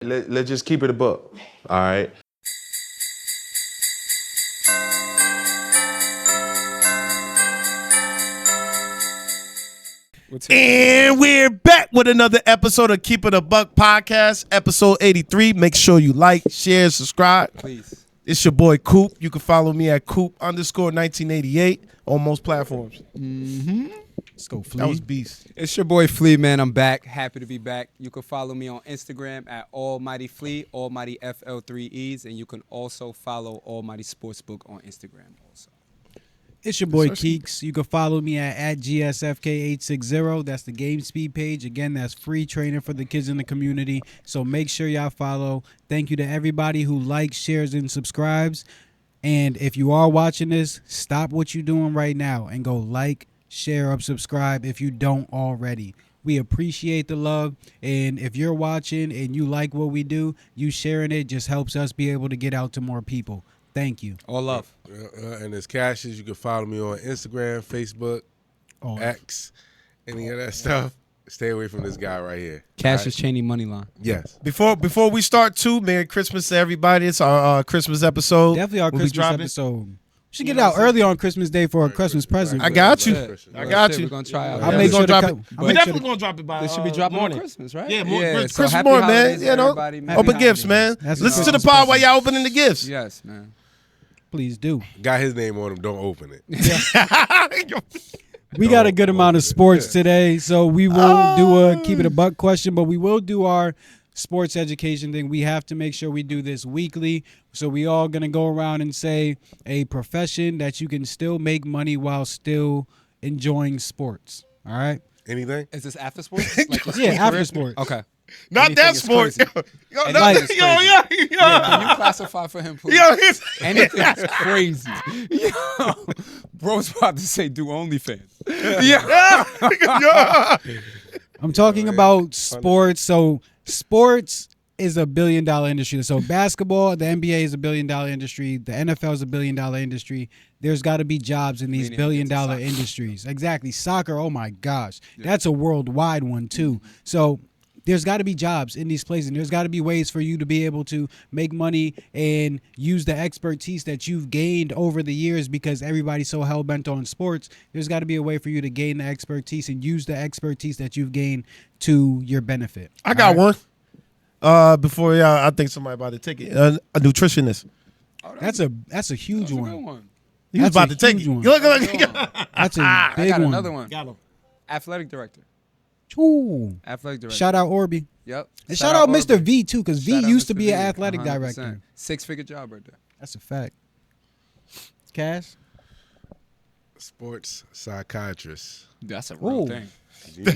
Let's just keep it a buck. All right. And we're back with another episode of Keep It a Buck podcast, episode 83. Make sure you like, share, subscribe. Please. It's your boy Coop. You can follow me at Coop_1988 on most platforms. Let's go, Flea. That was beast. It's your boy Flea, man. I'm back. Happy to be back. You can follow me on Instagram at Almighty Flea, Almighty FL3Es, and you can also follow Almighty Sportsbook on Instagram also. It's your boy Keeks. You can follow me at GSFK860. That's the Game Speed page. Again, that's free training for the kids in the community. So make sure y'all follow. Thank you to everybody who likes, shares, and subscribes. And if you are watching this, stop what you're doing right now and go like, share, or subscribe if you don't already. We appreciate the love. And if you're watching and you like what we do, you sharing it just helps us be able to get out to more people. Thank you. All love. And as Cassius, you can follow me on Instagram, Facebook, X, any of that stuff. Stay away from this guy right here. Cassius Chaney Moneyline. Yes. Before we start, too, Merry Christmas to everybody. It's our Christmas episode. Definitely our Christmas episode. We should get it out early on Christmas Day for a Christmas present. I got you. We're going to try out. I'll make sure to drop it. We're definitely going to drop it by They should be dropping morning. on Christmas, right? Yeah, so Christmas happy morning, man. holidays, You know, everybody, man. open Happy gifts, man. That's Listen to the Christmas pod while present. y'all opening the gifts. Yes, man. Please do. Got his name on him. Don't open it. We got a good amount of sports today, so we won't do a keep it a buck question, but we will do our sports education thing. We have to make sure we do this weekly. So we all going to go around and say a profession that you can still make money while still enjoying sports. All right? Anything? Is this after sports? Yeah, after sports. Okay. Not Anything that is sport. crazy. Yo, Anything is crazy. yeah. Can you classify for him, please? Yo, Anything is crazy. Yo, bro's about to say do OnlyFans. I'm talking about sports. So sports is a $1 billion industry. So basketball, the NBA is a $1 billion industry. The NFL is a $1 billion industry. There's got to be jobs in these $1 billion industries. Exactly. Soccer, oh my gosh. That's a worldwide one too. So there's got to be jobs in these places. And there's got to be ways for you to be able to make money and use the expertise that you've gained over the years, because everybody's so hell-bent on sports. There's got to be a way for you to gain the expertise and use the expertise that you've gained to your benefit. I got one. Before y'all, I think somebody about to take it. A nutritionist. That's a huge one. Good one. He was That's about to a take huge it. one. Look. That's a I big got one. another one. Got him. Athletic director. Ooh. Athletic director. Shout out Orby. Yep. And shout out Mr. Orby. V too, because V Shout out used to Mr. be an V, athletic 100%. director. 6-figure job right there. That's a fact. Cash? Sports psychiatrist. That's a real Ooh. thing.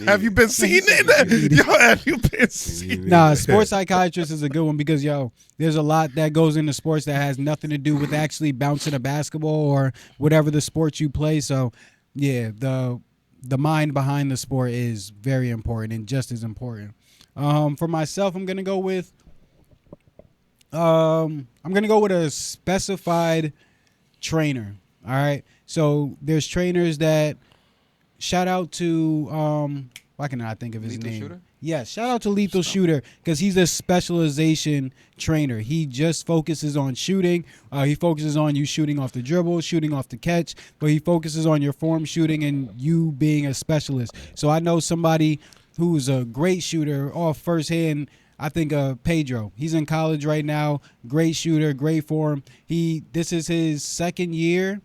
Have you been seeing it? Yo, have you been seeing it? Nah, sports psychiatrist is a good one because, there's a lot that goes into sports that has nothing to do with actually bouncing a basketball or whatever the sport you play. So, yeah, the mind behind the sport is very important and just as important. For myself, I'm gonna go with a specified trainer. All right. So there's trainers that shout out to why can I think of his Lethal name? Shooter? Yes, shout out to Lethal Shooter because he's a specialization trainer. He just focuses on shooting. He focuses on you shooting off the dribble, shooting off the catch, but he focuses on your form shooting and you being a specialist. So I know somebody who's a great shooter off firsthand. I think Pedro. He's in college right now. Great shooter, great form. This is his second year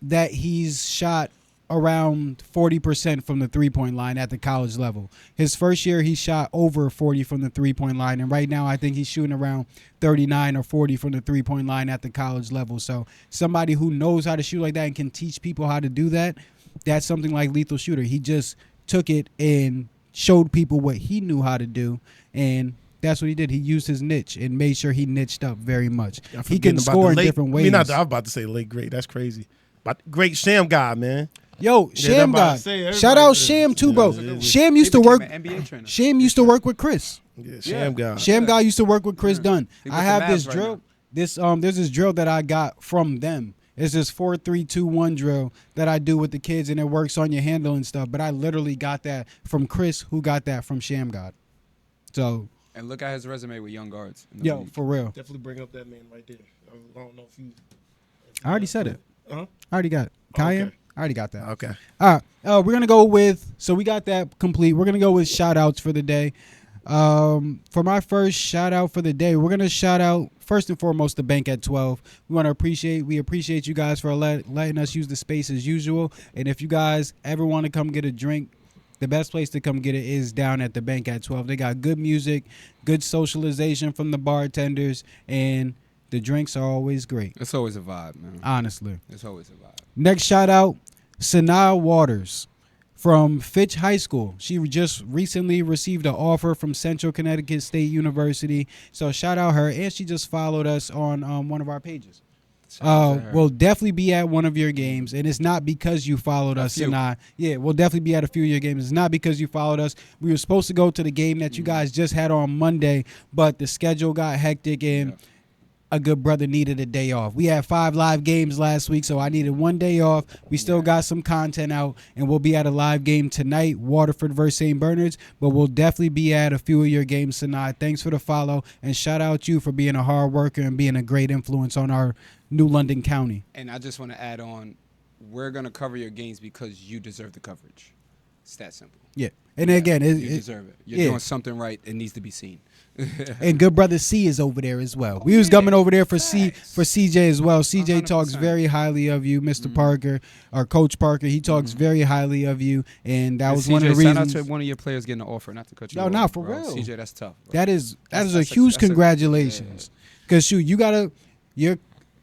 that he's shot around 40% from the three-point line at the college level. His first year, he shot over 40 from the three-point line, and right now I think he's shooting around 39 or 40 from the three-point line at the college level. So somebody who knows how to shoot like that and can teach people how to do that, that's something like Lethal Shooter. He just took it and showed people what he knew how to do, and that's what he did. He used his niche and made sure he niched up very much. He can score in different ways. I was about to say late great. That's crazy. But great Sham guy, man. Yo, Sham God. Shout out Sham too, bro. Sham used to work. NBA trainer. Sham used to work with Chris. Yeah, Sham guy. Sham guy used to work with Chris Dunn. He with I the have Mavs this right drill. now. There's this drill that I got from them. It's this 4-3-2-1 drill that I do with the kids, and it works on your handle and stuff. But I literally got that from Chris, who got that from Sham God. So And look at his resume with young guards. in the Yo, league. for real. Definitely bring up that man right there. I don't know if you. I already said it. Huh? I already got it. Kaya? Okay. I already got that. Okay. All right. We're going to go with, so we got that complete. We're going to go with shout outs for the day. For my first shout out for the day, we're going to shout out first and foremost the bank at 12. We appreciate you guys for letting us use the space as usual. And if you guys ever want to come get a drink, the best place to come get it is down at the bank at 12. They got good music, good socialization from the bartenders, and the drinks are always great. It's always a vibe, man. Honestly. It's always a vibe. Next shout out, Sanaa Waters from Finch High School. She just recently received an offer from Central Connecticut State University. So shout out her. And she just followed us on one of our pages. We'll definitely be at one of your games. And it's not because you followed us, Sanaa. Yeah, we'll definitely be at a few of your games. It's not because you followed us. We were supposed to go to the game that you guys just had on Monday, but the schedule got hectic and a good brother needed a day off. We had 5 live games last week, so I needed 1 day off. We still got some content out, and we'll be at a live game tonight, Waterford versus St. Bernard's, but we'll definitely be at a few of your games tonight. Thanks for the follow, and shout out you for being a hard worker and being a great influence on our New London County. And I just want to add on, we're going to cover your games because you deserve the coverage. It's that simple. Yeah. And again, you deserve it. You're yeah. doing something right. It needs to be seen. And good brother C is over there as well. We was coming over there for CJ as well. CJ 100%. talks very highly of you, Mr. Parker, or Coach Parker. He talks very highly of you, and that was CJ, one of the reasons. Shout out to one of your players getting an offer, not to cut you off. No, for bro. real. CJ, that's tough. Bro. That is That's a a- huge that's a- congratulations. Because shoot, you're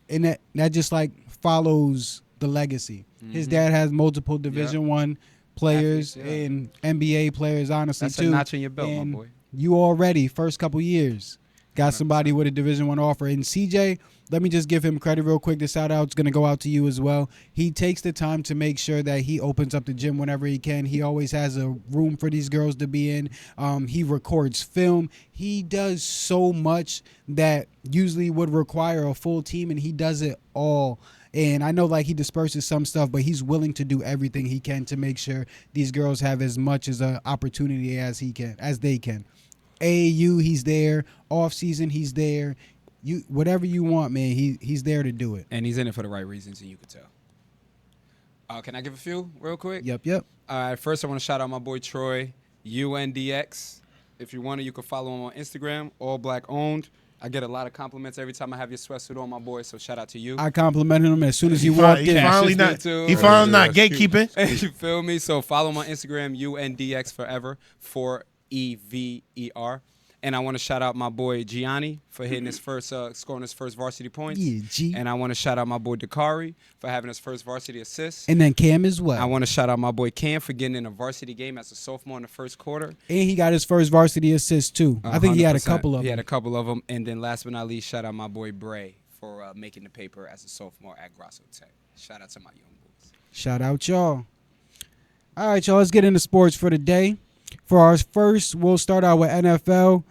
and that just like follows the legacy. His dad has multiple Division One players Athletes, yeah. and NBA players, honestly That's too. a notch in your belt, And my boy. you already first couple years got somebody with a Division One offer. And CJ, let me just give him credit real quick. The shout out's gonna go out to you as well. He takes the time to make sure that he opens up the gym whenever he can. He always has a room for these girls to be in. He records film. He does so much that usually would require a full team, and he does it all. And I know like he disperses some stuff, but he's willing to do everything he can to make sure these girls have as much as an opportunity as they can. AAU, he's there. Off season, he's there. You whatever you want, man. He's there to do it. And he's in it for the right reasons, and you could tell. Can I give a few real quick? Yep. All right, first I want to shout out my boy Troy, UNDX. If you want to, you can follow him on Instagram, all black owned. I get a lot of compliments every time I have your sweatsuit on, my boy, so shout out to you. I complimented him as soon as he walked He in. finally Cash not. is good, He too. finally not That's cute. gatekeeping. You feel me? So follow him on Instagram, UNDX forever, 4EVER. And I want to shout out my boy Gianni for hitting his first, scoring his first varsity points. Yeah, G. And I want to shout out my boy Dakari for having his first varsity assist. And then Cam as well. I want to shout out my boy Cam for getting in a varsity game as a sophomore in the first quarter. And he got his first varsity assist too. I think he had a 100%. couple of He had them. a couple of them. And then last but not least, shout out my boy Bray for making the paper as a sophomore at Grosso Tech. Shout out to my young boys. Shout out y'all. All right, y'all. Let's get into sports for the day. For our first, we'll start out with NFL.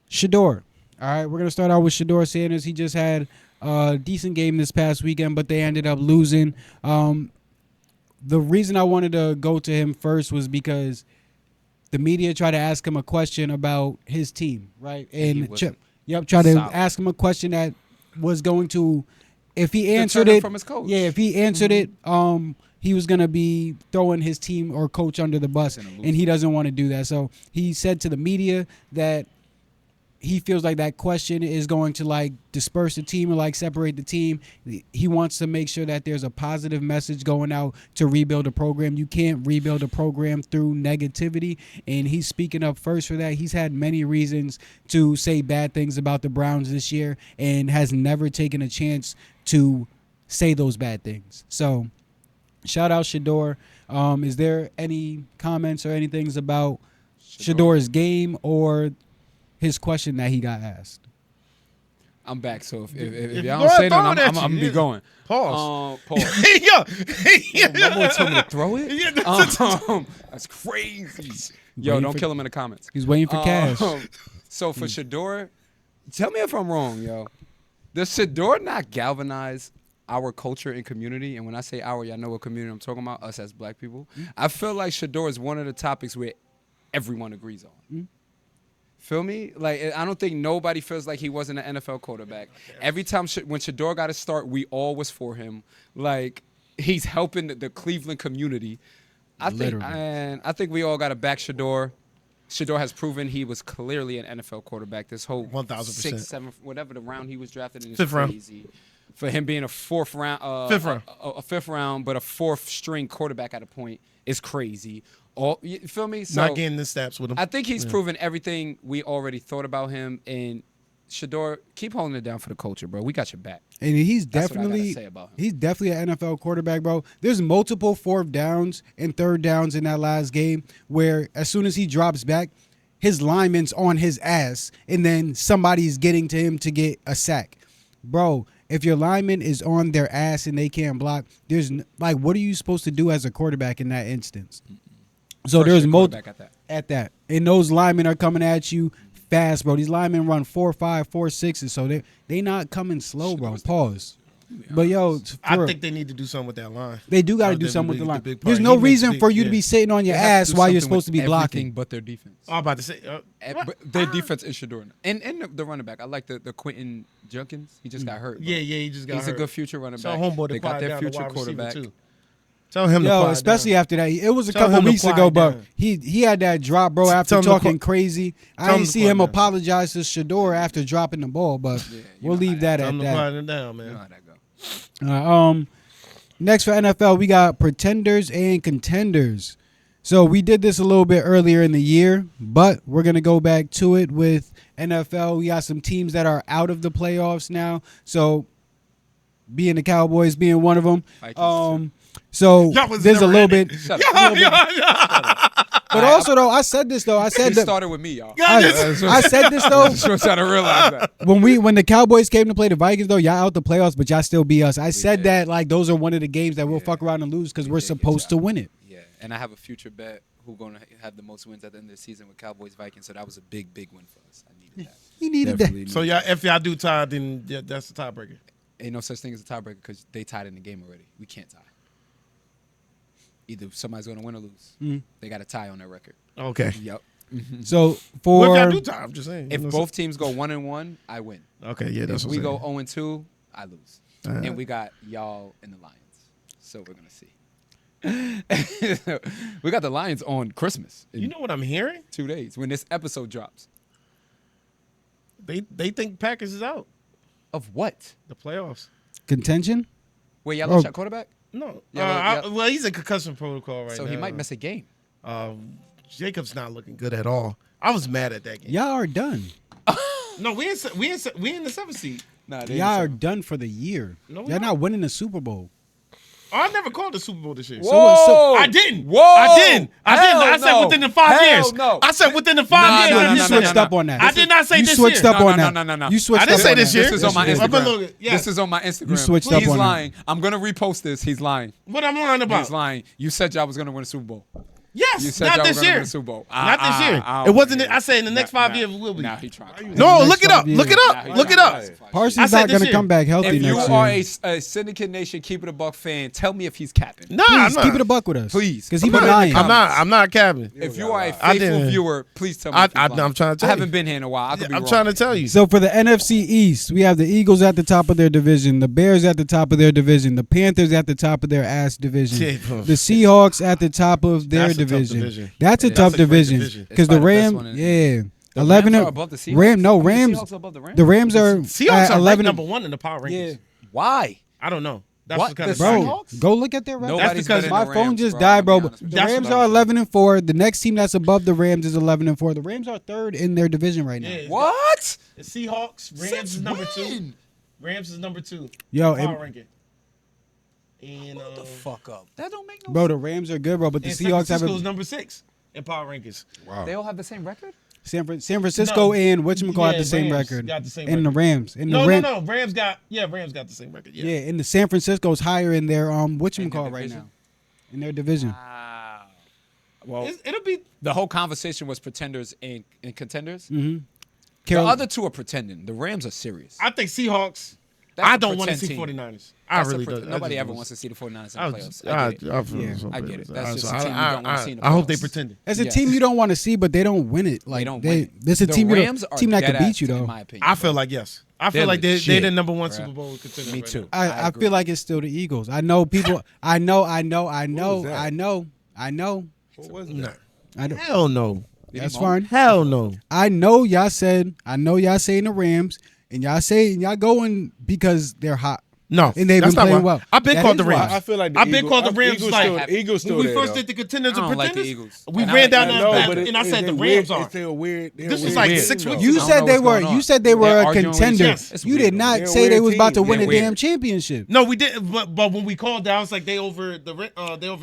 Shedeur. All right, we're going to start out with Shedeur Sanders. He just had a decent game this past weekend, but they ended up losing. The reason I wanted to go to him first was because the media tried to ask him a question about his team, right? he And wasn't tried to solid. ask him a question that was going to, if he answered Determine it from his coach. Yeah, if he answered it, he was gonna be throwing his team or coach under the bus, He's gonna lose. and he doesn't want to do that. So he said to the media that he feels like that question is going to like disperse the team or like separate the team. He wants to make sure that there's a positive message going out to rebuild a program. You can't rebuild a program through negativity, and he's speaking up first for that. He's had many reasons to say bad things about the Browns this year and has never taken a chance to say those bad things. So shout out Shedeur. Is there any comments or anything about Shedeur's game or his question that he got asked? I'm back, so if If y'all you don't say throw nothing, it at I'm you, going to be yeah. going. Pause. Pause. Yo, My boy told me to throw it? Yeah, that's That's crazy. Yo, Waiting don't for- kill him in the comments. He's waiting for cash. So for Shedeur, tell me if I'm wrong, yo. Does Shedeur not galvanize our culture and community? And when I say our, y'all know what community I'm talking about, us as black people. I feel like Shedeur is one of the topics where everyone agrees on. Feel me? Like, I don't think nobody feels like he wasn't an NFL quarterback. Every time when Shedeur got to start, we all was for him. Like, he's helping the Cleveland community. I think we all got to back Shedeur. Shedeur has proven he was clearly an NFL quarterback. This whole 1000%. 6th, 7th, whatever the round he was drafted in is Fifth round. crazy. For him being a fifth round, a fifth round, but a fourth string quarterback at a point is crazy. You feel me? So Not getting the snaps with him. I think he's proven everything we already thought about him. And Shedeur, keep holding it down for the culture, bro. We got your back. And he's That's what I gotta definitely say about him. he's definitely an NFL quarterback, bro. There's multiple 4th downs and 3rd downs in that last game where as soon as he drops back, his lineman's on his ass, and then somebody's getting to him to get a sack. Bro, if your lineman is on their ass and they can't block, what are you supposed to do as a quarterback in that instance? So there's multiple at that. And those linemen are coming at you fast, bro. These linemen run 4.5, 4.6s, so they not coming slow, bro. Pause. But yo, I think they need to do something with that line. they do got to do something with the line. There's no reason for you to be sitting on your ass while you're supposed to be blocking. But their defense. I'm about to say, But their defense is Shedeur. And the running back. I like the Quentin Junkins. He just got hurt. Bro. yeah, he just got He's hurt. a good future running Tell back. homeboy to They got quiet their down the future wide receiver, quarterback. too. Tell him to Yo, quiet especially down. after that. It was a Tell couple him to weeks quiet ago, but down. he had that drop, bro, after Tell him to talking qui- crazy. I tell him didn't to see quiet him down. apologize to Shedeur after dropping the ball, but we'll leave that Tell at him to that. quiet it down, You know man. how that go. Next for NFL, we got pretenders and contenders. So we did this a little bit earlier in the year, but we're going to go back to it with NFL. We got some teams that are out of the playoffs now. So being the Cowboys being one of them. So Y'all was there's a never little in it. bit. Shut up. But also, though, I said this, though. I said It that. started with me, y'all. I said this, though. I'm trying to realize that. When the Cowboys came to play the Vikings, though, y'all out the playoffs, but y'all still beat us. I said that like those are one of the games that we'll fuck around and lose because we're supposed to win it. Yeah, and I have a future bet who going to have the most wins at the end of the season with Cowboys Vikings. So that was a big win for us. I needed that. He needed Definitely that. So if y'all do tie, then that's the tiebreaker. Ain't no such thing as a tiebreaker because they tied in the game already. We can't tie. Either somebody's going to win or lose. They got a tie on their record. Okay. Yep. So What if for y'all do tie? I'm just saying. If both teams go 1-1, I win. Okay, yeah, that's If what we I'm go saying. 0-2, I lose. Alright. And we got y'all and the Lions. So we're going to see. We got the Lions on Christmas in You know what I'm hearing? 2 days when this episode drops. They think Packers is out. Of what? The playoffs. contention. Wait, y'all lost your quarterback? No. Yeah, Well, he's in concussion protocol right So now. he might miss a game. Jacob's not looking good at all. I was mad at that game. Y'all are done. No, we in the 7th seed. Nah, Y'all are done for the year. No, Y'all not winning the Super Bowl. Oh, I never called the Super Bowl this year. Whoa! I didn't. Whoa! I didn't. Hell I said no. within the 5 Hell years. no. I said within the 5 years. no, You no, switched no, up on that. I did not say You this switched year. up on that. No. You switched I didn't up say on this that. year. This is on my I've been Instagram. looking- yeah. This is on my Instagram. You switched up He's on that. lying. I'm going to repost this. He's lying. What I'm lying about? He's lying. You said y'all was going to win a Super Bowl. Yes, You said not y'all this were going to year. win a Super Bowl. Not this year. I It don't wasn't. believe I said in the next 5 Nah, years we will be. Now he trying. No, Next look it 5 up. years. Look it Nah, up. he Look it trying. up. I Parsons said not this going to year. come back healthy If you next are year. a Syndicate Nation Keep It a Buck fan, tell me if he's capping. Nah, Please I'm not. keep it a buck with us. Please. Because he Put been it in the lying. comments. I'm not capping. If you are a I faithful didn't. viewer, please tell me. if he's I'm lying. trying to tell I you. haven't been here in a while. I could be I'm wrong. trying to tell you. So for the NFC East, we have the Eagles at the top of their division, the Bears at the top of their division, the Panthers at the top of their ass division, the Seahawks at the top of their That's a tough division. division. That's a That's tough a great division division. because It's the probably the best Rams, one in- yeah, The 11 Rams are and- above the Seahawks? Ram, no I mean, the Rams. Seahawks are above the Rams? The Rams are Seahawks at are 11 ranked number 1 in the power rankings. Yeah, Why? I don't know. That's What? what kind of The bro, Seahawks? go look at their record. Nobody's because better My than the phone Rams, just bro. died, I'm bro. gonna be honest with The you. That's Rams what are I'm 11-4. The next team that's above the Rams is 11-4. The Rams are third in their division right now. Yeah. What? The Seahawks, Rams Since is number when? 2. Rams is number 2. Yo, power and- ranking. And Fuck up. That don't make no Bro, the Rams are good, bro, but the and San Seahawks have Francisco's a, number 6 in power rankings. sense. They all have the same record? San Francisco and whatchamacallit Yeah, have the same Rams record. got the same and the record. Rams. And No, the Rams, no. Rams got the same record. Yeah, and the San Francisco's higher in their whatchamacallit right division? now. In their division. Wow. Well, It'll be the whole conversation was pretenders and contenders. Mm-hmm. The other two are pretending. The Rams are serious. I think Seahawks I a don't want to pretend see team. 49ers. I That's a really pretend- don't. Nobody ever wants to see the 49ers in the playoffs. I get it. That's just So a team you don't want to see in the playoffs. I hope they pretended. It's a Yes. team you don't want to see, but they don't win it. Like don't win it. This is a The team Rams are team that dead could beat ass, you in though. my opinion. I feel like yes. I feel They're like they're legit, the number one bruh. Super Bowl contender. Me right too. now. I agree. feel like it's still the Eagles. I know people. I know. was that? What was that? I know. Hell no. That's moan? fine. Hell no. I know y'all saying the Rams, and y'all going because they're hot. No, And they've that's been not playing why. well. I've been That called the is why. Rams. I feel like the I've been Eagles- called the Rams Eagles like still- Eagles still when we there, first though. did the contenders I and don't like the pretenders. Eagles. We And ran I- down I that know, path, but and I said the weird. Rams are. It's still weird. They're This was weird like team, 6 though. weeks You ago. don't said know they what's were. going on. You said they were They're a arguing with each contender. other. It's You weird. did not They're say they weird was about to team. win They're a damn weird. championship. No, we did, but when we called down, it's like they over the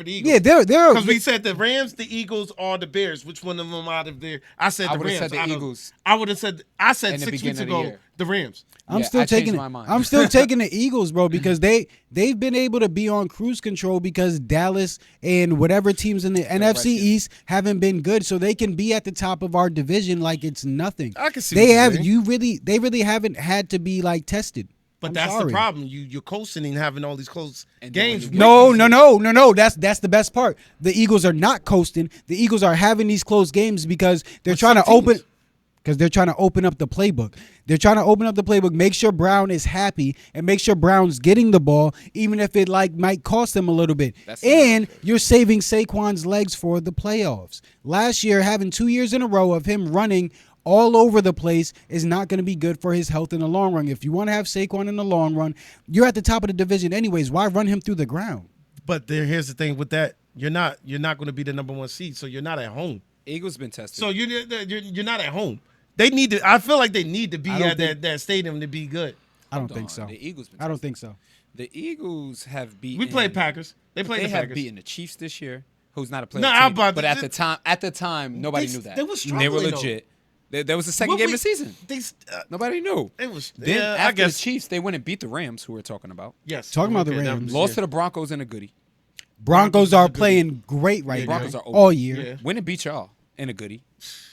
Eagles. Yeah, they're Because we said the Rams, the Eagles, or the Bears. Which one of them out of there? I said I the would've Rams. said the I don't- Eagles. I would have said. I said in the 6 beginning weeks of the ago year. the Rams. I'm Yeah, still I changed taking it. my mind. I'm still taking the Eagles, bro, because they've been able to be on cruise control because Dallas and whatever teams in the NFC Redskins. East haven't been good, so they can be at the top of our division like it's nothing. I can see They what you're have saying. they really haven't had to be like tested. But I'm that's sorry. the problem. You're coasting and having all these close And then games. when with you No. That's the best part. The Eagles are not coasting. The Eagles are having these close games because they're With trying to some open. teams. Because they're trying to open up the playbook. They're trying to open up the playbook, make sure Brown is happy, and make sure Brown's getting the ball, even if it might cost them a little bit. And you're saving Saquon's legs for the playoffs. Last year, having 2 years in a row of him running all over the place is not going to be good for his health in the long run. If you want to have Saquon in the long run, you're at the top of the division anyways. Why run him through the ground? But here's the thing with that: you're not going to be the number one seed, so you're not at home. Eagles been tested. So you're not at home. They need to. I feel like they need to be I don't at that stadium to be good. I don't Hold think on, so. the Eagles been I don't tested. think so. The Eagles have beaten. We played Packers. They played They the have Packers. beaten the Chiefs this year, who's not a playoff No, team. I'm about but to- at the time, nobody They- knew that. they were They were struggling, though. legit. There was the second What game we- of the season. Nobody knew. It was. Then Yeah, after I guess. the Chiefs, they went and beat the Rams, who we're talking about. Yes. Talking about the Okay, that Rams. was- Lost yeah. to the Broncos in a goodie. Broncos are playing great right now. Broncos are over. all year. Yeah. Win and beat y'all in a goodie.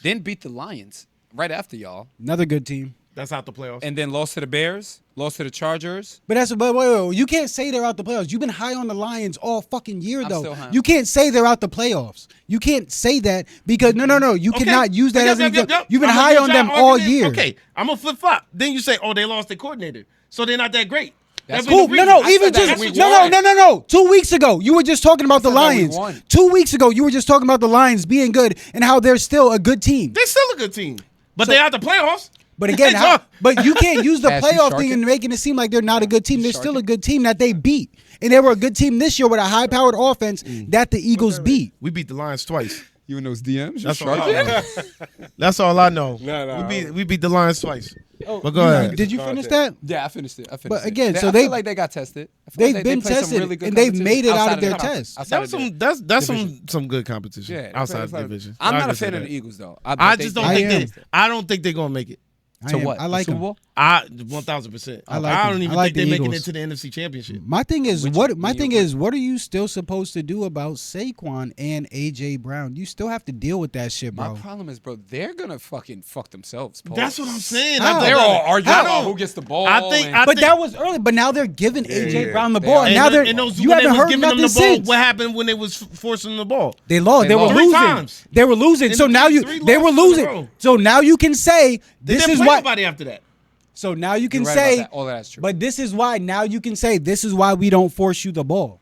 Then beat the Lions right after y'all. Another good team. That's out the playoffs. And then lost to the Bears, lost to the Chargers. But wait, you can't say they're out the playoffs. You've been high on the Lions all fucking year I'm though. still high. You can't say they're out the playoffs. You can't say that because no. You cannot use that as an example. You've been I'ma high use on that them all argument. year. Okay, I'm gonna flip flop. Then you say, oh, they lost their coordinator, so they're not that great. That's That'd be Cool. the No, reason. I even said that just week one. no. 2 weeks ago, you were just talking about the said that week Lions. one. 2 weeks ago, you were just talking about the Lions being good and how they're still a good team. They're still a good team, but they're out the playoffs. But again, So- but you can't use the Ash, you playoff sharking? thing and making it seem like they're not a good team. They're still a sharking? good team that they beat, and they were a good team this year with a high-powered offense that the Eagles beat. we beat the Lions twice. You in those DMs? That's all I know. That's all I know. Nah. We beat the Lions twice. But go ahead. Did you finish that? Yeah, I finished it. But again, I so feel they- like they got tested. I feel They've like been they played some tested, really good and they've competition made it out outside of their the- test. outside That's of the- some good competition Yeah, outside the division. I'm I not a can say fan of that. the Eagles though. I just don't I think am. I don't think they're gonna make it. To am. what? I like the Super them. Bowl? 1000%. I like I them. don't even I like think they're the making it Eagles. to the NFC Championship. My thing is Which what is- my yeah, thing what? is what are you still supposed to do about Saquon and AJ Brown? You still have to deal with that shit, My bro. problem is, bro, they're gonna fucking fuck themselves. Paul. That's what I'm saying. How? They're all arguing I about don't- who gets the ball. I think- and- I But think- that was early. But now they're giving AJ yeah. Brown the They ball. are. And now they're and those you when they haven't was heard giving them nothing the ball, since. what happened when they was forcing the ball? They lost. They They were lost. 3 losing. times. They were losing. In So the now you three they were losses in a losing. row. So now you can say They this didn't is play what. nobody after that. So now you can You're right about say that. All that's true. But this is why now you can say this is why we don't force you the ball.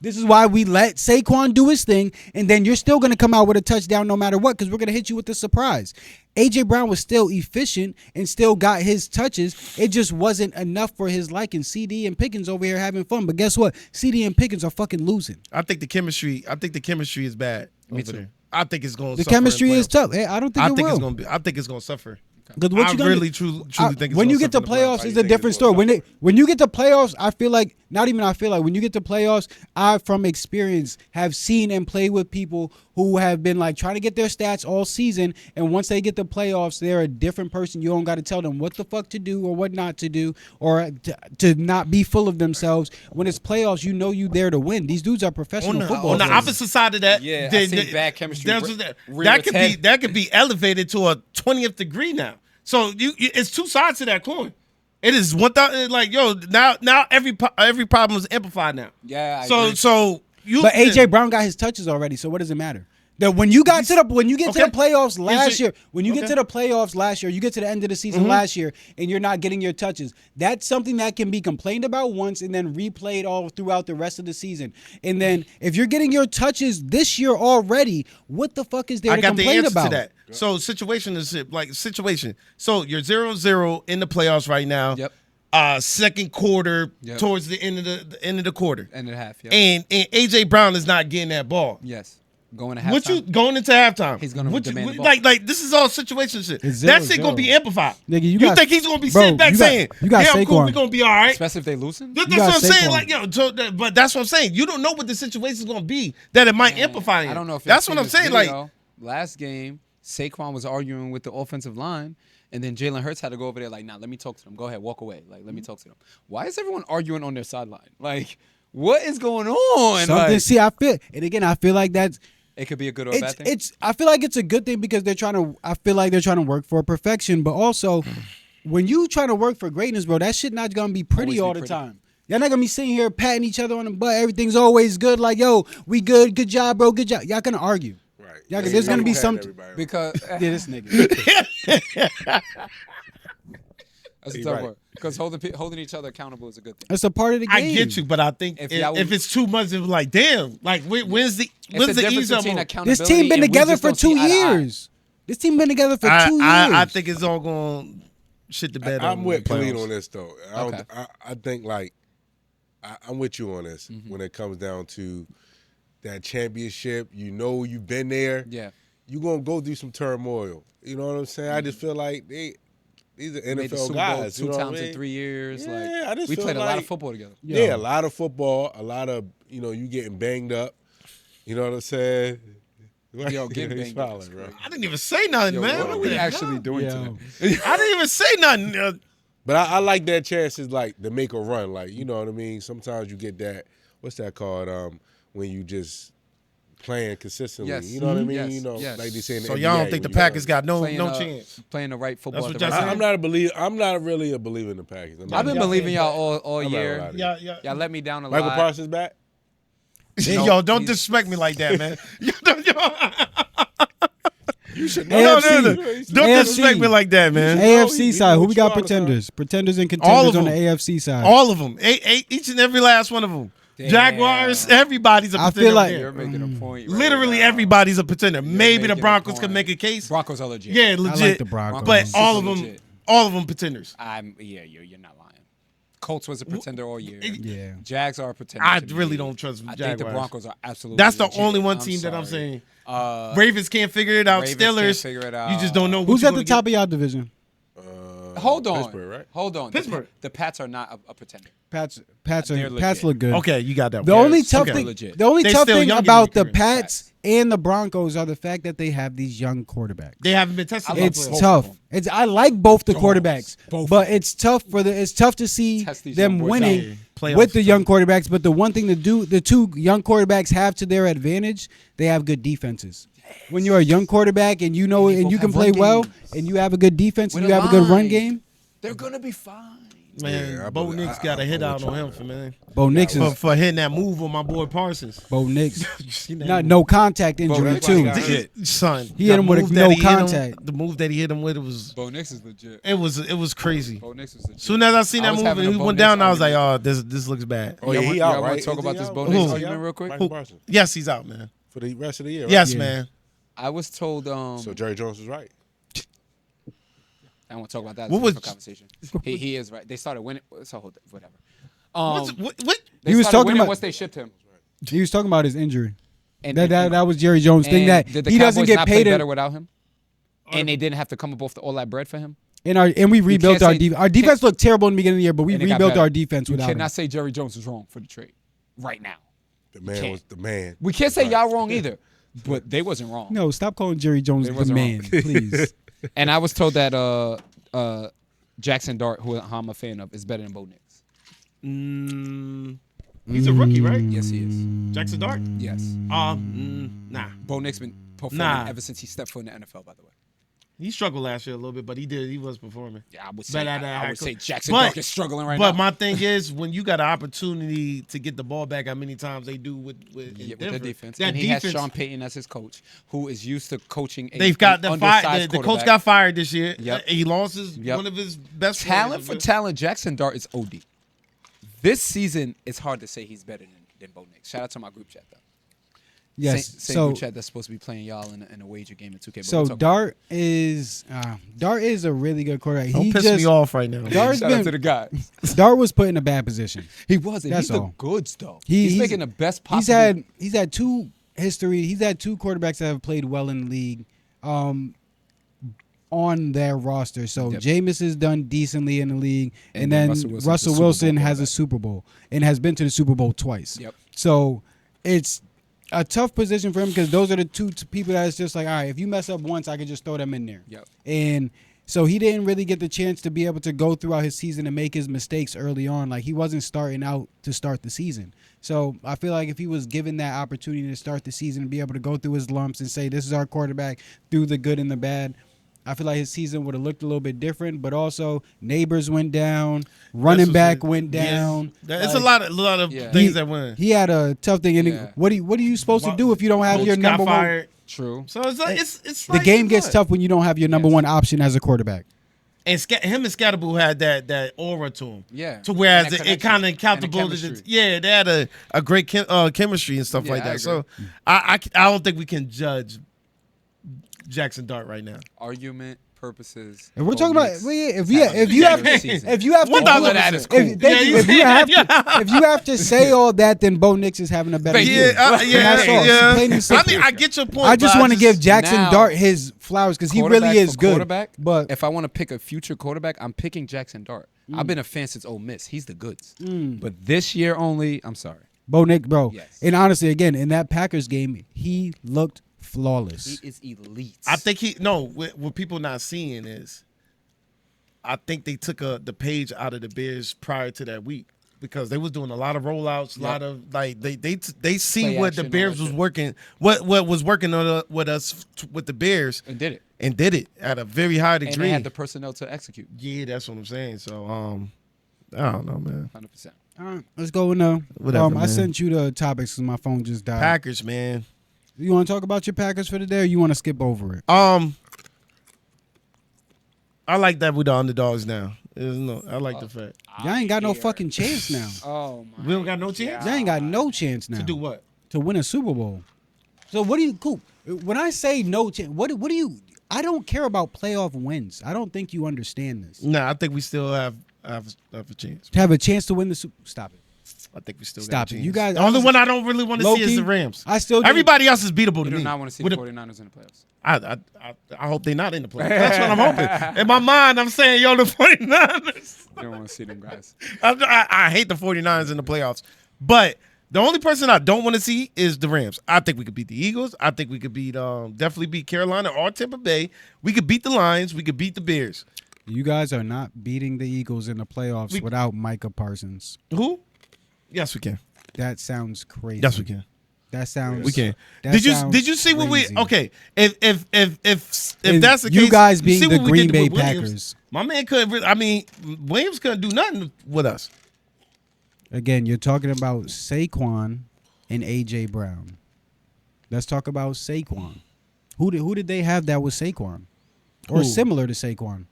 This is why we let Saquon do his thing, and then you're still going to come out with a touchdown no matter what because we're going to hit you with the surprise. A.J. Brown was still efficient and still got his touches. It just wasn't enough for his liking. CD and Pickens over here having fun, but guess what? CD and Pickens are fucking losing. I think the chemistry is bad. Me over too. there. I think it's going to The chemistry is tough. Hey, I don't think it will. I think it's going to suffer. Because what I you gonna really do- truly think it's when gonna you get to suffer in the playoffs. playoffs, it's a different story. When you get to playoffs, I feel like when you get to playoffs, I from experience have seen and played with people who have been like trying to get their stats all season, and once they get to playoffs, they're a different person. You don't got to tell them what the fuck to do or what not to do, or to not be full of themselves. When it's playoffs, you know you there to win. These dudes are professional football On the players. opposite side of that, Yeah, I seen bad chemistry rear that its could head. that could be elevated to a 20th degree now. So it's two sides to that coin. It is 1,000. Like now every problem is amplified now. Yeah. I So agree. so you. But AJ Brown got his touches already, so what does it matter? That when you get to the playoffs last year, you get to the playoffs last year, you get to the end of the season last year, and you're not getting your touches. That's something that can be complained about once and then replayed all throughout the rest of the season. And then if you're getting your touches this year already, what the fuck is there to complain about? I got the answer to that. So situation is like situation. So you're 0-0 in the playoffs right now. Yep. Second quarter towards the end of the quarter. End and a half. Yep. And AJ Brown is not getting that ball. Yes. Going to halftime. What you going into halftime? He's gonna demand the ball. Like this is all situation shit. It's That 0-0. shit gonna be amplified. Nigga, you got- think he's gonna be bro, sitting back you got- saying, you got "Yeah, I'm cool. Saquon. We're gonna be all right." Especially if they losing. That's You what got I'm saying. Saquon. Like but that's what I'm saying. You don't know what the situation is gonna be that it might amplify. I don't know if that's y'all what I'm seen saying. this Like video. Last game, Saquon was arguing with the offensive line, and then Jalen Hurts had to go over there like, "Nah, let me talk to them. Go ahead, walk away. Like, let me talk to them." Why is everyone arguing on their sideline? Like, what is going on? Something. Like, See, I feel like that's. it could be a good or a bad thing. I feel like it's a good thing because I feel like they're trying to work for perfection, but also when you trying to work for greatness, bro, that shit not gonna be pretty Always be all the pretty. time. Y'all not gonna be sitting here patting each other on the butt. Everything's always good. Like, yo, we good job, bro, good job. Y'all gonna argue. Right. Y'all, there's gonna be some. because Yeah, this nigga. that's a He tough right. one. Because holding each other accountable is a good thing. That's a part of the I game. get you, but I think If if, y'all would- it's too much, it's like damn. Like when's the It's the difference ease up? between on- accountability. This team been and we together just for don't see 2 eye to eye. years. This team been together for 2 years. I think it's all going shit the bed. I'm with Khalid playoffs. on this though. Okay. I think like I'm with you on this Mm-hmm. when it comes down to that championship. You know you've been there. Yeah. You're gonna go through some turmoil. You know what I'm saying? I just feel like these are Made the NFL Super Bowl guys. 2 you know what I times in mean? 3 years. Yeah, I Like just we feel played a lot of like- football together. Yeah, a lot of football, a lot of you getting banged up. You know what I'm saying? Yo, getting He's banged up smiling, is bro. crazy. I didn't even say nothing, Yo, man. what are we the actually hell? doing Yo. today? I didn't even say nothing. But I like that chances like to make a run. Like, you know what I mean? Sometimes you get that, what's that called? When you just playing consistently. Yes. You know what I mean? Yes. You know, Yes. like they say in the So NBA. y'all don't think the when you- Packers got no Playing, chance? Playing the right football. That's at what the y'all right saying? time. I'm not really a believer in the Packers. I've been Y'all believing saying y'all all I'm not year. allowed to. Yeah. Y'all let me down a Michael lot. Parsons back? Yo, don't he's- disrespect me like that, man. You should No, no, no. AFC. Don't AFC. disrespect me like that, man. AFC he side, who knows we got you all the time. pretenders? Pretenders and All of contenders on the them. AFC side. All of them. Each and every last one of them. Damn. Jaguars, everybody's a I pretender. feel like- there. You're making a point. Right Literally now. everybody's a pretender. Maybe the making a Broncos point. could make a case. Broncos are legit. Yeah, legit. I like the Broncos. But Super all of them, legit. pretenders. You're not lying. Colts was a pretender all year. Yeah. Jags are a pretender. I to really me. don't trust I think Jaguars. the Broncos are absolutely. That's the legit. only one I'm team that I'm sorry. saying. Ravens can't figure it out. Ravens can't Steelers, figure it you just out. don't know Who's you're at the gonna top get. of y'all division? Hold on. Pittsburgh, right? Hold on. Pittsburgh. The Pats are not a pretender. Pats They're legit. look good. Okay, you got that. The one. only Yes. tough Okay. thing, Legit. the only They tough still thing young in about their the career. Pats and the Broncos are the fact that they have these young quarterbacks. They haven't been tested. I love It's both tough. of them. I like both the quarterbacks, Both but it's tough to see Test these them young boys winning out. Playoffs with the is young quarterbacks. But the one thing the two young quarterbacks have to their advantage, they have good defenses. When you're a young quarterback and you know And you and you both can have play run well games. and you have a good defense and With you a have a good run line. game, They're gonna be fine. Man, Yeah, I Bo believe- Nix got a I'm hit with out you on on him that. for man. Bo Nix For, is for hitting that move on my boy Parsons. Bo Nix. You seen that Not move? no contact injury Nix too. got hit. Son, He hit the him with a move no that he hit him- contact. The move that he hit him with was Bo Nix is legit. it was crazy. Bo Nix is legit. Soon as I seen I that was move having and a he Bo went Nix down, I was like, argument. oh, this looks bad. Oh, Y'all yeah, want- he y'all out, wanna right? talk Is about he this out? Bo Nix Who? argument real quick? Michael Parsons. Yes, he's out, man. For the rest of the year, right? Yes, Yeah. man. I was told. So Jerry Jones was right. I won't talk about that. What What was- conversation? He is right. They started winning. So whatever. What? They He was started talking winning about- once they shipped him. He was talking about his injury. And, That was Jerry Jones' thing and that did the he doesn't Cowboys get not paid. play better without him. And they didn't have to come up off all that bread for him. And we rebuilt can't our say- defense. Our defense looked terrible in the beginning of the year, but we And it got rebuilt better. our defense You without him. cannot say Jerry Jones is wrong for the trade right now. The man can't. was the man. We can't say Right. y'all wrong either, but they wasn't wrong. No, stop calling Jerry Jones It the wasn't man, wrong. please. And I was told that Jackson Dart, who I'm a fan of, is better than Bo Nix. He's a rookie, right? Yes, he is. Jackson Dart? Yes. Nah. Bo Nix been performing Nah. ever since he stepped foot in the NFL. By the way, He struggled last year a little bit, but he was performing. Yeah, I would say Jackson But- Dart is struggling right now. But my thing is, when you got an opportunity to get the ball back, how many times they do with the defense. That And he defense, has Sean Payton as his coach, who is used to coaching a they've got an the undersized coach quarterback. got fired this year. Yep. He lost Yep. one of his best Talent players. for talent, Jackson Dart is OD. This season, it's hard to say he's better than Bo Nix. Shout out to my group chat, though. Yes. Same So group chat that's supposed to be playing y'all in a wager game in 2K. but so we'll talk about Dart is a really good quarterback. Don't He piss just me off right now. Dart's Shout out to been the guys. Dart was put in a bad position. He was. And That's he's the all. goods, though. He- He's making the best possible. He's had two quarterbacks that have played well in the league on their roster. So Yep. Jameis has done decently in the league, and And then Russell Wilson's Russell the Super Wilson Bowl has a quarterback. Super Bowl and has been to the Super Bowl twice. Yep. So it's a tough position for him because those are the two people that it's just like, all right, if you mess up once, I can just throw them in there. Yep. And so he didn't really get the chance to be able to go throughout his season and make his mistakes early on. Like he wasn't starting out to start the season. So I feel like if he was given that opportunity to start the season and be able to go through his lumps and say, this is our quarterback through the good and the bad, I feel like his season would have looked a little bit different. But also, neighbors went down, running back went down. It's Like, a lot of Yeah. things that went. he had a tough thing. And Yeah. what are you supposed to do if you don't have Coach your got number one? fired. True. So it's The like game it's gets not. tough when you don't have your number one option as a quarterback. And him and Scatterboo had that aura to him. Yeah. To whereas And that it connection. kind of And the accountable to chemistry. yeah, they had a great chemistry and stuff Yeah, like I that. agree. So I don't think we can judge Jackson Dart right now. Argument purposes. If we're Bo talking about Nix if having you a have better season. if you have to One do dollar it- that is percent. cool. if, thank you. If you have to say all that, then Bo Nix is having a better Thank you. year. Yeah, And that's all. Plain and I simple. mean, I get your point. I just but want to give Jackson Now, Dart his flowers because he Quarterback really is for good. Quarterback, But if I want to pick a future quarterback, I'm picking Jackson Dart. I've been a fan since Ole Miss. He's the goods. But this year only, I'm sorry. Bo Nix, bro, Yes. and honestly, again, in that Packers game, he looked flawless. He is elite. I think what people not seeing is, I think they took the page out of the Bears prior to that week because they was doing a lot of rollouts, a lot of like they see Play what the action, Bears all that was shit. working, what was working with us with the Bears and did it. and did it at a very high And degree. they had the personnel to execute. Yeah, that's what I'm saying. So I don't know, man. 100%. All right, let's go now. Whatever, I man. sent you the topics because my phone just died. Packers, man. You want to talk about your Packers for today, or you want to skip over it? I like that we're the underdogs now. I like the fact Y'all ain't got no fucking chance now. Oh, my. we don't got no chance Y'all ain't got no chance now to do what. to win a Super Bowl. So what do you cool? When I say no chance, what do you? I don't care about playoff wins. I don't think you understand this. Nah, I think we still have a chance. To have a chance to win the Super. Stop it. I think we still Stop got a it. chance. You guys- The only one I don't really want to see is Low-key, the Rams. I still do- Everybody else is beatable to You do me. not want to see With the a- 49ers in the playoffs. I hope they're not in the playoffs. That's what I'm hoping. In my mind, I'm saying, yo, the 49ers. You don't want to see them guys. I hate the 49ers in the playoffs. But the only person I don't want to see is the Rams. I think we could beat the Eagles. I think we could definitely beat Carolina or Tampa Bay. We could beat the Lions. We could beat the Bears. You guys are not beating the Eagles in the playoffs without Micah Parsons. Who? Yes, we can. That sounds crazy. Yes, we can. That sounds. We can. that Did sounds you see what we? crazy. Okay, if And that's the you case, guys being see the what we Green did Bay with Williams. Packers. My man couldn't. Williams couldn't do nothing with us. Again, you're talking about Saquon and AJ Brown. Let's talk about Saquon. Who did they have that was Saquon, or Who? similar to Saquon?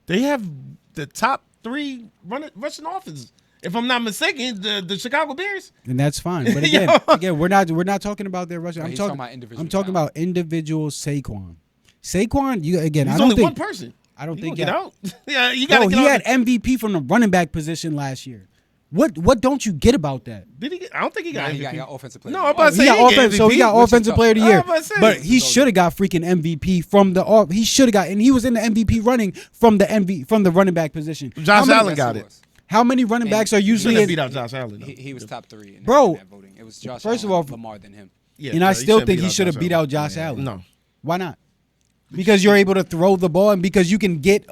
They have the top 3 rushing offenses. If I'm not mistaken, the Chicago Bears. And that's fine. But again, we're not talking about their rushing. No, I'm he's talking talking about individual I'm talking talent. about individual Saquon. Saquon, He's I don't only think one person. I don't He think gonna y'all- get out. Yeah, you got to Bro, get he out. had MVP from the running back position last year. What don't you get about that? Did he? I don't think he got Nah, MVP. he got offensive player. No, I'm about to He say got he offense, so he got MVP. offensive player of the I year. was about to say. But he should have got freaking MVP from the off. He should have got, and he was in the MVP running from the running back position. Josh Allen got Yes, he it. was. How many running backs are Shouldn't usually have in? beat out Josh Allen. though. He was top 3 in Bro, that voting. It was Josh first of Allen, all- Lamar than him. Yeah, And I he still shouldn't think beat he out should have Josh beat Allen. out Josh Allen. No. Why not? Because you're able to throw the ball and because you can get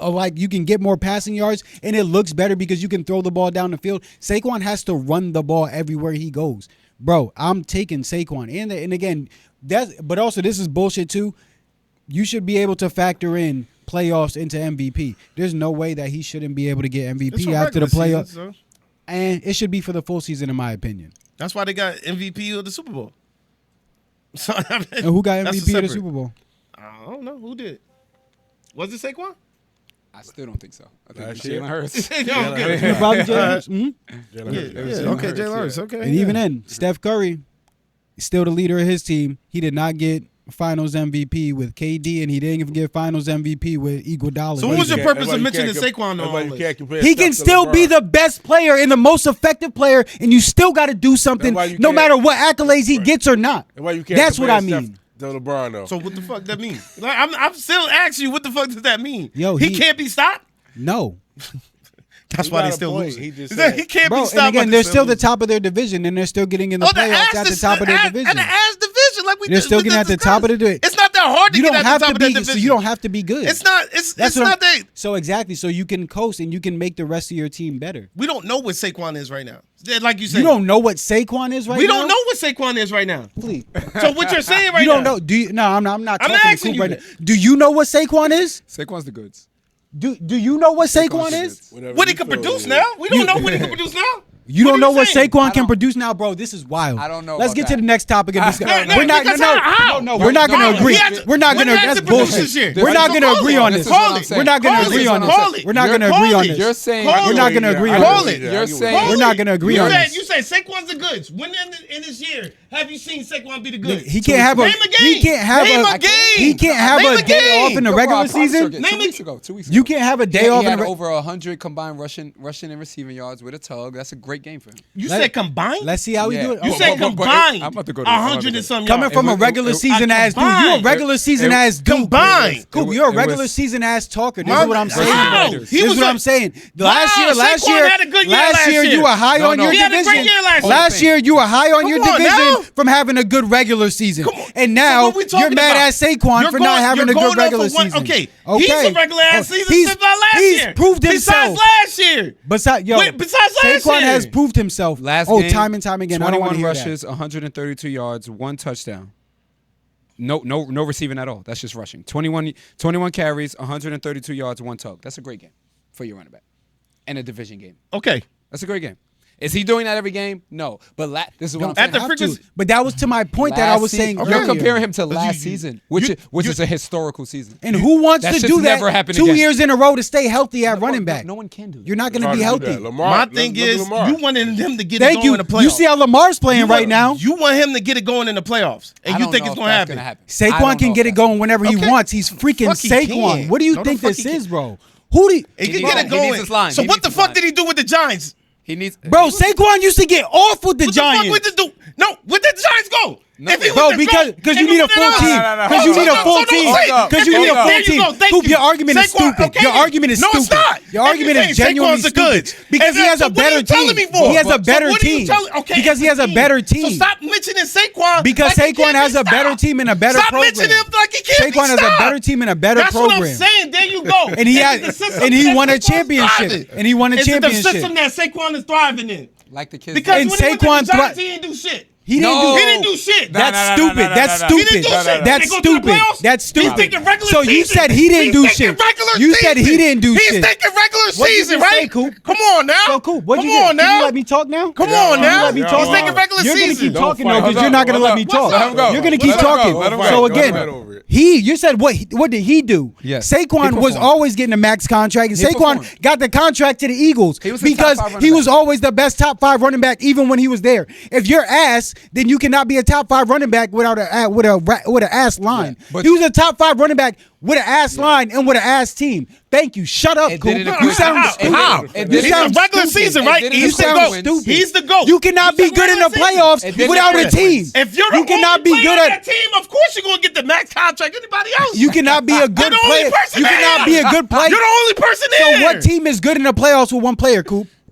more passing yards and it looks better because you can throw the ball down the field. Saquon has to run the ball everywhere he goes. Bro, I'm taking Saquon. And again, but also this is bullshit too. You should be able to factor in playoffs into MVP. There's no way that he shouldn't be able to get It's MVP for after the regular playoffs. season, so And it should be for the full season, in my opinion. that's why they got MVP of the Super Bowl. So, I mean, And who got that's MVP of the separate. Super Bowl? I don't know who did. Was it Saquon? I still don't think so. I think Last it's year? Jalen Hurts. Yeah, okay. It probably Jalen Hurts. Mhm. Yeah, Jalen okay, Hurts, Jalen Hurts. Okay. And even then, Steph Curry, still the leader of his team. He did not get Finals MVP with KD, and he didn't even get Finals MVP with Iguodala. So what was your That's purpose why of you mentioning can't Saquon on that's all why you this? can't compare He Steph can to still be LeBron. the best player and the most effective player, and you still got to do something, That's why you no can't- matter what accolades he gets or not. That's why you can't That's what I compare mean. Steph to LeBron though. So what the fuck that mean? Like, I'm still asking you, what the fuck does that mean? Yo, he he- can't be stopped. No, That's He why got they a still point. losing. He just He said said- he can't bro. be And stopped. again, but they're still the losing. top of their division, and they're still getting in the Oh, the playoffs ass, at the top of their division. And the ass division, like we They're just- still we getting just at the top of the discussed. division. It's not that hard to You get don't at have the top to of that be. division. So you don't have to be good. It's not. It's That's what not I'm- that. So exactly. So you can coast and you can make the rest of your team better. We don't know what Saquon is right now. Like you said, You don't know what Saquon is right now. We don't know what Saquon is right now. Please. So what you're saying right You don't now? know. Do you? No, I'm not. I'm talking to asking Coop you right now. that. Do you know what Saquon is? Saquon's the goods. Do you know what Saquon is? Whatever What he you can feel produce is. now? We don't know what he can produce now. You What don't are know you what saying? Saquon I can don't- produce now, bro. This is wild. I don't know Let's about get to that. the next topic of discussion. No, We're not. because No, how? no, we're not gonna No, agree. he has to- We're not when gonna. he has That's to produce bullshit. this year. We're not gonna Call agree it. on This this. is what I'm saying. We're not gonna Call agree it. on Call this. it. We're not gonna Call agree on it. this. You're saying Call We're it. not gonna agree on Call this. it. You're saying We're not gonna agree on this. You say Saquon's the goods. When in this year have you seen Saquon be the goods? He can't have a. Name a game. He can't have Name a. a game. He can't have Name a a day game. off in the Bro, regular I promise season. you, Name 2 it. weeks ago. 2 weeks ago. You can't have a day He off in had the. over 100 combined rushing and receiving yards with a tug. That's a great game for him. You Let- said combined? Let's see how we Yeah. do it. You Oh, said but combined. I'm about to go to- I'm about to 100 go and to- some Coming yards. from a was- regular it- season ass dude, you a combined. regular season ass dude. Combined. Cool, you're a It regular was- season ass talker. This My- is what I'm saying. How? This He is was what a- I'm saying. Wow, Last year, Saquon had a good year last year. you were high No, on no. your He had a division. great year last year. Last year, you were high on your Come on division now. from having a good regular season. Come on. And So now what we talking you're mad about? at Saquon You're for not having a you're good going off regular of one- season. Okay, he's a regular ass season He's- since last he's year. proved himself. Besides last year. Besides last Saquon year. has proved himself. Last oh, game, time and time again. I don't want to 21 hear rushes, 132 yards, 1 touchdown. No receiving at all. That's just rushing. 21 carries, 132 yards, 1 tug. That's a great game for your running back. And a division game. Okay. That's a great game. Is he doing that every game? No. But this is what I'm At saying. the that. frequency- But that was to my point that I Last was saying season- earlier. You're comparing him to last you- season, which you- is a historical season. And who wants That to shit's do that never happened 2 again. years in a row to stay healthy at running back? No one can do that. You're not going to Hard be to do healthy. that. Lamar, My look- thing look at is, Lamar. you wanted him to get Thank it you. going in the playoffs. You see how Lamar's playing You right want- now? You want him to get it going in the playoffs, and I you don't think know it's if going to that's happen. gonna happen. I Saquon don't can know get if it going whenever he Okay. wants. He's freaking Fuck, he Saquon. can. What do you No, the think fuck this he is, can't. bro? Who do you, He can needs- get it he going. needs his line. So He what needs the his fuck line. did he do with the Giants? He needs bro? Saquon used to get off with the What the fuck Giants. would this do? No, where did the Giants go? No, If he Bro, was to because go, you need a full no, team. no, no, no. Because you So need a don't full say- team. Hold Because you There need a full you team. go. Thank Coop, you. your argument is Saquon, stupid. okay, Your then. argument is No, stupid. it's not. Your If argument you're is saying genuinely Saquon's the stupid. goods, Because and he then- has so a what are better you telling team. me for? He has a So better what are you team. telling- okay, Because he has a better So team. stop mentioning Saquon. Because like he Saquon can't has be a better stopped. team and a better Stop program. mentioning him like he can't be Saquon has a stopped. better team and a better That's what I'm program. saying. There you go. And he This had- is the system and he that won a Saquon's championship. thriving. And he won a It's championship. the system that Saquon is thriving in. like the kids. Because And when he went to Saquon the Giants, he didn't do shit. He didn't No. do. He didn't do shit. That's stupid. That's He stupid. didn't do shit. That's They go to the stupid. playoffs? That's He's stupid. thinking regular So you season. said he didn't He's do thinking shit. regular You said he season. didn't do He's shit. thinking regular What did you season, say, right? Coop? Come on now. So cool. What'd Come you get? on Can now. you let me talk now? Come Yeah, on yeah, now. let me He's talk thinking now. regular You're gonna season. keep Don't talking fight. though, because Hold you're up, not gonna hold let me up. talk. Let him go. You're gonna Let keep him go. talking. Let him go. So Let him again, Right over it. you said what did he do? Yes. He Saquon was performed. always getting a max contract, and He Saquon performed. got the contract to the Eagles He was the top because 5 running he was back. always the best top 5 running back, even when he was there. If you're ass, then you cannot be a top 5 running back without with an ass line. Yeah, but- He was a top 5 running back with an ass line and with an ass team. Thank you. Shut up, It Coop. didn't You equate. sound How? stupid. How? It You He's sound a regular stupid. season, It right? didn't He's the equate GOAT. wins. He's the GOAT. You cannot be good in the playoffs It didn't without a equate team. wins. If you're the You cannot only be player good on at. that team, of course you're gonna get the max contract. Anybody else? You cannot be a good You're the only player. person You there. cannot be a good player. You're the only person So there. what team is good in the playoffs with one player, Coop?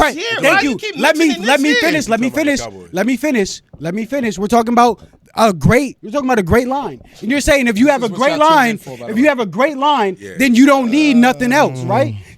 Right. year. Thank Why you. keep Let me mentioning this year? finish. Let me Talking about the finish. Cowboys. Let me finish. We're talking about a great. We're talking about a great line. And you're saying if you have a is what great y'all tuned in line, for, by the if way. you have a great line, Yeah. then you don't need nothing else, right?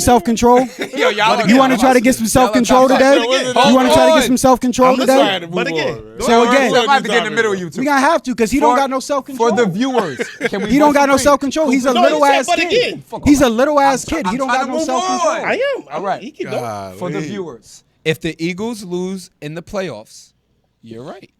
some self control? Yo, y'all You want to try to get some self control today? You want to try to get some self control today? But again, So again, I have to get in the middle of you two. we gonna have to because he don't got no self control. For the viewers, can we He don't got no disagree? self control. He's a No, little he said, ass but kid. again. He's a little ass kid. He I'm don't trying got to no move self control. on. I am. All right. He can go. For the viewers, if the Eagles lose in the playoffs, you're right.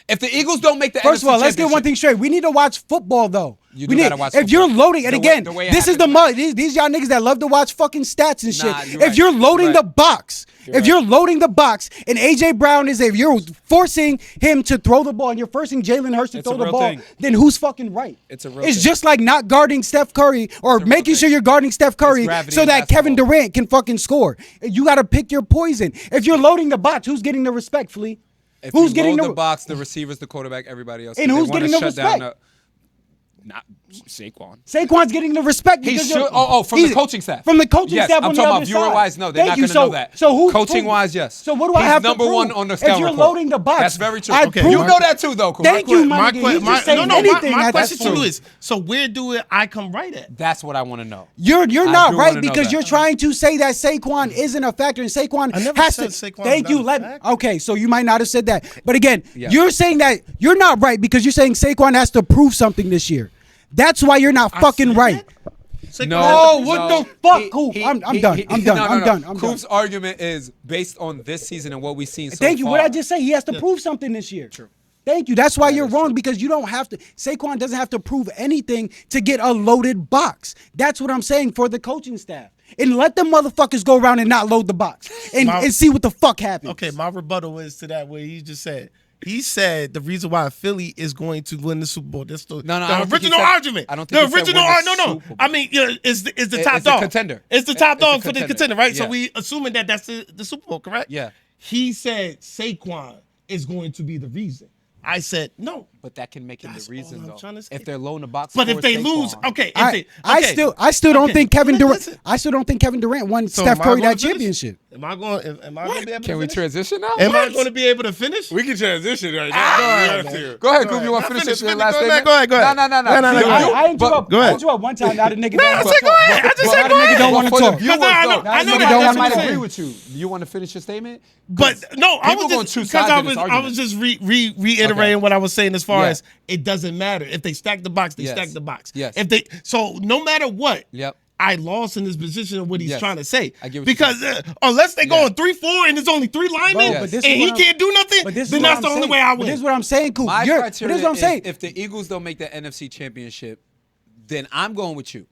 If the Eagles don't make the First of NFC all, let's get one Championship- thing straight. We need to watch football, though. You we do gotta watch If you're football. loading, and The again, way it this is happens, these y'all niggas that love to watch fucking stats and shit. Nah, you're If right. you're loading You're the right. box, if you're loading the box, and AJ Brown if you're forcing him to throw the ball, and you're forcing Jalen Hurts to It's throw a the real ball, thing. then who's fucking right? It's a real It's thing. just like not guarding Steph Curry or a real making sure thing. you're guarding Steph Curry gravity so in that Kevin basketball. Durant can fucking score. You got to pick your poison. If you're loading the box, who's getting the respect, Flea? If Who's you getting load the the box, the receivers, the quarterback, everybody else. And They who's wanna getting the shut down respect? Not Saquon. Saquon's getting the respect. He because should. you're- From the he's- coaching staff. From the coaching yes, staff I'm on talking the about other viewer side. wise. No, they're Thank not you. going to know that. So who coaching wise, yes. So what do I He's have to number prove? one on the If scouting you're report. loading the box, That's very true. I Okay, prove- You know that too, though. Kuz. Thank you, my nigga. You just say anything my at question that to you point. is: so where do I come right at? That's what I want to know. You're I not do right wanna know because that. you're trying to say that Saquon isn't a factor, and Saquon I never has said to. Saquon's Thank not you. a Let factor. okay. So you might not have said that, but again, Yeah. you're saying that you're not right because you're saying Saquon has to prove something this year. That's why you're not fucking said right. Saquon No, has to Oh, prove- what no. the fuck? Cool. I'm done. I'm done. I'm done. I'm done. Coop's argument is based on this season and what we've seen so Thank you. far. What I just say, he has to prove something this year. True. Thank you. That's why you're is wrong true. because you don't have to. Saquon doesn't have to prove anything to get a loaded box. That's what I'm saying for the coaching staff. And let them motherfuckers go around and not load the box and see what the fuck happens. Okay, my rebuttal is to that where he just said. He said the reason why Philly is going to win the Super Bowl. That's the, No, I the don't think he original said- argument. I don't the think he said original win the no. Super Bowl. I mean, is the top It's the dog contender. It's the top It's a dog for the contender. contender, right? So Yeah. we assuming that that's the Super Bowl, correct? Yeah. He said Saquon is going to be the reason. I said no. But that can make him That's the reason, all I'm though. trying to say. If they're low in the box, But if for they Saquon, lose, okay. I still don't Okay. think Kevin Durant. Listen. I still don't think Kevin Durant won So Steph am I Curry gonna that finish? championship. Am I going to be able to Can we finish? transition now? Am I going to be able to finish? We can transition right now. Go ahead, Coop. You want to finish Finish, your finish. last Go statement? ahead, go ahead. No. No, I interrupt. Go ahead. I interrupt one time. Now the nigga I don't want said to go ahead. I just But said now go the nigga ahead. don't But want for to the talk. viewers, I know though, that. nigga That's don't what might I'm agree saying. with you. You want to finish your statement? But no, I People was going just two because sides I of this was argument. just reiterating Okay. what I was saying as far Yeah. as it doesn't matter if they stack the box, they Yes. stack the box. Yes. If they no matter what. Yep. I lost in this position of what he's Yes. trying to say. I get what you're because unless they go on 3-4 and it's only 3 linemen Bro, but this and is he what I'm- can't do nothing, But this is then what that's I'm the only saying. way I But win. this is what I'm saying, Coop. My But this criteria is what I'm is saying. if the Eagles don't make the NFC Championship, then I'm going with you.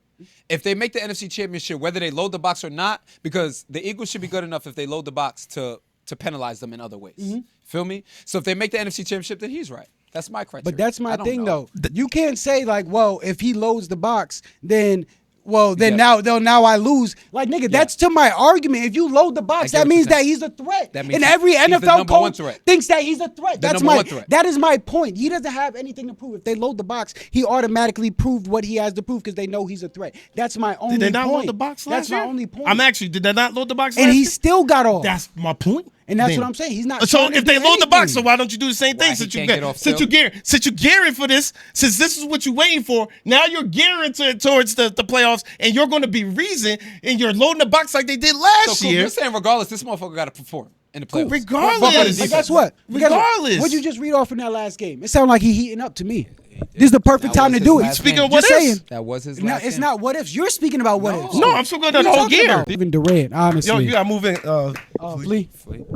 If they make the NFC Championship, whether they load the box or not, because the Eagles should be good enough if they load the box to penalize them in other ways. Mm-hmm. Feel me? So if they make the NFC Championship, then he's right. That's my criteria. But that's my I don't thing, know. though. You can't say like, well, if he loads the box, then. Well, then Yeah. now I lose. Like, nigga, that's to my argument. If you load the box, get that what means you're saying. that he's a threat. That means and every he's the NFL number one coach threat. thinks that he's a threat. The That's number my one threat. that is my point. He doesn't have anything to prove. If they load the box, he automatically proved what he has to prove because they know he's a threat. That's my only Did they not point. load the box last That's year? my only point. I'm actually, did they not load the box and last he year? still got off. That's my point. And that's then. what I'm saying. He's not. So trying to if they do load the box, so anything. why don't you do the same thing Why he since can't get off since still? you're gearing for this, since this is what you're waiting for, now you're gearing towards the playoffs and you're going to be reason and you're loading the box like they did last So Coop, year. you're saying regardless, this motherfucker got to perform in the playoffs. Regardless. Fuck with his But defense. guess what? Regardless. What'd you just read off in that last game? It sounded like he heating up to me. This is the perfect That time was to his do it. last Speaking game. of what Just ifs. saying. That was his No, last it's game. not what ifs. You're speaking about what ifs. No, I'm still going to What the are you whole talking gear. about? Kevin Durant, honestly. Yo, you got moving. Flea.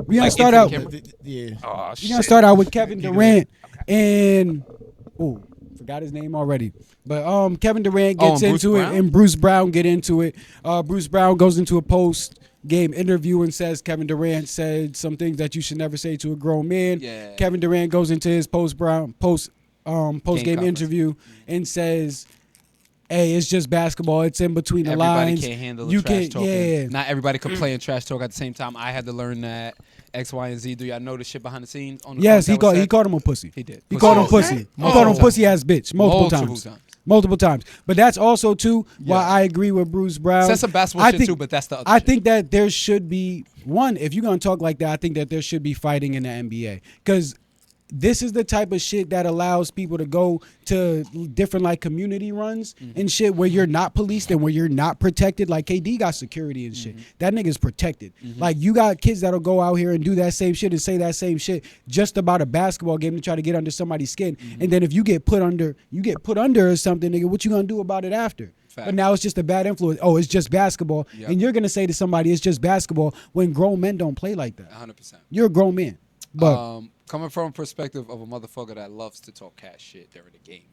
We Like gonna start into out. the camera? Yeah. Oh, We gonna start out with Kevin Durant and forgot his name already. But Kevin Durant gets and Bruce into it, Brown? and Bruce Brown get into it. Bruce Brown goes into a post-game interview and says Kevin Durant said some things that you should never say to a grown man. Yeah. Kevin Durant goes into his post-game conference. interview and says, "Hey, it's just basketball. It's in between the Everybody lines. can't handle you the trash can't, talking. yeah." Not everybody can play in trash talk at the same time. I had to learn that X, Y, and Z. Do y'all know the shit behind the scenes? On the Yes, court he that was called said? him a pussy. He did. He called him pussy. okay. He called him Oh. pussy ass bitch multiple Multiple times. times. Multiple times. But that's also too why I agree with Bruce Brown. Said some basketball shit too, but that's the other I shit. think that there should be one, if you're gonna talk like that, I think that there should be fighting in the NBA. Because this is the type of shit that allows people to go to different like community runs and shit where you're not policed and where you're not protected. Like KD got security and shit. That nigga's protected. Like you got kids that'll go out here and do that same shit and say that same shit just about a basketball game to try to get under somebody's skin. And then if you get put under or something, nigga, what you gonna do about it after? Fact. But now it's just a bad influence. Oh, it's just basketball. Yep. And you're gonna say to somebody it's just basketball when grown men don't play like that. 100%. You're a grown man. But Coming from a perspective of a motherfucker that loves to talk cash shit during the game,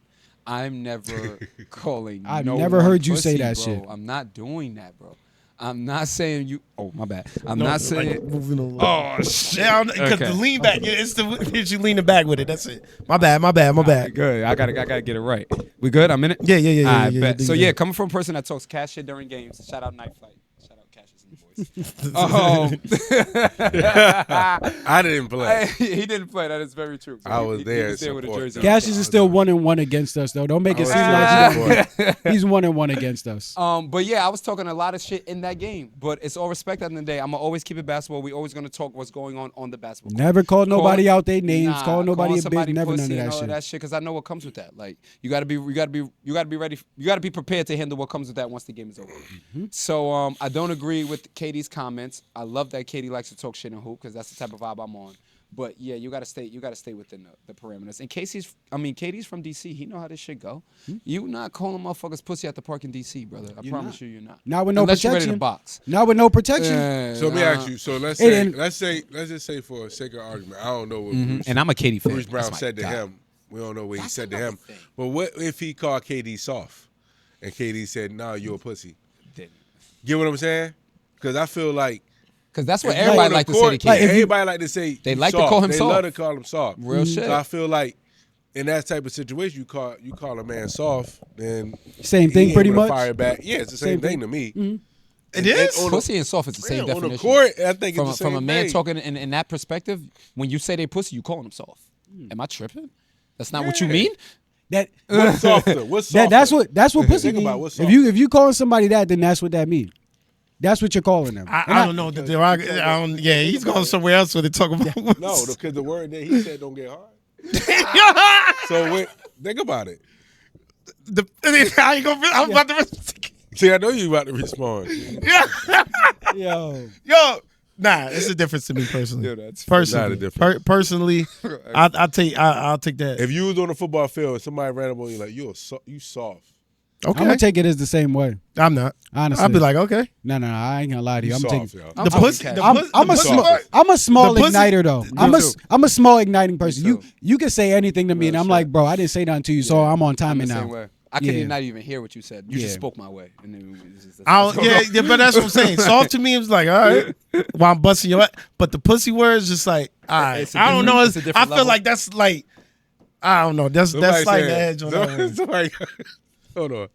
I'm never calling. I've no never one heard you say pussy, that bro. shit. I'm not doing that, bro. I'm not saying you. Oh, my bad. I'm No, not saying. moving along. Oh shit! Because Okay. the lean back, it's you leaning back with it. That's it. My bad. Good. I gotta get it right. We good? I'm in it. Yeah. I bet. So yeah. coming from a person that talks cash shit during games. Shout out Night Flight. Shout out Cassius and the boys. I didn't play. He didn't play. That is very true. So I was there He was there with a support. jersey. Cassius is still 1-1 against us, though. Don't make it seem like he's 1-1 against us. But yeah, I was talking a lot of shit in that game. But it's all respect at the end of the day. I'm gonna always keep it basketball. We always gonna talk what's going on the basketball court. Never call nobody out their names. Nah, Call nobody calling a somebody bitch. Never none of pussy that and all shit. that shit, because I know what comes with that. Like you gotta be ready. You gotta be prepared to handle what comes with that once the game is over. So I don't agree with KD's comments. I love that KD likes to talk shit and hoop because that's the type of vibe I'm on. But yeah, you gotta stay within the parameters. And KD's from DC. He know how this shit go. You not calling motherfuckers pussy at the park in DC, brother. I promise you're not. Not with no Unless you're ready protection. to box. Not with no protection. So let me ask you. So let's just say for a sake of argument, I don't know what Bruce, And I'm a KD fan. Bruce Brown That's my said to guy. him. We don't know what he That's said to another him. thing. But what if he called KD soft, and KD said, "Nah, you're a pussy." Didn't. Get what I'm saying? Because I feel like Because that's what if you everybody on the like to say court, to KD. everybody like to say They you like to soft. call him they soft. love to call him soft. Real shit. So I feel like in that type of situation, you call a man soft, then Same he thing, ain't pretty able to much. Fire back. Yeah, it's the same thing to me. It is? on the- Pussy and soft is the same Yeah, on the definition. court, I think from, it's the from a same man thing. talking in that perspective, when you say they pussy, you calling them soft. Am I tripping? That's not what you Yeah. mean? That What's softer? What's softer? that's what pussy Think about means. what's If you calling somebody that, then that's what that means. That's what you're calling them. I don't know. Yeah, he's going somewhere else with it. Talk about No, because the word that he said don't get hard. So think about it. I ain't gonna. I'm about to. See, I know you about to respond. Yo, Nah, it's a difference to me personally. Yeah, that's not a personally, difference. personally, I'll take that. If you was on the football field and somebody ran up on you like you soft. Okay, I'm gonna take it as the same way. I'm not. Honestly, I'll be like, okay. no, I ain't gonna lie to you. You I'm soft, taking. yo. The pussy. I'm a small the pussy- igniter though. Me too. I'm a small igniting person. Me too. You can say anything to me, and I'm like, bro, I didn't say nothing to you, so I'm on I'm timing the now. same way. I couldn't Yeah. not even hear what you said. You just Yeah. spoke my way. And then it's just, Yeah, but that's what I'm saying. Soft to me is like, all right, while I'm busting your ass. But the pussy word is just like, all right. It's a I don't different- know. it's a I different feel level. like that's like, I don't know. That's like the edge on that one. Somebody, hold on.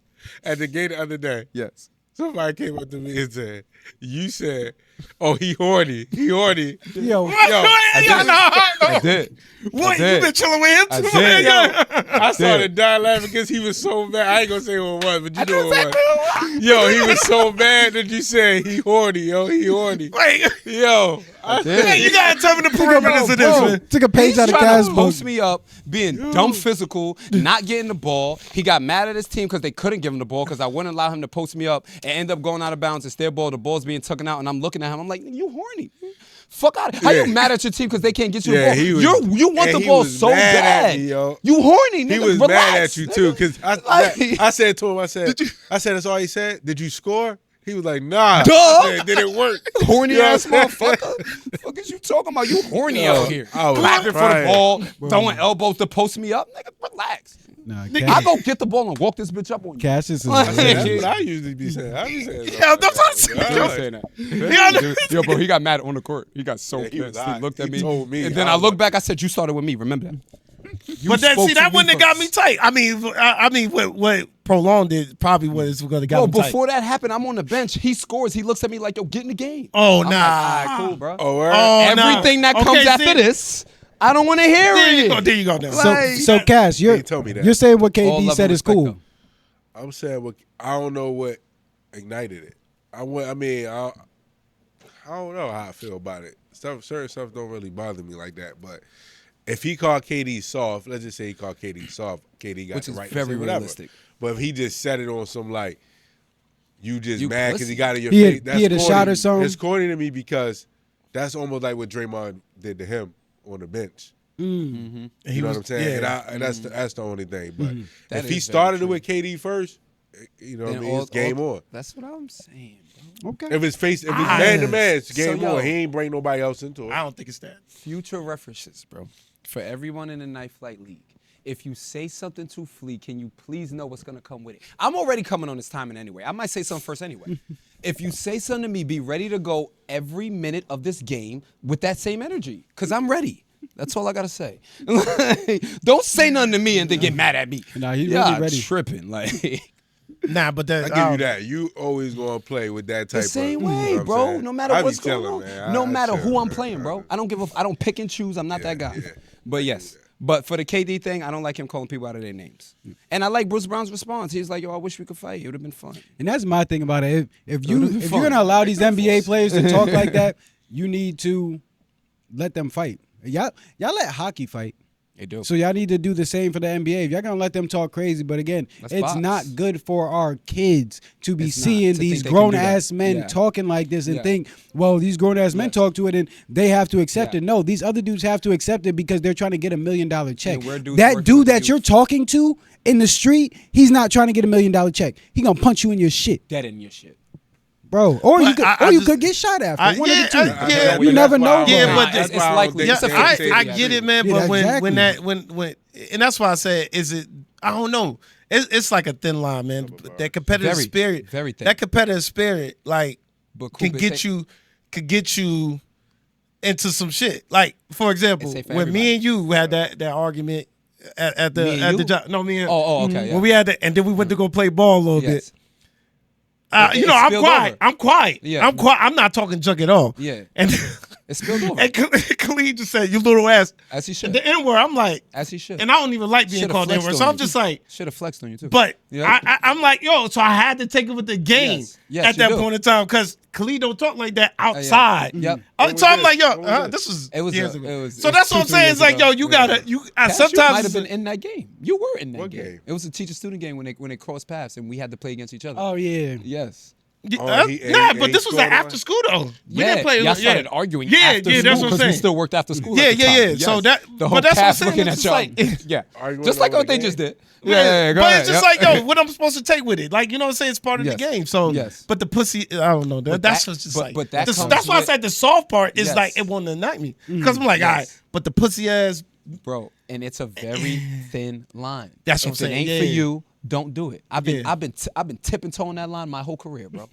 At the gate the other day, yes. somebody came up to me and said, "You said, oh, he horny. He horny." Yo, I did. What? I did. You been chilling with him I too? did. I started dying laughing because he was so mad. I ain't gonna say who it was, but you know who it was. Yo, he was so mad that you said he horny, yo. He horny. Wait, Yo. you gotta tell me the parameters of this, man. took a page He's out of trying Kaz's to book. post me up, being dumb physical, not getting the ball. He got mad at his team because they couldn't give him the ball because I wouldn't allow him to post me up and end up going out of bounds. It's their ball. The ball's being taken out, and I'm looking at him. I'm like, you horny. Fuck out. How Yeah. you mad at your team because they can't get you Yeah, the he ball? was- You want and the he ball was so mad at bad. me, yo. You horny, nigga. He was Relax, mad at you too, nigga. because Like- I said to him, I said that's all he said. Did you score? He was like, nah. Duh. I said, did it work? Horny You know ass what I'm saying? motherfucker. Fuck is you talking about? You horny Yo, out here. I was Clapping for the crying. ball, throwing elbows to post me up. Nigga, relax. Nah, I go get the ball and walk this bitch up on you. Cassius is That's hilarious. what I usually be saying. I be saying Yeah, that's what I'm saying. I'm saying that. Yeah, Yo, bro, he got mad on the court. He got so Yeah, he was pissed. He hot. looked at He me. told me. And then I I was looked like- back. I said, you started with me. Remember that. You But that, spoke see, to that me wouldn't have got me first. tight. I mean, what prolonged it probably was going to get Bro, me tight. before that happened, I'm on the bench. He scores. He looks at me like, yo, get in the game. Oh, I'm nah. like, all right, cool, bro. Oh, word? Oh, nah. Everything that Okay, comes see? after this, I don't want to hear There you it. go. There you go. Now. Like- So Cass, He told me that. you're saying what All KD love said and is respect, cool. though. I'm saying I don't know what ignited it. I don't know how I feel about it. Certain stuff don't really bother me like that. But if he called KD soft, let's just say he called KD soft, KD got Which the is right to very say whatever. realistic. But if he just said it on some like, you just You mad because pussy. he got in your He face. had- That's he had a corny. shot or something? It's corny to me because that's almost like what Draymond did to him on the bench. And he You know was- what I'm saying? Yeah. And that's the only thing. But That if he is very started it true. with KD first, you know what I Then mean? It's game on. That's what I'm saying, bro. Okay. If it's man to man, it's game So, yo. on. He ain't bring nobody else into it. I don't think it's that. Future references, bro. For everyone in the Night Flight League. If you say something to Flea, can you please know what's going to come with it? I'm already coming on this timing anyway. I might say something first anyway. If you say something to me, be ready to go every minute of this game with that same energy, because I'm ready. That's all I got to say. Don't say nothing to me and then get mad at me. Nah, he's really ready. Tripping. Like, Nah, but I give you that. You always gonna play with that type the same of. way, You know what bro. I'm saying? No matter I be what's going chilling, on. man. No I matter chill, who I'm man. playing, bro. I don't pick and choose. I'm not that guy. yeah. But yes. But for the KD thing, I don't like him calling people out of their names. And I like Bruce Brown's response. He's like, yo, I wish we could fight. It would have been fun. And that's my thing about it. If you're fun. gonna allow these NBA players to talk like that, you need to let them fight. Y'all let hockey fight. They do. So y'all need to do the same for the NBA. If y'all gonna let them talk crazy, but again, Let's it's box. not good for our kids to be It's not, seeing to these think they can do grown ass that. men Yeah. talking like this and Yeah. think, well, these grown ass men Yes. talk to it and they have to accept Yeah. it. No, these other dudes have to accept it because they're trying to get $1 million check. And we're dudes That working dude with that youth. you're talking to in the street, he's not trying to get $1 million check. He gonna punch you in your shit, Dead in your shit. bro. Or But you could, I or you just- could get shot after. One of the two. yeah. You never know. Yeah, bro. but it's it's likely. Yeah, It's a 50-50, I get it, man. Yeah, But when exactly. when and that's why I said, is it? I don't know. It's like a thin line, man. That competitive Very, spirit, very thin. That competitive spirit, like, But can Cooper, get you into some shit. Like, for example, It's safe for when me everybody. and you had that argument at Me and the you? job. No, me and Oh, okay. Yeah. when we had that, and then we went to go play ball a little bit. Yes. You It know, I'm spilled quiet. over. I'm quiet. Yeah. I'm quiet. I'm not talking junk at all. Yeah. And It spilled over. and Khalid just said, "You little ass." As he should. The N word. I'm like, As he should. and I don't even like being Should've called N flexed word. on So I'm you. just like, Should have flexed on you too. but Yeah. I'm like, yo. So I had to take it with the game Yes. Yes, at you that do. point in time because Khalid don't talk like that outside. Yep. When So was I'm like, this? yo, When was this was It was years a- ago. it was- So it was that's what I'm 2-3 saying. years It's like, ago. yo, you gotta, Cash, sometimes you might have it's been in that game. You were in that What game. game? It was a teacher-student game when they crossed paths and we had to play against each other. Oh yeah. Yes. Oh, nah, he but this was scored after one? school though. We Yeah, didn't play. y'all started arguing Yeah, after yeah, school that's what I'm because we saying. still worked after school. Yeah, at the yeah, time. yeah. Yes. So that, the whole but that's what I'm cast saying. looking It's at just y'all. like, Yeah, Arguing just like over what the they game? just did. Yeah, go but ahead. it's just Yep. like, yo, what I'm supposed to take with it. Like, you know what I'm saying? It's part of Yes. the game. So, Yes. but the pussy, I don't know. But That's that- what's just but- like, but that that's comes why I with- said the soft part is Yes. like, it won't ignite me. Because I'm like, Yes. all right, but the pussy ass, Bro, and it's a very thin line. That's what I'm if saying, it ain't yeah. for you, don't do it. I've been Yeah. tipping toeing that line my whole career, bro.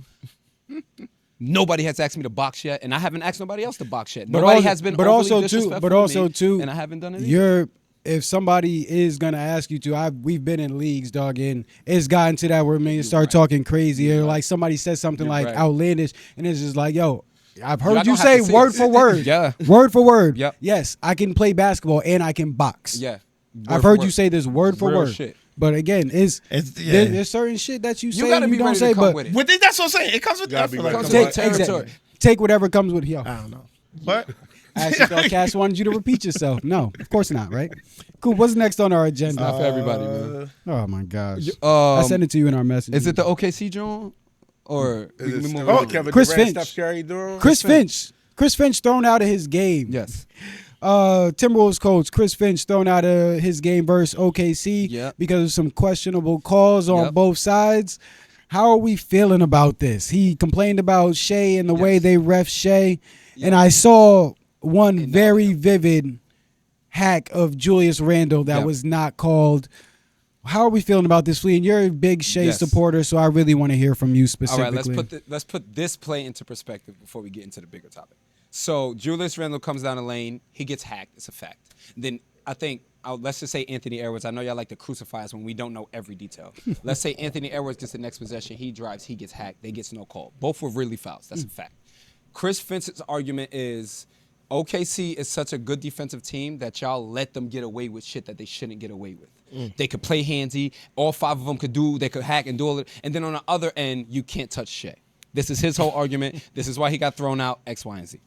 Nobody has asked me to box yet, and I haven't asked nobody else to box yet. But Nobody also- has been but overly also too- disrespectful but to also me, too, and I haven't done it either. If somebody is gonna ask you to, we've been in leagues, dog, and it's gotten to that where man start talking crazy, or like somebody says something You're like right. outlandish, and it's just like, yo, I've heard not you gonna say have to see word it. for word, Yeah. word for word. Yep. Yes, I can play basketball and I can box. Yeah. I've Word for heard word. you say this word for Real word. shit. But again, It's- yeah. there's certain shit that you say gotta and you be don't ready to say, come but with it. that's what I'm saying. It comes with Gotta that. be for ready like, to Come come to with my it. territory. take whatever comes with yo. I don't know. But I actually thought Cash wanted you to repeat yourself. No, of course not, right? Cool. What's next on our agenda? Not for everybody, man. Oh my gosh. I sent it to you in our message. Is it the OKC John? Or we Is it move still on? Kevin Chris Durant, Finch. Steph Curry doing? Chris Finch. Chris Finch thrown out of his game. Yes. Timberwolves coach Chris Finch thrown out of his game versus OKC Yep. because of some questionable calls on Yep. both sides. How are we feeling about this? He complained about Shai and the way Yes. they ref Shai, and I saw one And very vivid hack of Julius Randle that Yep. was not called. How are we feeling about this, Flea? And you're a big Shai Yes. supporter, so I really want to hear from you All specifically. right, let's put this play into perspective before we get into the bigger topic. So Julius Randle comes down the lane, he gets hacked. It's a fact. Then I think let's just say Anthony Edwards. I know y'all like to crucify us when we don't know every detail. Let's say Anthony Edwards gets the next possession, he drives, he gets hacked, they gets no call. Both were really fouls. That's a fact. Chris Finch's argument is OKC is such a good defensive team that y'all let them get away with shit that they shouldn't get away with. They could play handsy. All five of them they could hack and do all it. And then on the other end, you can't touch Shai. This is his whole argument. This is why he got thrown out, X, Y, and Z.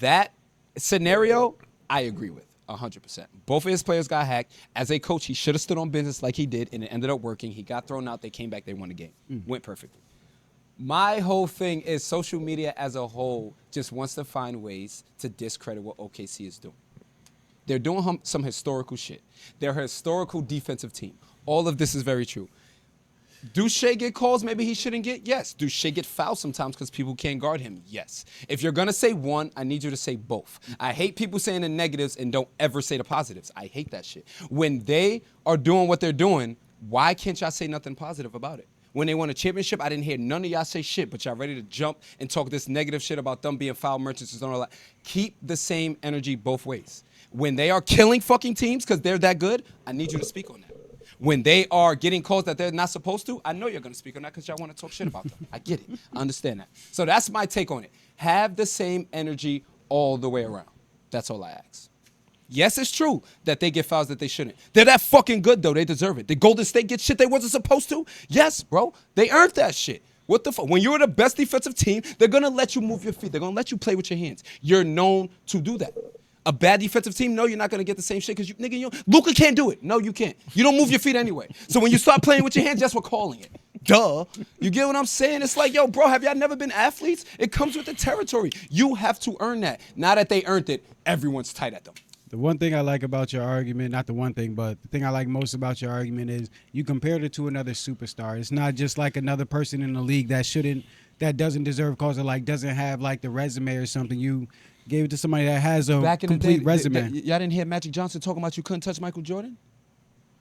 That scenario, I agree with 100%. Both of his players got hacked. As a coach, he should have stood on business like he did, and it ended up working. He got thrown out. They came back. They won the game. Went perfectly. My whole thing is social media as a whole just wants to find ways to discredit what OKC is doing. They're doing some historical shit. They're a historical defensive team. All of this is very true. Do Shai get calls maybe he shouldn't get? Yes. Do Shai get fouled sometimes because people can't guard him? Yes. If you're going to say one, I need you to say both. I hate people saying the negatives and don't ever say the positives. I hate that shit. When they are doing what they're doing, why can't y'all say nothing positive about it? When they won a championship, I didn't hear none of y'all say shit, but y'all ready to jump and talk this negative shit about them being foul merchants and all that. Keep the same energy both ways. When they are killing fucking teams because they're that good, I need you to speak on that. When they are getting calls that they're not supposed to, I know you're going to speak on that because y'all want to talk shit about them. I get it. I understand that. So that's my take on it. Have the same energy all the way around. That's all I ask. Yes, it's true that they get fouls that they shouldn't. They're that fucking good, though. They deserve it. Did Golden State get shit they wasn't supposed to? Yes, bro. They earned that shit. What the fuck? When you're the best defensive team, they're going to let you move your feet. They're going to let you play with your hands. You're known to do that. A bad defensive team, no, you're not going to get the same shit because Luka can't do it. No, you can't. You don't move your feet anyway. So when you start playing with your hands, that's what we're calling it. Duh. You get what I'm saying? It's like, yo, bro, have y'all never been athletes? It comes with the territory. You have to earn that. Now that they earned it, everyone's tight at them. The one thing I like about your argument, not the one thing, but the thing I like most about your argument is you compared it to another superstar. It's not just like another person in the league that doesn't deserve calls or like doesn't have like the resume or something. You gave it to somebody that has a Back in complete the day, resume. Y'all didn't hear Magic Johnson talking about you couldn't touch Michael Jordan?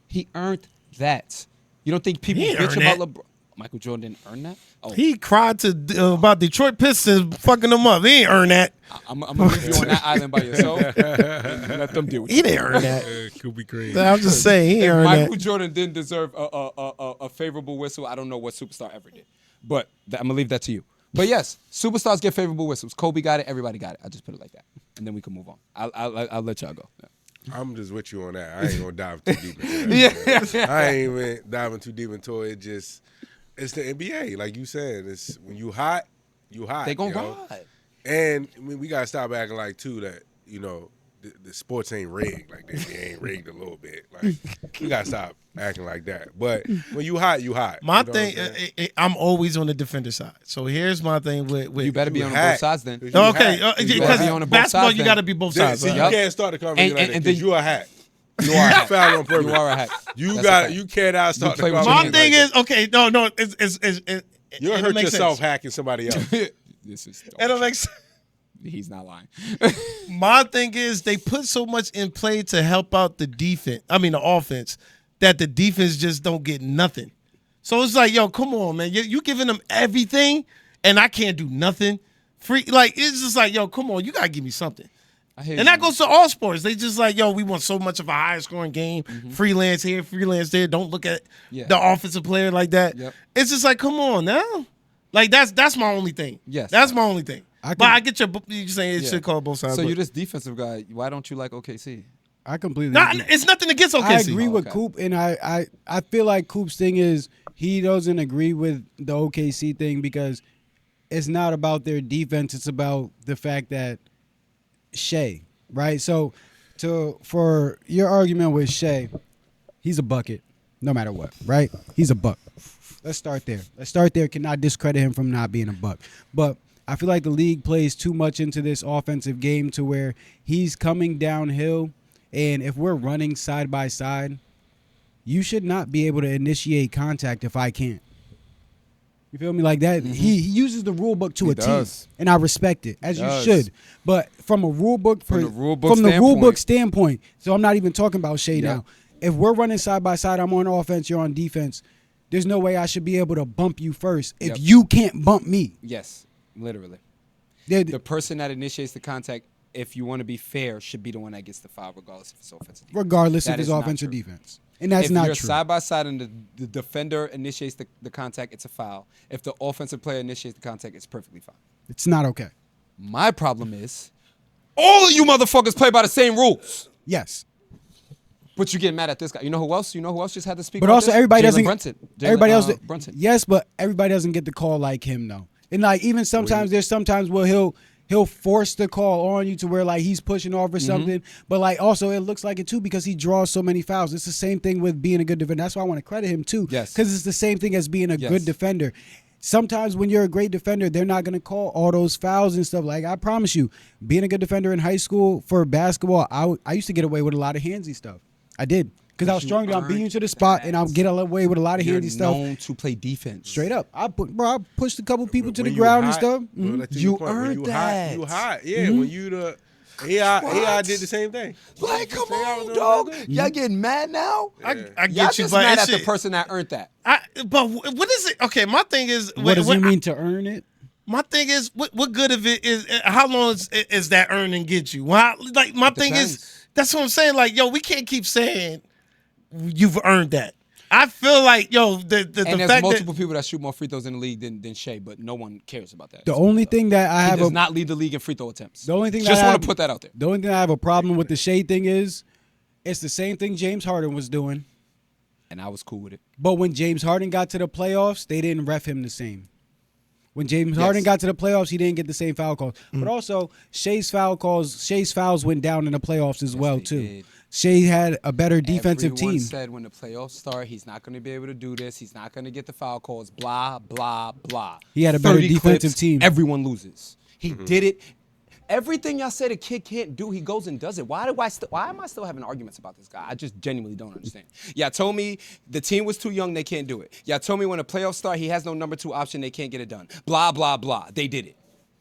He earned that. You don't think people He bitch earned about that. LeBron? Michael Jordan didn't earn that? Oh, He cried to about Detroit Pistons fucking them up. He ain't earned that. I'm going to leave you on that island by yourself. Let them deal with He it. didn't earn that. Could be crazy. I'm just saying he If earned Michael that. Jordan didn't deserve a favorable whistle, I don't know what superstar ever did. But I'm going to leave that to you. But yes, superstars get favorable whistles. Kobe got it. Everybody got it. I just put it like that. And then we can move on. I'll let y'all go. Yeah. I'm just with you on that. I ain't gonna dive too deep into it. Yeah. I ain't even diving too deep into it. It's the NBA. Like you said, it's when you hot, you hot. They gonna yo. ride. And I mean, we gotta stop acting like too that the sports ain't rigged. Like they ain't rigged a little bit. Like we gotta stop acting like that. But when you hot, you hot. My You know thing, what I'm saying? I'm always on the defender side. So here's my thing with You better be on hot. both sides then. You okay, hot. You better be because on both basketball sides you then. got to be both sides. See, right? you Yup. can't start the conversation like that and because then- you a hat. You are a hat. Foul on purpose. You are a hat. You That's got a fact. you cannot start the play with your My conversation. hands. thing like is okay. No, it's you'll it'll hurt make yourself sense. hacking somebody else. This is It'll make sense. He's not lying. My thing is they put so much in play to help out the defense. I mean the offense that the defense just don't get nothing. So it's like, yo, come on, man. You giving them everything, and I can't do nothing. Free, like it's just like, yo, come on, you gotta give me something. I hear And you. that goes to all sports. They just like, yo, we want so much of a higher scoring game. Freelance here, freelance there. Don't look at Yeah. the offensive player like that. Yep. It's just like, come on now. Like that's my only thing. Yes. That's my only thing. I But I get you saying it Yeah. should call both sides. So but- you're this defensive guy. Why don't you like OKC? I completely Nah, agree. it's nothing against OKC. I agree Oh, with okay. Coop, and I feel like Coop's thing is he doesn't agree with the OKC thing because it's not about their defense. It's about the fact that Shai, right? So for your argument with Shai, he's a bucket no matter what, right? He's a buck. Let's start there. Cannot discredit him from not being a buck. But I feel like the league plays too much into this offensive game to where he's coming downhill, and if we're running side by side, you should not be able to initiate contact if I can't. You feel me? Like that. He uses the rule book to He a does. T, and I respect it, as you does. should. But from a rule book From the rule book standpoint, so I'm not even talking about Shai Yep. now. If we're running side by side, I'm on offense, you're on defense. There's no way I should be able to bump you first if Yep. you can't bump me. Yes, literally. There- The person that initiates the contact, if you want to be fair, should be the one that gets the foul, regardless if it's offensive. regardless That if it's is not offense or true. defense. And that's if not you're true. side by side and the defender initiates the contact, it's a foul. If the offensive player initiates the contact, it's perfectly fine. It's not okay. My problem is, all of you motherfuckers play by the same rules. Yes. But you get mad at this guy. You know who else? You know who else just had to speak But about also this? everybody Jalen doesn't Brunson. everybody else Brunson. Yes, but everybody doesn't get the call like him though. And like even sometimes there's sometimes where he'll force the call on you to where like he's pushing off or something. But like also it looks like it too because he draws so many fouls. It's the same thing with being a good defender. That's why I want to credit him too. Yes. Because it's the same thing as being a Yes. good defender. Sometimes when you're a great defender, they're not going to call all those fouls and stuff. Like I promise you, being a good defender in high school for basketball, I used to get away with a lot of handsy stuff. I did. Because I was stronger. I'll beat you to the spot, and I'll get away with a lot of handy stuff. You're known to play defense. Straight up. I pushed a couple people to the When you ground and hot, stuff. well, Mhm. let's take You the point. When earned you that. Hot, you hot. Yeah, when you the AI did the same thing. Like, come AI on, was dog. doing Y'all getting mad now? I Y'all get you, just but mad it's at the shit. person that earned that. But what is it? Okay, my thing is, What does it mean to earn it? My thing is, what good of it is? How long is that earning get you? Like my thing is, depends. that's what I'm saying. Like, yo, we can't keep saying you've earned that. I feel like, yo, the And there's fact multiple people that shoot more free throws in the league than Shai, but no one cares about that. The only thing that I he have does not lead the league in free throw attempts. The only thing just that I want have- to put that out there. The only thing I have a problem with the Shade thing is, it's the same thing James Harden was doing. And I was cool with it. But when James Harden got to the playoffs, they didn't ref him the same. When James Harden got to the playoffs, he didn't get the same foul calls. But also, Shai's fouls went down in the playoffs as well they too. did. Shai had a better defensive Everyone team. said when the playoffs start, he's not going to be able to do this. He's not going to get the foul calls. Blah blah blah. He had a better 30 defensive clips, team. Everyone loses. He did it. Everything y'all said a kid can't do, he goes and does it. Why am I still having arguments about this guy? I just genuinely don't understand. Y'all told me the team was too young, they can't do it. Y'all told me when the playoffs start, he has no number 2 option, they can't get it done. Blah, blah, blah. They did it.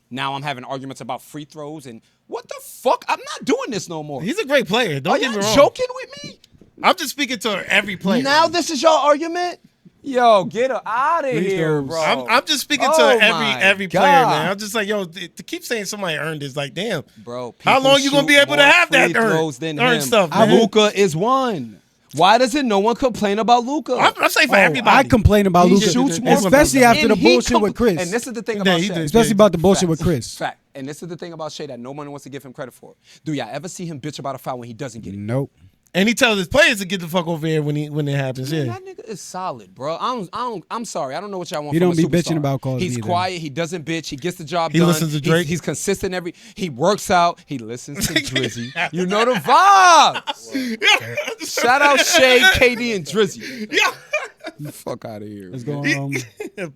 Now I'm having arguments about free throws and what the fuck? I'm not doing this no more. he's a great player. Don't Are get y'all me wrong. joking with me? I'm just speaking to every player. Now this is your argument? Yo, get her out of here, throws. bro. I'm just speaking Oh to my every player, God. man. I'm just like, yo, to keep saying somebody earned is like, damn, Bro, how people long you gonna shoot be able to more have that free throws than earn him. stuff, man? Luka is one. Why doesn't no one complain about Luka? I'm saying for Oh, everybody. I complain about He Luka, shoots more especially from- after the bullshit with Chris. And this is the thing Yeah, about he Shai. did. Especially about the bullshit with Facts. Chris. Fact. And this is the thing about Shai that no one wants to give him credit for. Do y'all ever see him bitch about a foul when he doesn't get it? Nope. And he tells his players to get the fuck over here when it happens. Man, Yeah. that nigga is solid, bro. I'm sorry. I don't know what y'all want He from don't a be superstar. bitching about calls He's either. quiet. He doesn't bitch. He gets the job He done. listens to Drake. He's consistent He works out. He listens to Drizzy. You know the vibes. Shout out Shai, KD, and Drizzy. Yeah. Fuck out of here. Let's go.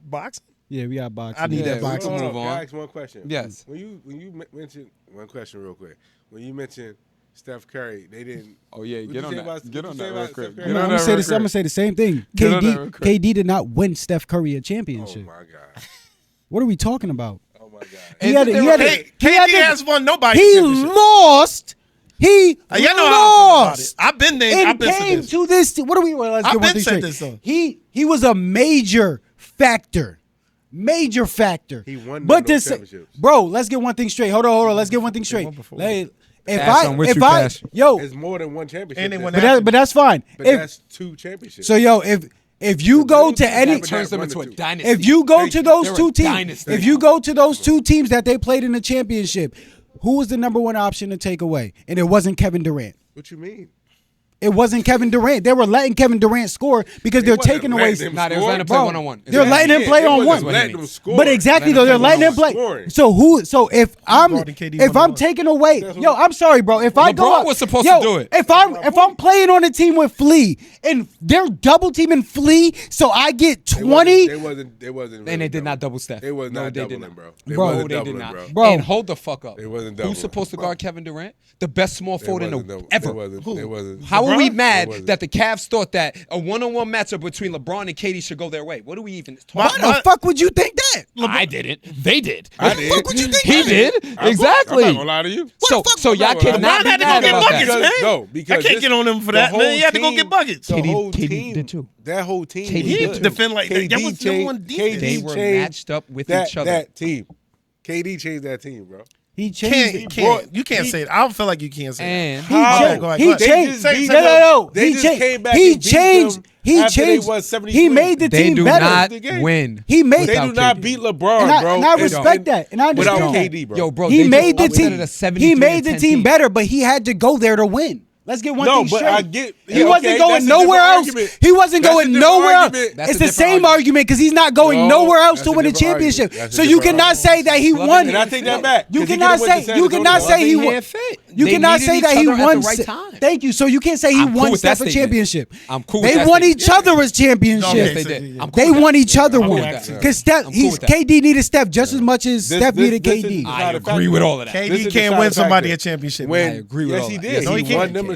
Boxing. Yeah, we got boxing. I need Yeah, that we boxing. can Hold move Can I on. ask one question? Yes. When you mentioned one question real quick. When you mentioned Steph Curry, they didn't. Oh yeah, What'd get you on say that. about- Get what'd on you say that real about quick. Steph Get Curry? on I'm that gonna say real this. I'm quick. gonna say the same thing. Get on that real quick. KD did not win Steph Curry a Oh championship. my god. What are we talking about? Oh my god. He had KD has won nobody He championship. lost. He Y'all know how I feel about it. lost. I've been there. And I've been came to this. to this. What are we? Well, let's I've get one been thing said straight. this, though. He was a major factor. Major factor. He won but those this, championships. bro. Let's get one thing straight. Hold on. Let's get one thing straight. won before. Cash, I'm with you, Cash. It's more than one championship. And they won That's- but that's fine. but If- that's 2 championships. so yo, if you go to any, That turns them into a dynasty. if you go Thank to you. those They're two a teams, dynasty if you now. go to those 2 teams that they played in the championship, who was the number 1 option to take away? And it wasn't Kevin Durant. What you mean? It wasn't Kevin Durant. They were letting Kevin Durant score because they're wasn't taking away. letting him Nah, they was letting him play Bro, one-on-one. They're letting him play it on wasn't one. letting him score. But exactly though, they're letting him play. Scoring. So if I'm brought in KD if I'm 1-on-1. taking away, yo, I'm sorry, bro. If I go LeBron up, was supposed yo, to do it. If I'm playing on a team with Flea and they're double teaming Flea, so I get 20. They wasn't. And they did not double Steph. They was No, not they did doubling, not. bro. Bro, wasn't They did doubling, not. bro. Bro. And hold the fuck up. They wasn't doubling. Who's supposed to guard Kevin Durant? The best small They forward in wasn't the doubling. ever. They wasn't. How are we LeBron? mad They wasn't. that the Cavs thought that a one-on-one matchup between LeBron and KD should go their way? What do we even talk Why about? the fuck would you think that? I didn't. They did. I did. fuck would you think He that? did. Exactly. I'm not gonna lie to you. So y'all LeBron cannot be had to go mad get about buckets, that. man. No, because I can't this- get on him for the that, man. whole He had to go team- get buckets. The KD whole KD team did too. That whole team. KD was did good. defend like that. That KD was number 1 changed- defense. They KD were changed matched up with each other. That team. KD changed that team, bro. He changed. You can't say it. I don't feel like you can't say And He How? changed. Go ahead, He go ahead. changed. They just beat No. They He just changed. came back He and beat changed. them He after they changed. won He 73. made the they team do better. not The game. win. He made. They do without not KD. beat LeBron, And I, bro. and I respect that, and I Without understand that. KD, bro. Yo, bro, He they made the just upset team. a 73 He made the 10 team better, but he had to go there to win. Let's get one No, thing but straight. I get- He yeah, wasn't okay, going that's a nowhere different else. argument. He wasn't That's a going different nowhere else. argument. That's It's a the different same argument. argument because he's not going No, nowhere else that's to a win a different championship. argument. That's a So you different cannot argument. say that he won. And I take that back. You 'cause he cannot could've went to say San you cannot Antonio. say he They won. can't fit. You They cannot needed say each that he other at won. the right time. Thank you. So you can't say he I'm cool won with that Steph a statement. championship. I'm cool with They that won statement. each other as championships. Okay, They so did. you- I'm cool They with that. won each other I'm cool one with that. because Steph, I'm cool with that. KD needed Steph just as much as Steph needed this is KD. not I a agree with factor. all of that. This KD is can't the win side somebody factor. a championship. When, I agree with yes, all he that. did. Yes, he he can. won them a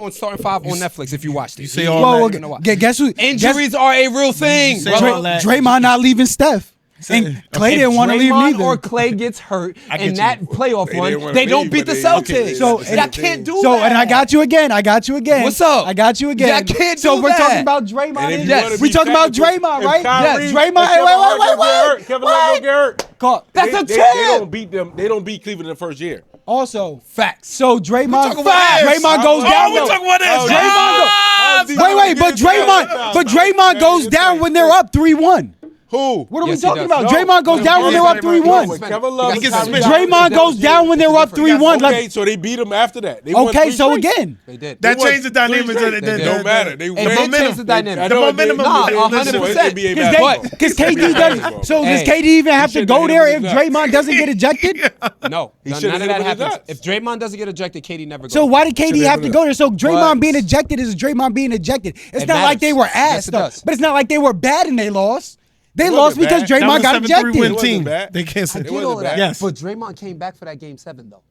on Starting Five on Netflix if you watched it. You say all Well, that. guess who? Injuries are a real thing. say brother. all that. Draymond not leaving Steph. And Clay didn't want to leave Draymond neither. or Clay gets hurt get in you. that playoff They didn't run, wanna they don't leave, beat the but they- Celtics. So- Y'all can't do So, that. and I got you again. What's up? I got you again. Y'all can't so do we're that. talking about Draymond. And if and- you wanna we be talking about technical, Draymond, if right? Kyrie- Yes. Draymond. if Hey, Kevin Love wait. Kevin Love get hurt. Call. That's a They champ. don't beat them. They don't beat Cleveland in the first year. Also, Facts. so Draymond. talking about this. Draymond goes Oh, down. we though. talking about this. Wait, but Draymond goes down when they're up 3-1. Who? What are Yes, we he talking does. about? Draymond goes down when they're up 3-1. When Kevin Love He gets Kyrie- suspended. Draymond goes down when they're up 3-1. Okay, so they beat them after that. They won Okay, so 3-3. again. They did. That They won changed the dynamics of 3-3. the Don't matter. They And win. they momentum. changed the dynamic. I The know momentum they- of Nah, it. 100%. NBA basketball. Because KD does. So does Hey. KD even have to shouldn't go have there hit if him with his Draymond doesn't get ejected? No, He none should've of hit that him with his happens. nuts. If Draymond doesn't get ejected, KD never goes. So why did KD have to go there? So Draymond But- being ejected is Draymond being ejected. It's It not like they matters. were Yes, ass it though. does. But it's not like they were bad and they lost. They It lost wasn't because bad. That Draymond was got 7-3 win ejected. team. bad. They can't say I It get all wasn't of that. bad. Yes. But Draymond came back for that game 7 though.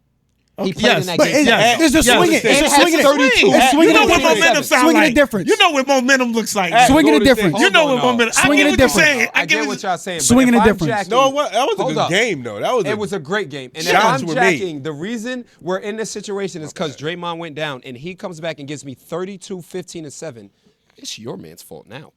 He Okay, played yes, in that But game. it's, Yes. there's a Yes. swinging. And It's a has swinging. 32. It's swinging You know a what difference. momentum sounds Swinging a like. difference. You know what momentum looks like. Swinging a Golden State. difference. You know Hold what on, momentum. I Swinging get a what you're difference. saying. I get what y'all saying. but Swinging if a I'm difference. jacking- No, that was a Hold good up. game though. That was It was a great game. And if Shots I'm were made. jacking, the reason we're in this situation is because Draymond went down and he comes back and gives me 32, 15, and 7. It's your man's fault now.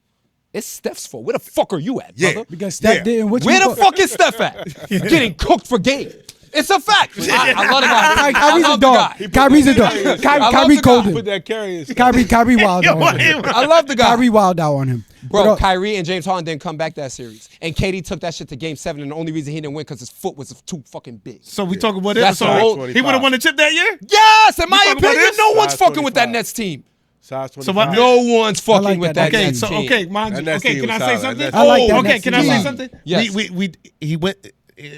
It's Steph's fault. Where the fuck are you at, brother? Because Steph didn't. Where the fuck is Steph at? Getting cooked for game. It's a fact. I love the guy. Kyrie's I a love the dog. guy. Kyrie's a dog. I love Kyrie the cold guy. Put him. that carry in. Kyrie wild out on him. I love the guy. Kyrie wild out on him. Bro, But, Kyrie and James Harden didn't come back that series. And KD took that shit to game 7, and the only reason he didn't win because his foot was too fucking big. So we talking about That's it. So the whole- he would have won the chip that year. Yes, in my talking about opinion, this? no one's Size fucking with that 25. Nets team. Size So 25. No one's fucking like with that that Okay, Nets so team. okay, mind That you. Nets Okay, team can I was say solid. something? That Nets I like that Okay, Nets can I team. say something? Yes. He went.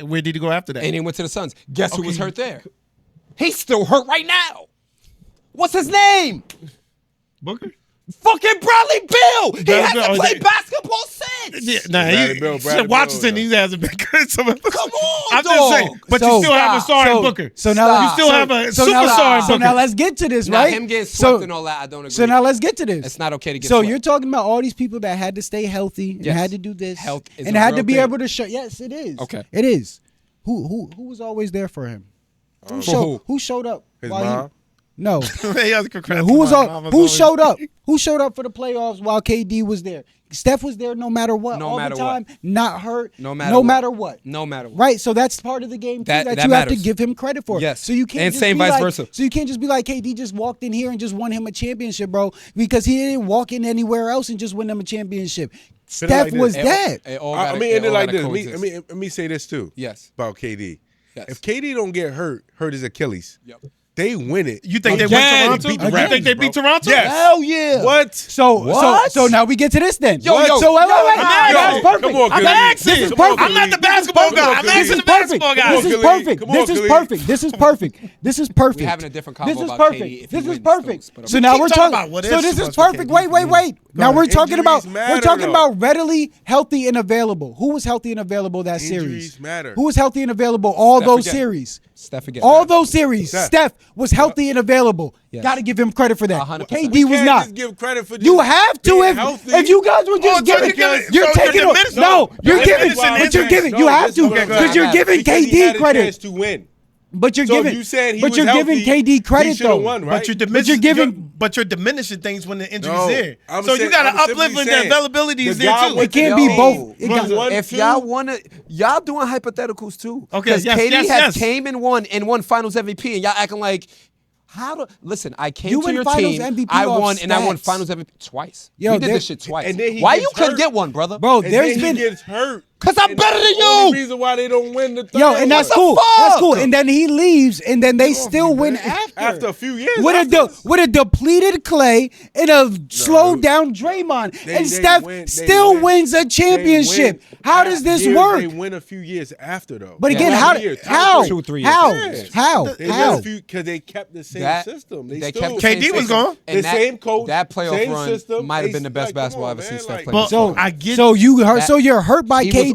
Where did he go after that? And he went to the Suns. Guess who was hurt there? He's still hurt right now. What's his name? Booker. Fucking Bradley Beal. He Bradley hasn't Beal, played yeah. basketball since. Yeah, Bradley Beal, Bradley Washington, Beal, he hasn't been good. So, Come on, I'm dog. just saying. But you So- still have a star in so- Booker. So now you still have a so now- superstar in So Booker. now let's get to this, Now, right? him getting So- swept and all that, I don't agree. So now let's get to this. It's not okay to get So swept. you're talking about all these people that had to stay healthy and Yes. had to do this Health is and a had real to be thing. able to show. Yes, it is. Okay. it is. Who was always there for him? Who showed up? His while he- mom? No. Yeah, congrats Who was to my on? mama. Who showed up? Who showed up for the playoffs while KD was there? Steph was there no matter what, No all matter the time, what. not hurt, No matter no what. matter what. No matter what. Right, so that's part of the game too That that you have to matters. give him credit for. Yes. So you can't And just same be vice like, versa. So you can't just be like KD just walked in here and just won him a championship, bro, because he didn't walk in anywhere else and just win them a championship. Steph like this. was that. It all I gotta- mean, end it all like gotta this. coexist. Let me say this too. Yes. About KD. Yes. If KD don't get hurt his Achilles, Yep. they win it. You think they Again, went Toronto? beat the You think Raptors, they beat bro. Toronto? Yes. Hell yeah. What? So now we get to this then. Yo, So wait. I'm That's asking. perfect. Come on, I'm Khalid. asking. This is Come on, perfect. I'm not the basketball guy. I'm Khalid. asking the perfect. basketball guy. This is Khalid. perfect. Come on, This is Khalid. perfect. This is perfect. This is perfect. We're having a different This convo is about perfect. KD if he This is wins perfect. those, but So I'm- now Keep we're talking talking. about what So ifs this so is much for perfect. KD. Wait. Now we're talking about. Injuries matter, We're talking though. about readily healthy and available. Who was healthy and available that series? Injuries matter. Who was healthy and available all Steph those again. series? Steph again. All those series. Steph. Steph was healthy and available. Yes. Got to give him credit for that. 100%. KD was Can't not. just give credit for You just have to being if healthy. you guys were just so giving. you're giving- You're so you're taking. diminishing- No, you're you're giving. diminishing But you're injuries. giving. You have to Okay, go because ahead. you're giving Because he KD had a credit. chance to win. But you're So giving. you said he But was you're giving healthy, KD he credit should've though. won, right? But you're But you're giving. But you're diminishing things when the injury's No, there. I'm So you saying- got to I'm simply uplift when the saying, availability is the there guy too. went It can't to- be Yo, both. It run got- one, If two. y'all wanna, y'all doing hypotheticals too. Okay, Because yes, KD yes, has yes. came and won Finals MVP, and y'all acting like, how do? Listen, I came You to win your Finals team, MVP I off won, and I won stats. Finals MVP twice. Yo, we did there- this shit twice. and then he Why gets you couldn't hurt. get one, brother? Bro, And there's then been. he gets hurt. 'Cause I'm And better that's than the only you. reason why they don't win the third. Yo, and that's the cool. fuck? That's cool. And then he leaves, and then they still win after. After a few years. With a depleted Clay and a slowed down Draymond, and Steph still wins a championship. How does this work? They win a few years after though. But again, Yeah. how? 2 years, How? 2-3 years. How? Yeah. How? They win How? a few because they kept the same That- system. They They kept still the same KD was system. gone. And The same coach, That playoff same run system. might have They- been the best like, come basketball on, I've ever seen man, Steph like- play. But before. I get. So you hurt. That- So you're hurt by He was KD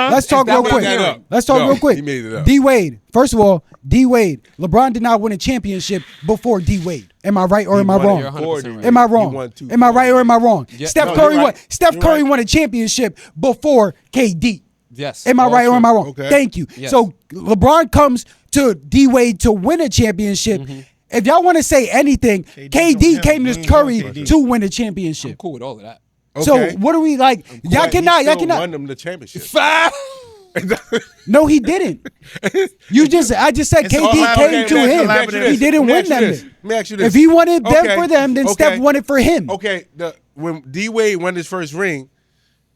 Let's talk that real what quick. I'm hearing? Let's talk No, real quick. he made it up. D Wade. First of all, D Wade. LeBron did not win a championship before D Wade. Am I right or am I won it wrong? You're 100% right. Am I He wrong? won 2 Am I right or am I wrong? Yeah, Steph no, Curry you're won. right. Steph You're Curry right. won a championship before KD. Yes. Am I all right or am I true. wrong? Okay. Thank you. Yes. So LeBron comes to D Wade to win a championship, if y'all want to say anything, KD came to Curry KD. to win a I'm championship. cool with all of that. So what are we like? Y'all cannot. won them the championship. No, he didn't. I just said It's all KD came to him. collaborative. He didn't win them. Let me ask you this. If he wanted them for them, then Steph won it for him. Okay, when D Wade won his first ring,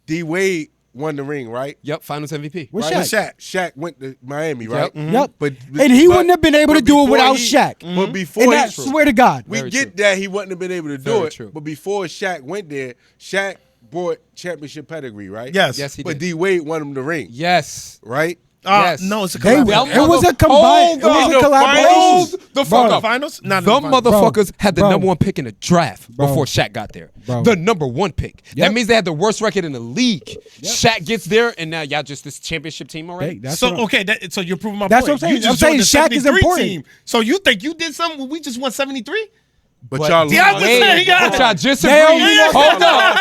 D Wade won the ring, right? Yep, Finals MVP. With Right? Shaq. Shaq went to Miami, right? Yep. But And he wouldn't have been able to do it without Shaq. But before And I swear to God. we Very get true. that he wouldn't have been able to do Very it. true. But before Shaq went there, Shaq brought championship pedigree, right? Yes. Yes, he But did. D Wade won him the ring, Yes. right? Yes. No, it's a They, collaborative. it was a combined. It was a collaboration. Hold the fuck Bro. up. Finals? Not The in the finals. motherfuckers had the Bro. number 1 pick in the draft Bro. before Shaq got there. Bro. The number 1 pick. Yep. That means they had the worst record in the league. Shaq gets there, and now y'all just this championship team already. That's So what I'm- okay, so you're proving my That's point. what I'm saying. You just I'm saying joined the Shaq is 73 important. team. So you think you did something when we just won 73? But y'all Yeah, I was lost. saying, yeah. But y'all just They only agreed. lost- Hold up.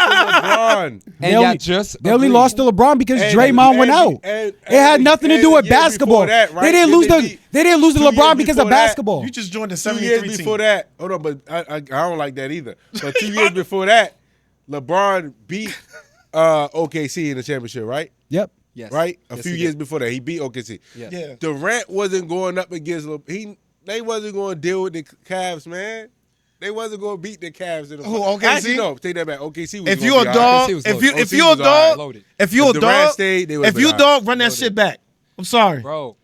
LeBron. And They y'all only- just They only agreed. lost to LeBron because And- Draymond went out. and- It had nothing to do with the year basketball. before that, right? They didn't lose to Two LeBron years because of before that, basketball. You just joined the 2 73 years team. before that, hold on, but I don't like that either. But 2 years before that, LeBron beat OKC in the championship, right? Yep. Yes. Right? A Yes, few he years did. before that, he beat OKC. Yes. Yeah. Durant wasn't going up against they wasn't going to deal with the Cavs, man. They wasn't going to beat the Cavs in the Who, OKC? Actually, no, take that back. OKC was If gonna you a be all dog, OKC was if loaded. you OKC if you a was all right, dog, loaded. if you a If Durant dog, stayed, they would've if been you a all dog, run that shit back. I'm sorry. Bro.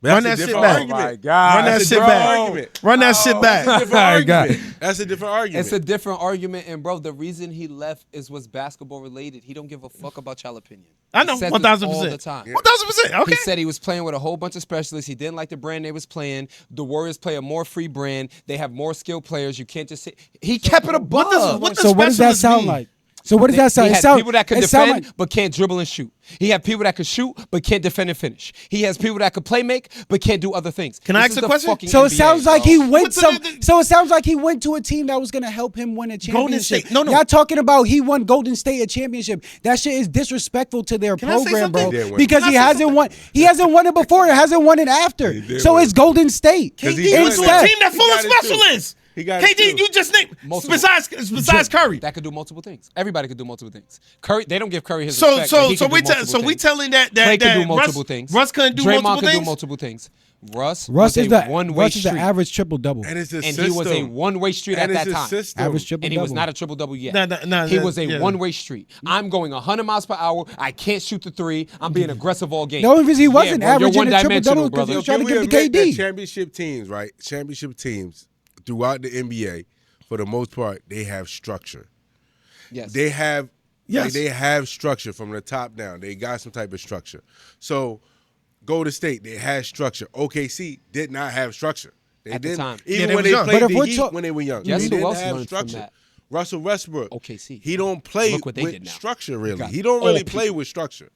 But Run that's that a shit different back. argument. Run that That's a shit different back. argument. Run that shit That's a back. different argument. That's a different argument. It's a different argument, and bro, the reason he left was basketball related. He don't give a fuck about y'all opinion. I know, He says this 1,000%. all the time. 1,000%. Okay. He said he was playing with a whole bunch of specialists. He didn't like the brand they was playing. The Warriors play a more free brand. They have more skilled players. You can't just say he kept it above. what So what does that specialists sound mean? like? So what does that sound? He It had sound- people that could it sound defend like- but can't dribble and shoot. He had people that could shoot but can't defend and finish. He has people that could play make but can't do other things. Can I This ask is a the question? fucking So it NBA, sounds like bro. he went What's So it sounds like he went to a team that was going to help him win a championship. Golden State. No. Y'all talking about he won Golden State a championship. That shit is disrespectful to their I say program, bro. something? He did win. Because Can I he say hasn't something? won. He hasn't won it before. It hasn't won it after. did So win. it's Golden State. he KD did went to win. a Instead, team that's he full of got it too. specialists. He got it KD, too. you just named Multiple. besides Curry. That could do multiple things. Everybody could do multiple things. Curry, they don't give Curry his So respect. but he so can we do multiple so we things. telling that Clay that can do multiple Russ, things. Russ couldn't do Draymond multiple could things. do multiple things. Russ Russ was is a the one-way Russ is the street. average triple double. And it's a And system. he was a one-way street And at it's that a time. system. Average triple And he double. was not a triple-double yet. No, he was a yeah. one-way street. I'm going 100 miles per hour. I can't shoot the three. I'm being aggressive all game. The only reason he wasn't bro, you're averaging a triple-double one-dimensional, is 'cause he brother. was trying to Can we give it to admit that KD. championship teams, right? Championship teams throughout the NBA, for the most part, they have structure. Yes. They have Yes. like, they have structure from the top down. They got some type of structure. So Golden State, they had structure. OKC did not have structure. They At the didn't. time. Even Yeah, they when was they young. played But if the we're Heat talk- when they were young. Guess they who didn't else have learned from structure. that? Russell Westbrook. OKC. He don't play Look what they with did now. structure really. Got He don't really all play people. with structure.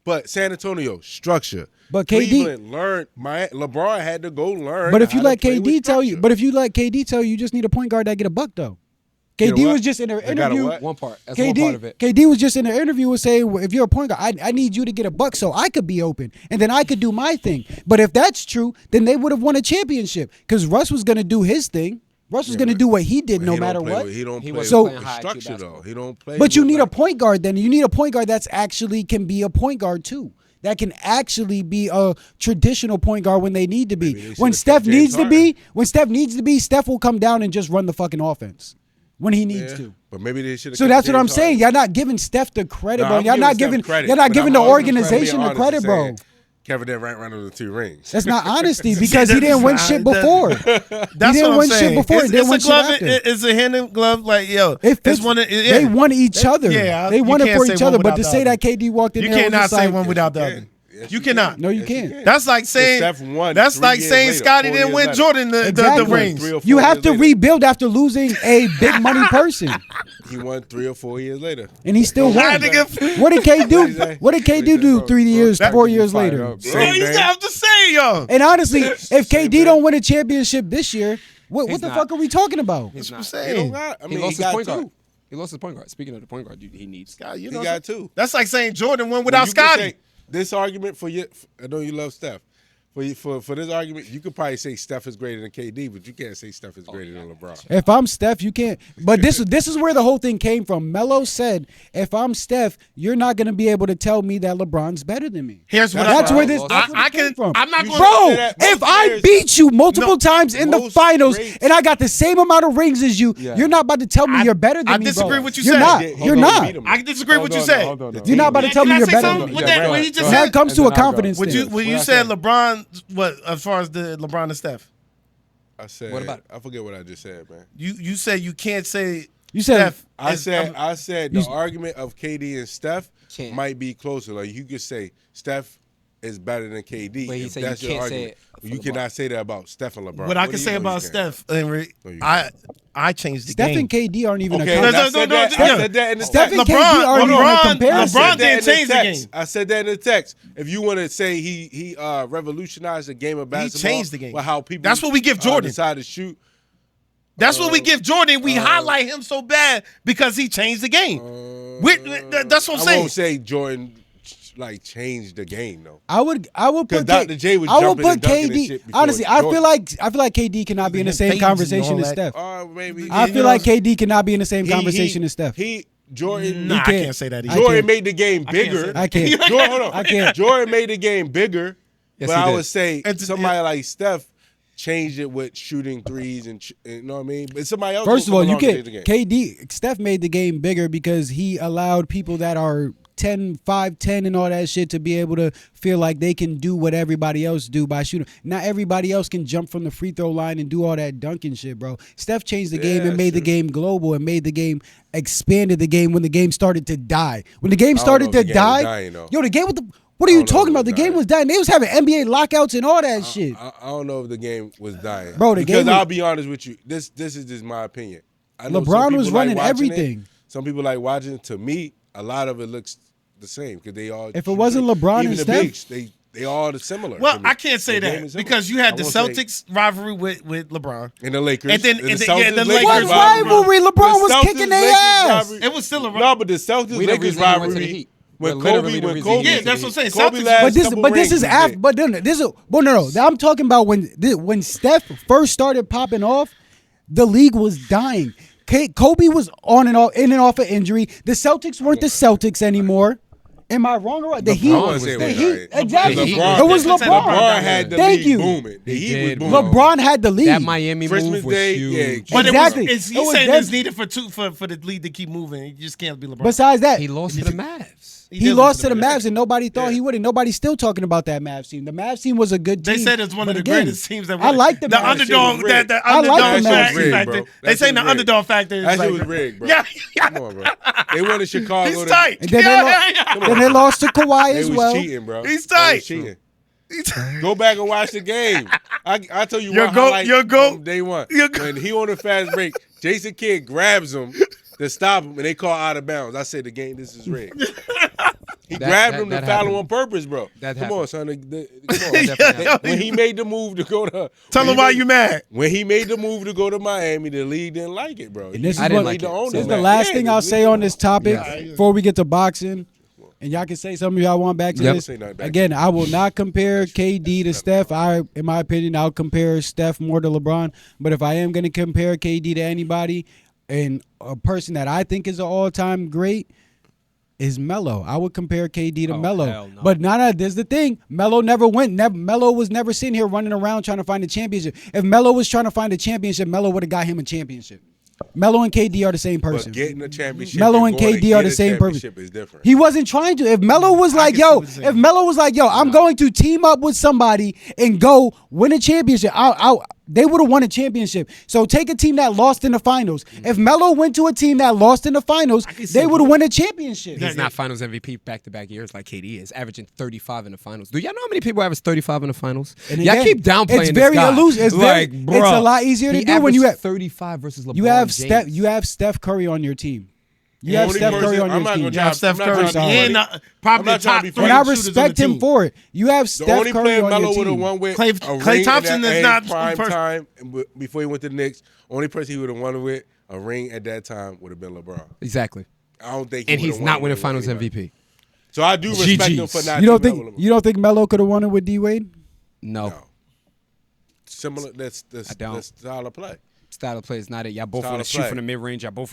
But San Antonio, structure. But KD Cleveland learned. LeBron had to go learn. But if you how to let play KD with tell you, structure. but if you let KD tell you, you just need a point guard that get a buck though. Get a KD what? was just in an They got a interview. what? One part. That's one part of it. KD was just in an interview and saying, well, if you're a point guard, I need you to get a buck so I could be open and then I could do my thing. But if that's true, then they would have won a championship because Russ was going to do his thing. Russ was going to do what he did But no he don't matter play what. with- he don't He play wasn't with playing high IQ structure though. basketball. He don't play. But you with, need a like- point guard then. You need a point guard that's actually can be a point guard too. That can actually be a traditional point guard when they need to be. Maybe they When should've Steph kept James needs to Harden. be, Steph will come down and just run the fucking offense when he needs Yeah, to. But maybe they should. So that's what I'm saying. Y'all not giving Steph the credit, bro. Y'all not giving. Y'all not giving the organization the credit, bro. Kevin Durant ran over the 2 rings. That's not honesty because he didn't win shit before. That's He what didn't I'm win saying. shit before. He It's didn't a win shit glove. after. It's a hand in glove. Like yo, It fits, it's one. They won each other. Yeah, They you won it can't for say each one other. But without to the say other. that KD walked in You there, was cannot just say like, one without the you other. can. Yes, You you cannot. can. No, you Yes, you can't. can. That's like saying Steph won that's 3 like years saying later, Scotty 4 didn't years win later. Jordan the Exactly. rings. 3 or 4 You have years to later. rebuild after losing a big money person, He won 3 or 4 years later. and he still Why won. nigga? What did KD What'd he do? say? What did KD do 3 years, That 4 could be years fired later? up. Bro, Same you thing. have to say yo. And honestly, if KD thing. don't win a championship this year, what He's the not. fuck are we talking about? He's That's what I'm not. He don't saying. got. I He mean, lost he his got point 2. guard. He lost his point guard. Speaking of the point guard, he needs. God, you He know, got 2. that's like saying Jordan won When without you can Scotty. say this argument for you. I know you love Steph, for this argument, you could probably say Steph is greater than KD, but you can't say Steph is greater than LeBron. If I'm Steph, you can't. But this is where the whole thing came from. Melo said, "If I'm Steph, you're not gonna be able to tell me that LeBron's better than me." Here's what That's I, where this. I- That's where I it came can- from. I'm not You gonna Bro, say that if most I players- beat you multiple times in the most finals greats- and I got the same amount of rings as you, Yeah. you're not about to tell me you're better than I me. disagree bro. with you You're said. not. Hold You're on, not. beat him. I disagree with what you said. You're not about to tell Can me I you're say better than something me. with that? What you just When that said. comes to a confidence When thing. you I said say? LeBron, what as far as the LeBron and Steph, I said. What about- I forget what I just said, man. you said you can't say You said- Steph. I is- said the argument of KD and Steph Can't. might be closer. Like you could say Steph is better than KD. But he if said you that's your can't say argument. it for You LeBron. cannot say that about Steph and LeBron. what I do can you say know about you can't? Steph, Henry, No, you I changed the Steph game. and KD aren't even Okay, a No, I confidence. no, said no, that. no, I no. said that in the Steph text. and KD aren't even a LeBron comparison. I said didn't that in change the text. game. I said that in the text. If you want to say he revolutionized the game of basketball, changed the game. With how people That's what we give Jordan. decide to shoot. That's what we give Jordan. We highlight him so bad because he changed the game. That's what I'm I saying. won't say Jordan like changed the game though. I would Because put Dr. J was I would jumping put and dunking and KD. shit before Honestly, I feel Jordan. like KD cannot be in the same Phases and conversation all as that. Steph. Maybe I feel like KD cannot be in the same conversation as Steph. Jordan. Nah, I can't. can't say that I either. Jordan can't. made the game I can't bigger. say I can't. Jordan, hold on. I can't. Jordan made the game bigger, Yes, but he I did. would say And- somebody like Steph changed it with shooting threes and you know what I mean. But somebody else. First of will all, come you along can and change the game. Steph made the game bigger because he allowed people that are 10, 5, 10 and all that shit to be able to feel like they can do what everybody else do by shooting. Not everybody else can jump from the free throw line and do all that dunking shit, bro. Steph changed the game and made the game global and made the game, expanded the game when the game started to die. When the game started know to if the game was die, dying, though. yo, the game, what are you don't know talking if about? it The was game dying. was dying. They was having NBA lockouts and all that shit. I don't know if the game was dying, Bro, the because game was- I'll be honest with you. This is just my opinion. I know some LeBron people was running watching it. everything. Some people like watching it. To me, a lot of it looks the same because they all. If it wasn't LeBron even and the Steph- bigs, they all similar. Well, to me. I can't say The game that is similar. because you had I the won't say- Celtics rivalry with LeBron. and the Lakers, And then- the and then- Celtics, yeah, the Lakers Lakers What rivalry. rivalry? LeBron The was Celtics, kicking their Lakers ass. rivalry. It was still a No, but the Celtics We the Lakers reason he went to the rivalry Heat. when We're literally Kobe the when reason Kobe he Yeah, went to that's the what I'm saying. Kobe Celtics- last But this, couple but this rings is was after. big. But this is. Well, no. I'm talking about when Steph first started popping off, the league was dying. Kobe was on and off, in and off of injury. The Celtics weren't the Celtics anymore. Am I wrong or right? The Heat. was The there, Heat. right? Exactly. LeBron- It was LeBron LeBron. had the Thank league you. booming. The He Heat was did, booming. bro. LeBron had the lead. That Miami Christmas move was Day, huge. yeah. But Exactly. it was, It he's was saying them- it's needed for the league to keep moving. You just can't be LeBron. Besides that, He lost to the Mavs. he did lost to lose the Mavs, and nobody thought Yeah. he would. And nobody's still talking about that Mavs team. The Mavs team was a good team. They said it's one but of the again, greatest teams that I like the the Mavs. underdog. That shit was rigged. The I like underdog the Mavs. factor. Rigged, bro. They That saying shit the was rigged. underdog factor is That like, shit was rigged, bro. Yeah, Come on, bro. They went to Chicago. he's to- tight. And then, Yeah. then they lost to Kawhi They as was well. cheating, bro. He's They tight. was cheating. Go back and watch the game. I tell you Your one goat- highlight your goat- from day one. your goat- When he on the fast break, Jason Kidd grabs him to stop him, and they call out of bounds. I said the game, this is rigged. He grabbed him to that foul him happened. on purpose, bro. That Come happened. on, son. Come on. That definitely happened. When he made the move to go to Tell when him he why made- you mad. When he made the move to go to Miami, the league didn't like it, bro. And this I is didn't what, like it. own this is that. the last Yeah, thing the I'll league say on this topic Yeah. before we get to boxing. And y'all can say something y'all want back to Yep. this. Say nothing back. Again, I will not compare KD to Steph. In my opinion, I'll compare Steph more to LeBron. But if I am going to compare KD to anybody, and a person that I think is an all-time great is Melo. I would compare KD to Oh, Melo. hell no. But there's the thing. Melo never went. Melo was never sitting here running around trying to find a championship. If Melo was trying to find a championship, Melo would have got him a championship. Melo and KD are the same person. But getting a championship, Melo and and going to KD are get the a same person. championship is different. He wasn't trying to. If Melo was like, can see yo, what you're saying. if Melo was like, yo, I'm going to team up with somebody and go win a championship, they would have won a championship. So take a team that lost in the finals. If Melo went to a team that lost in the finals, they would have won a championship. He's not Finals MVP back-to-back years like KD is, averaging 35 in the finals. Do y'all know how many people average 35 in the finals? And Y'all again, keep downplaying it's very this guy. elusive. It's like, very, bro, it's a lot easier to he do when you averaged have 35 versus LeBron you have James. Steph. You have Steph Curry on your team. You have Only Steph person- Curry on I'm your not team. gonna You have Steph I'm not Curry. trying to be And funny. probably I'm not the trying top to be three funny. And I shooters on respect the him team. for it. You have The Steph only Curry player on Melo your would have team. won with Klay- a Klay ring Thompson in that is not prime first. time before he went to the Knicks. Only person he would have won with a ring at that time would have been LeBron. Exactly. I don't think. He And would've he's won not it winning with Finals anybody. MVP. So I do respect him GGs. for not. You don't teaming up with think him. you don't think Melo could have won it with D Wade? No. Similar. That's I don't. the style of play. Style of play is not it. Y'all both Style want of to shoot play. from the mid range. Y'all both.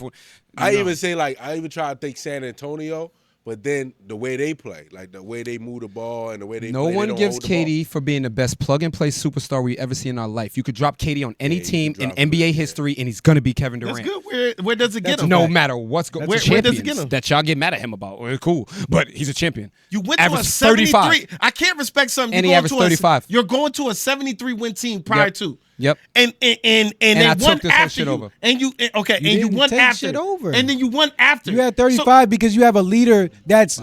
I even try to think San Antonio, but then the way they play, like the way they move the ball and the way they No play, one they don't gives hold the ball. KD for being the best plug-and-play superstar we ever see in our life. You could drop KD on any Yeah, you team can in drop him, NBA yeah. history, and he's gonna be Kevin That's Durant. good. Where does it get him? No matter what's going, Where champions does it get him? that y'all get mad at him about. Well, cool, but he's a champion. You went to a Averaged 73. I can't respect something. And You he going averaged to a- 35. You're going to a 73 win team prior Yep. to. Yep. And And they I won took this whole after shit you. over. And you okay? You and you didn't won take after. shit over. And then you won after. You had 35 because you have a leader that's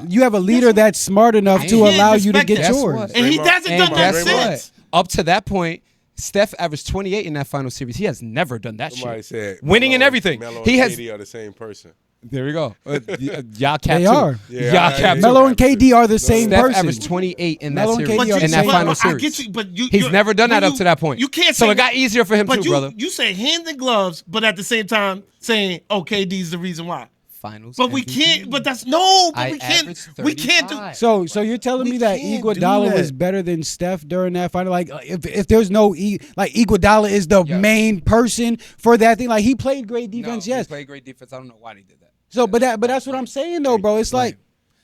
smart enough to can't allow you to respect get that. Guess yours. what? And he Draymond- hasn't And done that guess since. what? Up to that point, Steph averaged 28 in that final series. He has never done that Somebody shit. said Winning and Melo- everything. Melo He and has. KD are the same person. There we go. Y'all cap They too. are. Yeah, Y'all I- cap yeah. too. Melo and KD are the same Steph person. averaged 28 in that Melo and series. KD are In the that same- final I series. get you, but you. He's you're- never done that when up to that point. You can't So say it got easier for him but too, brother. You say hand in gloves, but at the same time saying, "Oh, KD's the reason why." Finals. But we MVP. can't. But that's no. But I we can't. averaged We can't do. 35. So you're telling We me that can't Iguodala do was that. better than Steph during that final? Like if there's no like Iguodala is the Yeah. main person for that thing. Like he played great defense, No, yes. He played great defense. I don't know why they did that. So but that's what I'm saying though, bro. It's like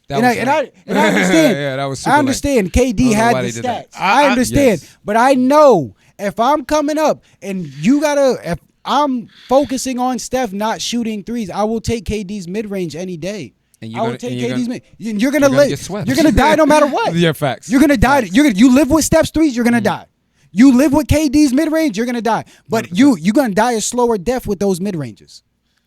That and was I lame. understand. Yeah, that was super I lame. understand. I don't KD know had why the they did that. stats. I understand, yes. but I know if I'm coming up and if I'm focusing on Steph not shooting threes, I will take KD's mid range any day. And I you're will gonna- take and you're KD's gonna- mid. You're gonna gonna live. get swept. You're gonna die no matter what. Yeah, facts. You're gonna die. You live with Steph's threes. You're gonna die. You live with KD's mid range. You're gonna die. But you're gonna die a slower death with those mid ranges.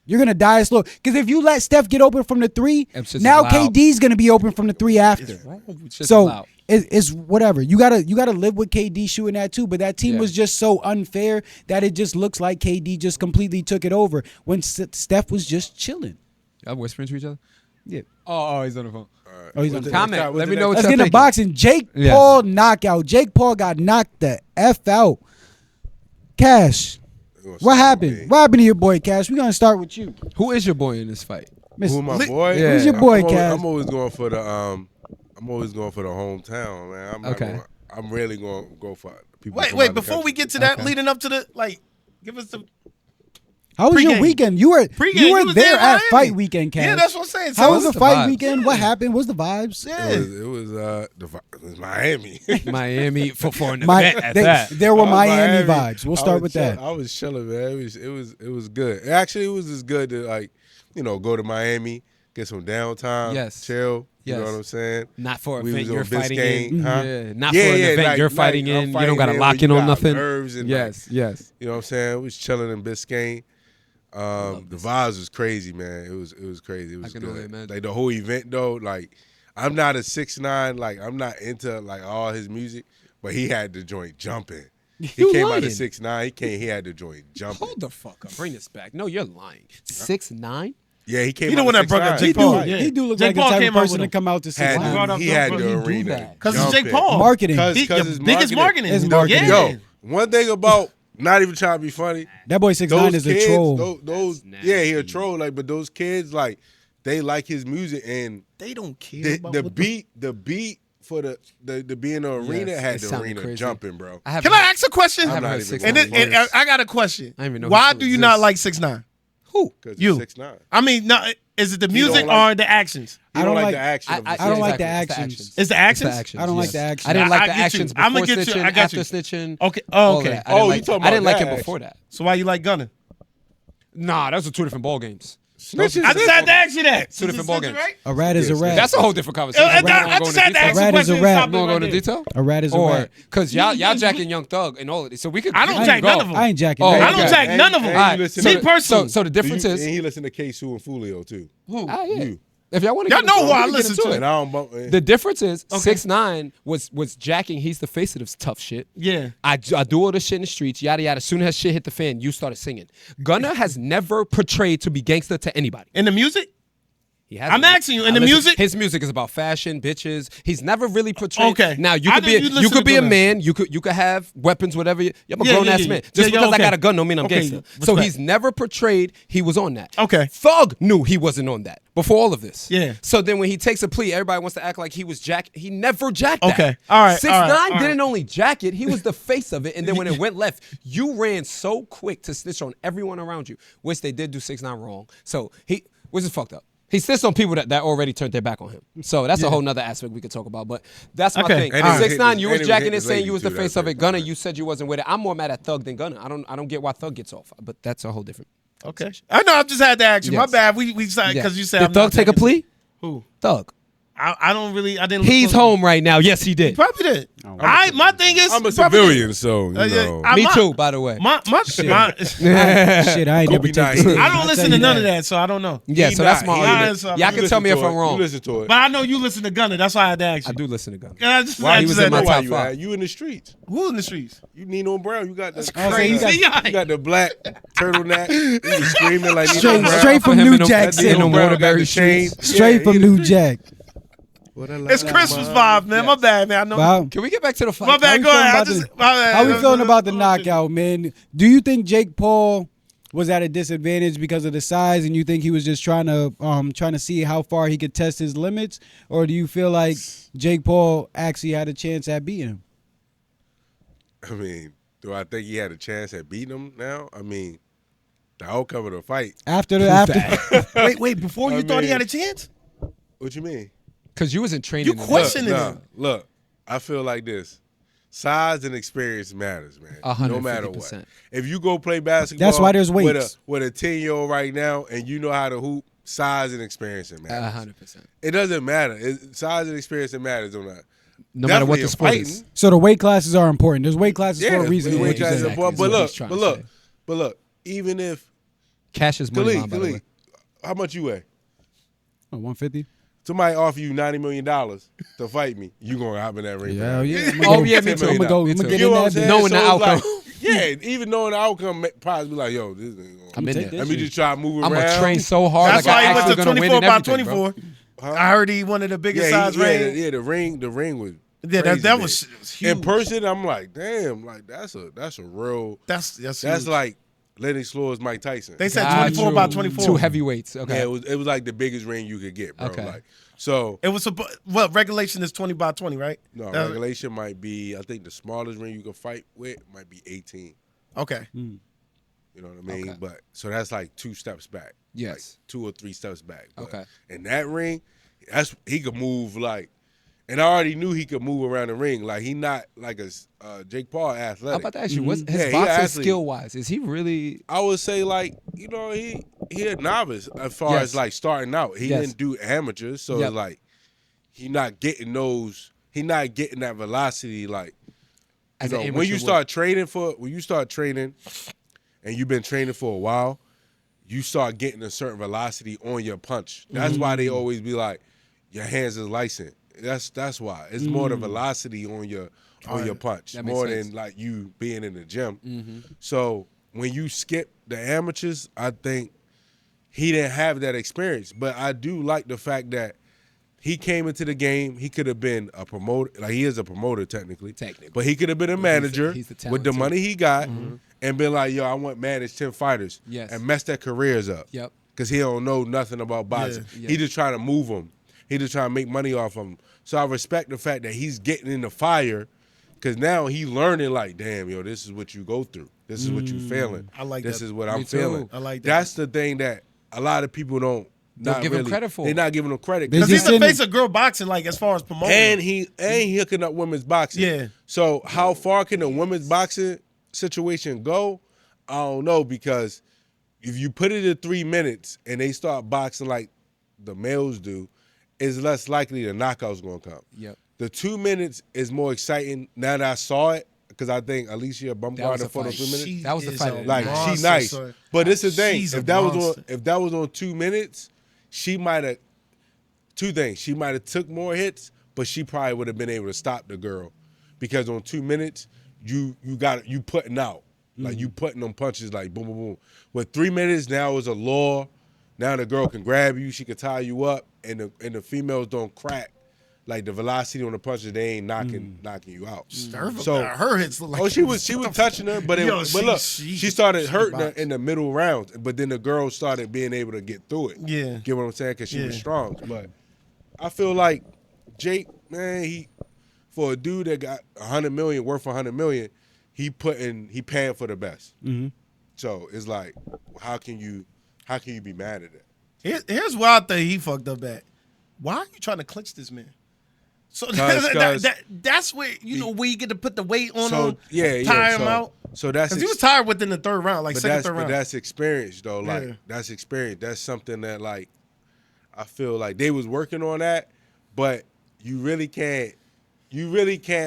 You're gonna die slow because if you let Steph get open from the three, It's just now loud. KD's gonna be open from the three after. It's just So loud. it's whatever. You gotta live with KD shooting that too. But that team Yeah. was just so unfair that it just looks like KD just completely took it over when Steph was just chilling. Y'all whispering to each other? Yeah. Oh, he's on the phone. Oh, he's on What's the Comment. next- what's Let the me know next- what Let's y'all get into thinking. boxing. Jake Yes. Paul knockout. Jake Paul got knocked the F out. Cash. What happened? What happened to your boy, Cash? We're gonna start with you. Who is your boy in this fight? Who my boy? Yeah. Who's your boy, I'm Cass? I'm always going for the I'm always going for the hometown, man. I'm not Okay. gonna, I'm really going to go for people. Wait, from wait. out the Before we country. get to that, Okay. leading up to the give us the How was your Pregame. weekend? You were pregame. you were was there in at Miami. fight weekend, Cash. Yeah, that's what I'm saying. How was what's the the fight vibes? weekend? What happened? What's the vibes? Yeah. It was Miami. Miami for an My- event at they- that. There were I was Miami vibes. We'll I start was with chill- that. I was chilling, man. It was good. Actually, it was as good to go to Miami, get some downtime, Yes. chill. You Yes. know what I'm saying? Not for an We event was you're on fighting Biscayne, in. huh? Yeah, not for an event you're fighting I'm in. You don't got to in lock where in you on got nothing. nerves and Yes, yes. you know what I'm saying? We was chilling in Biscayne. The vibes was crazy, man. It was crazy. It was can only good. imagine. Like the whole event though, like I'm not a 6ix9ine, like I'm not into like all his music, but he had the joint jumping. He You came out lying. of 6ix9ine. He had the joint jumping. Hold the fuck up. Bring this back. No, you're lying. 6'9"? Yeah, he came. He the out one of that brought up 6ix9ine. Jake Paul. He do look Jake like the Paul type of came out person with to him. come out to Had six. brought up he the- had but the he do arena that? Because it's Jake jumping. Paul. Marketing. Cause He, his the biggest marketing. His marketing. Yeah. Yo, one thing about not even trying to be funny. That boy 6'9" Those is a kids, troll. those That's yeah, he a nasty. troll. Like, but those kids, like, they like his music and They don't care the, about the what beat for the be in the arena Yes, had it the sounded arena crazy. jumping, bro. I Can I ask a question? I haven't not heard even 6 And, going then, and I got a question. I didn't even know Why he do you still not exists. like 6ix9ine? Who? Because You. 6ix9ine. I mean, no, is it the music don't like- or the actions? You I don't don't like like- the action. of I the don't like exactly. the It's actions. It's the actions? It's the actions. I don't like yes. the actions. I didn't like I the get you. actions I'ma before get you. snitching, I got after you. snitching. Okay. Oh, all okay. that. I didn't Oh, you like, talking I didn't about like him that before that. So why you like gunning? Nah, those are two different ball games. Snitches I just had to ask you that. Two different ball games. Right? A rat is a rat. That's a whole different conversation. I We don't wanna go just into had to ask detail. a rat is a question. rat. Stop We don't it go right into there. detail. A rat is a Or rat. because y'all jacking Young Thug and all of this, so we could. I don't we jack can none go. of them. I ain't jacking. Oh, that. I don't okay. jack none of them. And All right, listen so Me to- personally. So the difference and is, he listened to K-Su and Fulio too. yeah. You. If y'all want to, Y'all know who I listen to. And I don't bump. The difference is 6ix9ine was jacking. He's the face of this tough shit. Yeah. I do all this shit in the streets, yada yada. As soon as shit hit the fan, you started singing. Gunna has never portrayed to be gangster to anybody. In the music? He hasn't. I'm asking you, and the music? His music is about fashion, bitches. He's never really portrayed. Okay. Now you I could know be you you listen could to be a Gunna. man. You could have weapons, whatever. I'm a Yeah, grown yeah, ass yeah. man. Yeah, Just yeah, because I okay. got a gun don't mean I'm Okay, gangster. So respect. he's never portrayed he was on that. Okay. Thug knew he wasn't on that before all of this. Yeah. So then when he takes a plea, everybody wants to act like he was jack. He never jacked that. Okay. All right, 6ix9ine all right, all didn't right. only jack it. He was the face of it. And then when it went left, you ran so quick to snitch on everyone around you, which they did do 6ix9ine wrong. So which is fucked up. He snitched on people that already turned their back on him. So that's a whole nother aspect we could talk about. But that's my Okay. thing. And he was 6ix9ine, hitting you his- was and he was jacking hitting it, his saying lady you was the too, face that of it. thing. Gunna, you said you wasn't with it. I'm more mad at Thug than Gunna. I don't get why Thug gets off. But that's a whole different. Okay. I know. I just had to ask you. My Yes. bad. We because Yeah. you said Did I'm Thug not take a taking- plea? Who? Thug. I don't really. I didn't. Look He's close. home right now. Yes, he He did. probably did. My thing is, I'm a he probably civilian, did. so you Yeah, know. I- Me my- too, by the way. My Shit, I ain't never Kobe taken nice. it. I don't I'll listen tell to you none of that, so I don't know. Yeah, He so that's not- my he argument. not- Y'all You can listen tell me to if it. I'm wrong. You listen to it. But I know you listen to Gunna. That's why I had to ask I you. do listen to Gunna. I just, Why I he just was in had my to- Why top you five. at? You in the streets. Who in the streets? You Nino Brown. You got the crazy. You got the black turtleneck. You was screaming like Nino Brown. Straight from him New in them- Jack that nigga in City. them Brown got Waterbury the chain. streets. Straight Yeah, from New Jack. It's Christmas vibe, man. My bad, man. I know. Wow. Can we get back to the fight? My bad. we Go feeling ahead. I about just. the- my bad. How we feeling about the knockout, man? Do you think Jake Paul was at a disadvantage because of the size, and you think he was just trying to see how far he could test his limits, or do you feel like Jake Paul actually had a chance at beating him? I mean, do I think he had a chance at beating him now? I mean, the outcome of the fight. After Wait. Before you I thought he mean- had a chance? What you mean? Because you wasn't training. You in question- this. Questioning him. Look, I feel like this. Size and experience matters, man. 150%. No matter what. If you go play basketball That's why there's weights. with a 10-year-old right now and you know how to hoop, size and experience it matters. 100%. It doesn't matter. Size and experience it matters on that. No matter what Definitely the in sport fighting. is. So the weight classes are important. There's weight classes for a reason. the is what weight you're classes saying. are important. Exactly, But is what look, he's trying but to look, say. but look. Even if Cash is money, Khalid, by the way. how much you weigh? Oh, 150. Somebody offer you $90 million to fight me, you gonna hop in that ring? Yeah, man. yeah. Oh, yeah, me too. I'm gonna go. Me I'm gonna too. get You in know what I'm that saying? bitch. Knowing the So it's like, outcome. yeah, even knowing the outcome, probably be like, yo, this nigga I'm in take there. that let me just try to move I'm around. gonna train so hard. That's like why I he went actually to gonna win 24 and by everything, bro. 24. I heard he one of the biggest size rings. Yeah, the ring was. Yeah, crazy that big. was huge. In person. I'm like, damn, like that's a real. That's That's huge. like Lennox Floyd's Mike Tyson. They said Got 24 you. by 24. Two heavyweights. Okay. Yeah, it was like the biggest ring you could get, bro. Okay. Like, so It was regulation is 20 by 20, right? no, That's- regulation might be. I think the smallest ring you can fight with might be 18. Okay. You know what I mean? Okay. But so that's like 2 steps back. Yes. Like 2 or 3 steps back. But Okay. in that ring, he could move like, and I already knew he could move around the ring. Like he not like a Jake Paul athletic. I'm about to ask you, what's his Yeah, he boxing actually- skill wise? Is he really? I would say like, you know, he a novice as far Yes. as like starting out. He Yes. didn't do amateurs, so Yep. it's like he not getting that velocity like As you an know, amateur when you would? start training and you've been training for a while, you start getting a certain velocity on your punch. That's why they always be like, your hands is licensed. That's why. It's more the velocity on your punch, That makes more sense. than like you being in the gym. So when you skip the amateurs, I think he didn't have that experience. But I do like the fact that he came into the game. He could have been a promoter. Like he is a promoter technically. But he could have been a manager he's the with the talent, money he got and been like, yo, I want to manage 10 fighters. Yes. And mess their careers up. Yep. Because he don't know nothing about boxing. Yeah. He just trying to move them. He just trying to make money off them. So I respect the fact that he's getting in the fire because now he learning like, damn, yo, this is what you go through. This is what you feeling. I like this that. is what Me I'm too. feeling. I like that. That's the thing that a lot of people don't give him really- credit for. They're not giving him credit. They Because 'cause he's just the didn't- face of girl boxing, like as far as promoting. and he hooking up women's boxing. Yeah. So how far can the women's boxing situation go? I don't know because if you put it at 3 minutes and they start boxing like the males do, it's less likely the knockout's gonna come. Yep. The 2 minutes is more exciting now that I saw it because I think Alicia That was Bumgarner a for the fight. 3 minutes. She That was the is fight a of the Like night. she nice, son. but this is the thing. She's a If that monster. was on 2 minutes, she might have 2 things. She might have took more hits, but she probably would have been able to stop the girl because on 2 minutes you putting out like you putting them punches like boom boom boom. With 3 minutes now is a law. Now the girl can grab you, she can tie you up, and the females don't crack. Like the velocity on the punches, they ain't knocking you out. So her hits look like she was touching her, but look, she started hurting her in the middle rounds. But then the girl started being able to get through it. Yeah, get what I'm saying? Because she was strong. But I feel like Jake, man, he for a dude that got $100 million, worth $100 million, he paying for the best. Mm-hmm. So it's like, how can you be mad at that? Here's where I think he fucked up at. Why are you trying to clinch this man? So that's where where you get to put the weight on him, tire him out. So that's because he was tired within the third round, like third round. But that's experience though. Like that's experience. That's something that like I feel like they was working on that, but you really can't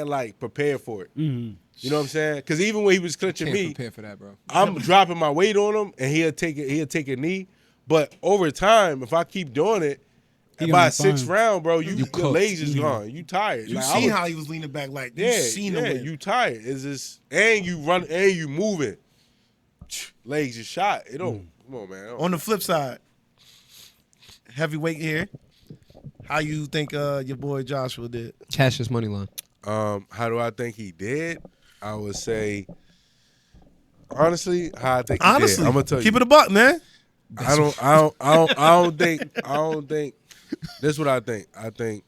like prepare for it. Mm-hmm. You know what I'm saying? Because even when he was clinching me, prepare for that, bro. I'm dropping my weight on him, and he'll take a knee. But over time, if I keep doing it, by 6th round, bro, your legs is gone. You tired. You see how he was leaning back, like you seen him. You tired. It's just and you run and you moving. Legs is shot. It don't. Come on, man. On the flip side, heavyweight here. How you think your boy Joshua did? Cash's money line. How do I think he did? I would say, honestly, how I think he did. I'm gonna tell you. Keep it a buck, man. I don't think. This is what I think. I think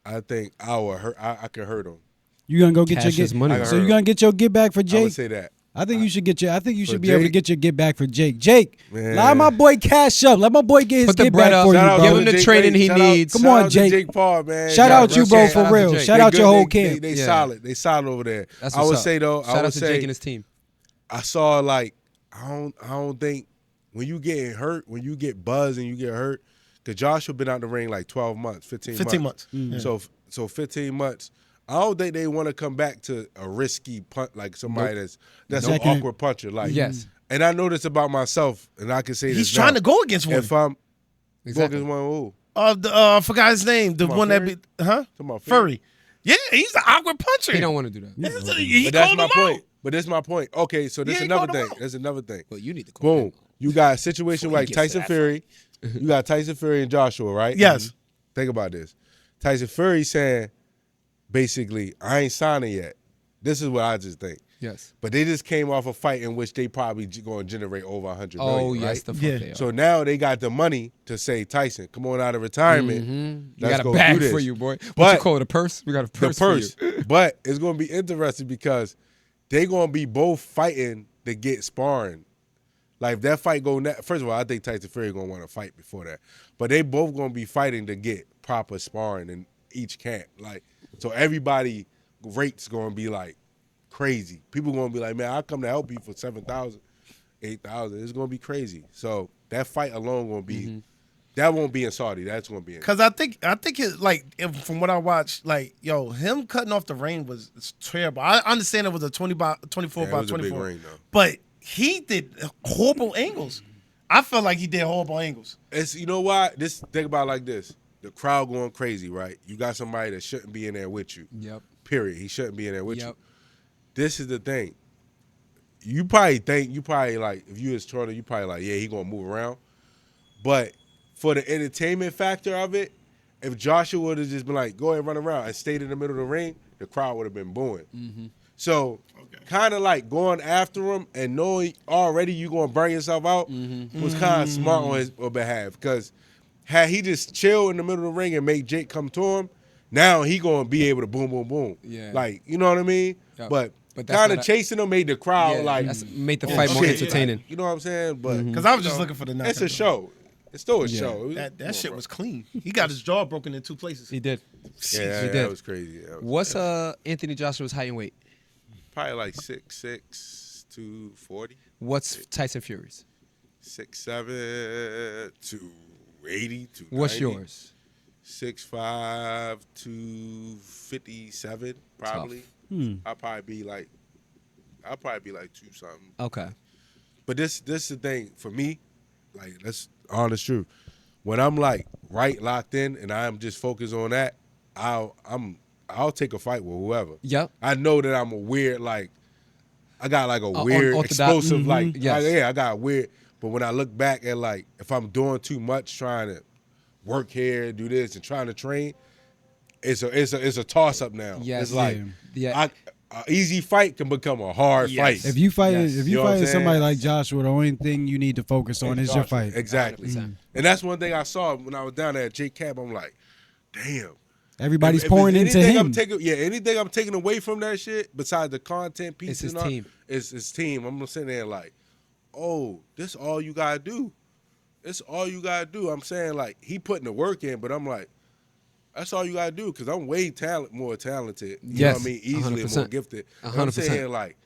I can hurt him. You gonna go get Cash's your get money. So you gonna get your get back for Jake? I would say that. I think you should get your. I think you should be Jake, able to get your get back for Jake. Jake, man. lie my boy cash up. Let my boy get his Put the get bread back up. for you, Shout out, bro. give him the training he needs. Come on, Jake. Jake Paul, man. Shout out you, bro, shout for out to real. Jake. Shout out your whole camp. They solid. They solid over there. That's I what's would up. say though. Shout out to Jake and his team. I saw like I don't think when you get hurt, when you get buzzed and you get hurt, because Joshua been out the ring like 12 months, 15 months. Mm-hmm. So 15 months. I don't think they want to come back to a risky punt like somebody that's an awkward puncher. Like yes. And I know this about myself, and I can say this. He's trying to go against one. If I'm Exactly. go against one, who? I forgot his name. The one that Furry. Yeah, he's an awkward puncher. He don't want to do that. He But that's called my him point. out. But that's my point. Okay, so this Yeah, is he another called him thing. out. That's another thing. But you need to call Boom. You got a situation Before he like gets to Tyson that Fury. You got Tyson Fury and Joshua, right? Yes. Think about this. Tyson Fury saying, basically, I ain't signing yet. This is what I just think. Yes. But they just came off a fight in which they probably going to generate over $100 million. Oh, yes, right? the fuck Yeah. they are. So now they got the money to say, Tyson, come on out of retirement. You Let's got a go bag do this. for you, boy. What But you call it, a purse? We got a purse, the purse. for you. But it's going to be interesting because they going to be both fighting to get sparring. Like if that fight go first of all, I think Tyson Fury going to want to fight before that. But they both going to be fighting to get proper sparring in each camp. Like so everybody rates going to be like crazy. People going to be like, "Man, I'll come to help you for 7,000, 8,000." It's going to be crazy. So that fight alone going to be that won't be in Saudi. That's going to be in. Because I think it, like from what I watched, like him cutting off the ring was terrible. I understand it was a 24 by it was a 24, big ring, though. but he did horrible angles. I felt like he did horrible angles. It's you know why? Think about it like this. The crowd going crazy, right? You got somebody that shouldn't be in there with you. Yep. Period. He shouldn't be in there with Yep. you. This is the thing. You probably like, if you was Turner, you probably like, yeah, he gonna move around. But for the entertainment factor of it, if Joshua would have just been like, go ahead, run around and stayed in the middle of the ring, the crowd would have been booing. So kind of like going after him and knowing already you gonna burn yourself out was kind of smart on his behalf. Because had he just chill in the middle of the ring and make Jake come to him, now he gonna be able to boom, boom, boom. Yeah. Like, you know what I mean? Yep. But that's kind of not a- chasing him made the crowd like made the fight more shit. entertaining. You know what I'm saying? But Because I was just looking for the knockout. it's a show. It's still a Yeah. show. That shit was clean. He got his jaw broken in 2 places. He did. Yeah, He that did. was crazy. That was- What's Anthony Joshua's height and weight? Probably like 6'6" to 40. What's Tyson Fury's? 6'7" to 80 to 90. What's yours? 6'5" to 57 probably. I'll probably be like 2 something. Okay. But this is the thing for me, like that's honest truth. When I'm like locked in and I'm just focused on that, I'll take a fight with whoever. Yep. I know that I'm a weird I got like a weird orthodox- explosive yes. I got weird. But when I look back at like if I'm doing too much, trying to work here, do this, and trying to train, it's a toss up now. Yes. It's like Yeah. an easy fight can become a hard fight. If you fight, Yes. if You you know what I'm fight somebody saying? like Joshua, the only thing you need to focus on is your fight. Exactly. 100%. And that's one thing I saw when I was down there at J Cab. I'm like, damn. Everybody's If pouring it's into anything him. anything I'm taking away from that shit, besides the content piece, It's his and all, team. It's his team. I'm gonna sit there like, oh, this all you gotta do. It's all you gotta do. I'm saying like he putting the work in, but I'm like, that's all you gotta do because I'm way more talented. You know Yes, what I mean? Easily 100%. more gifted. And I'm 100%. saying like,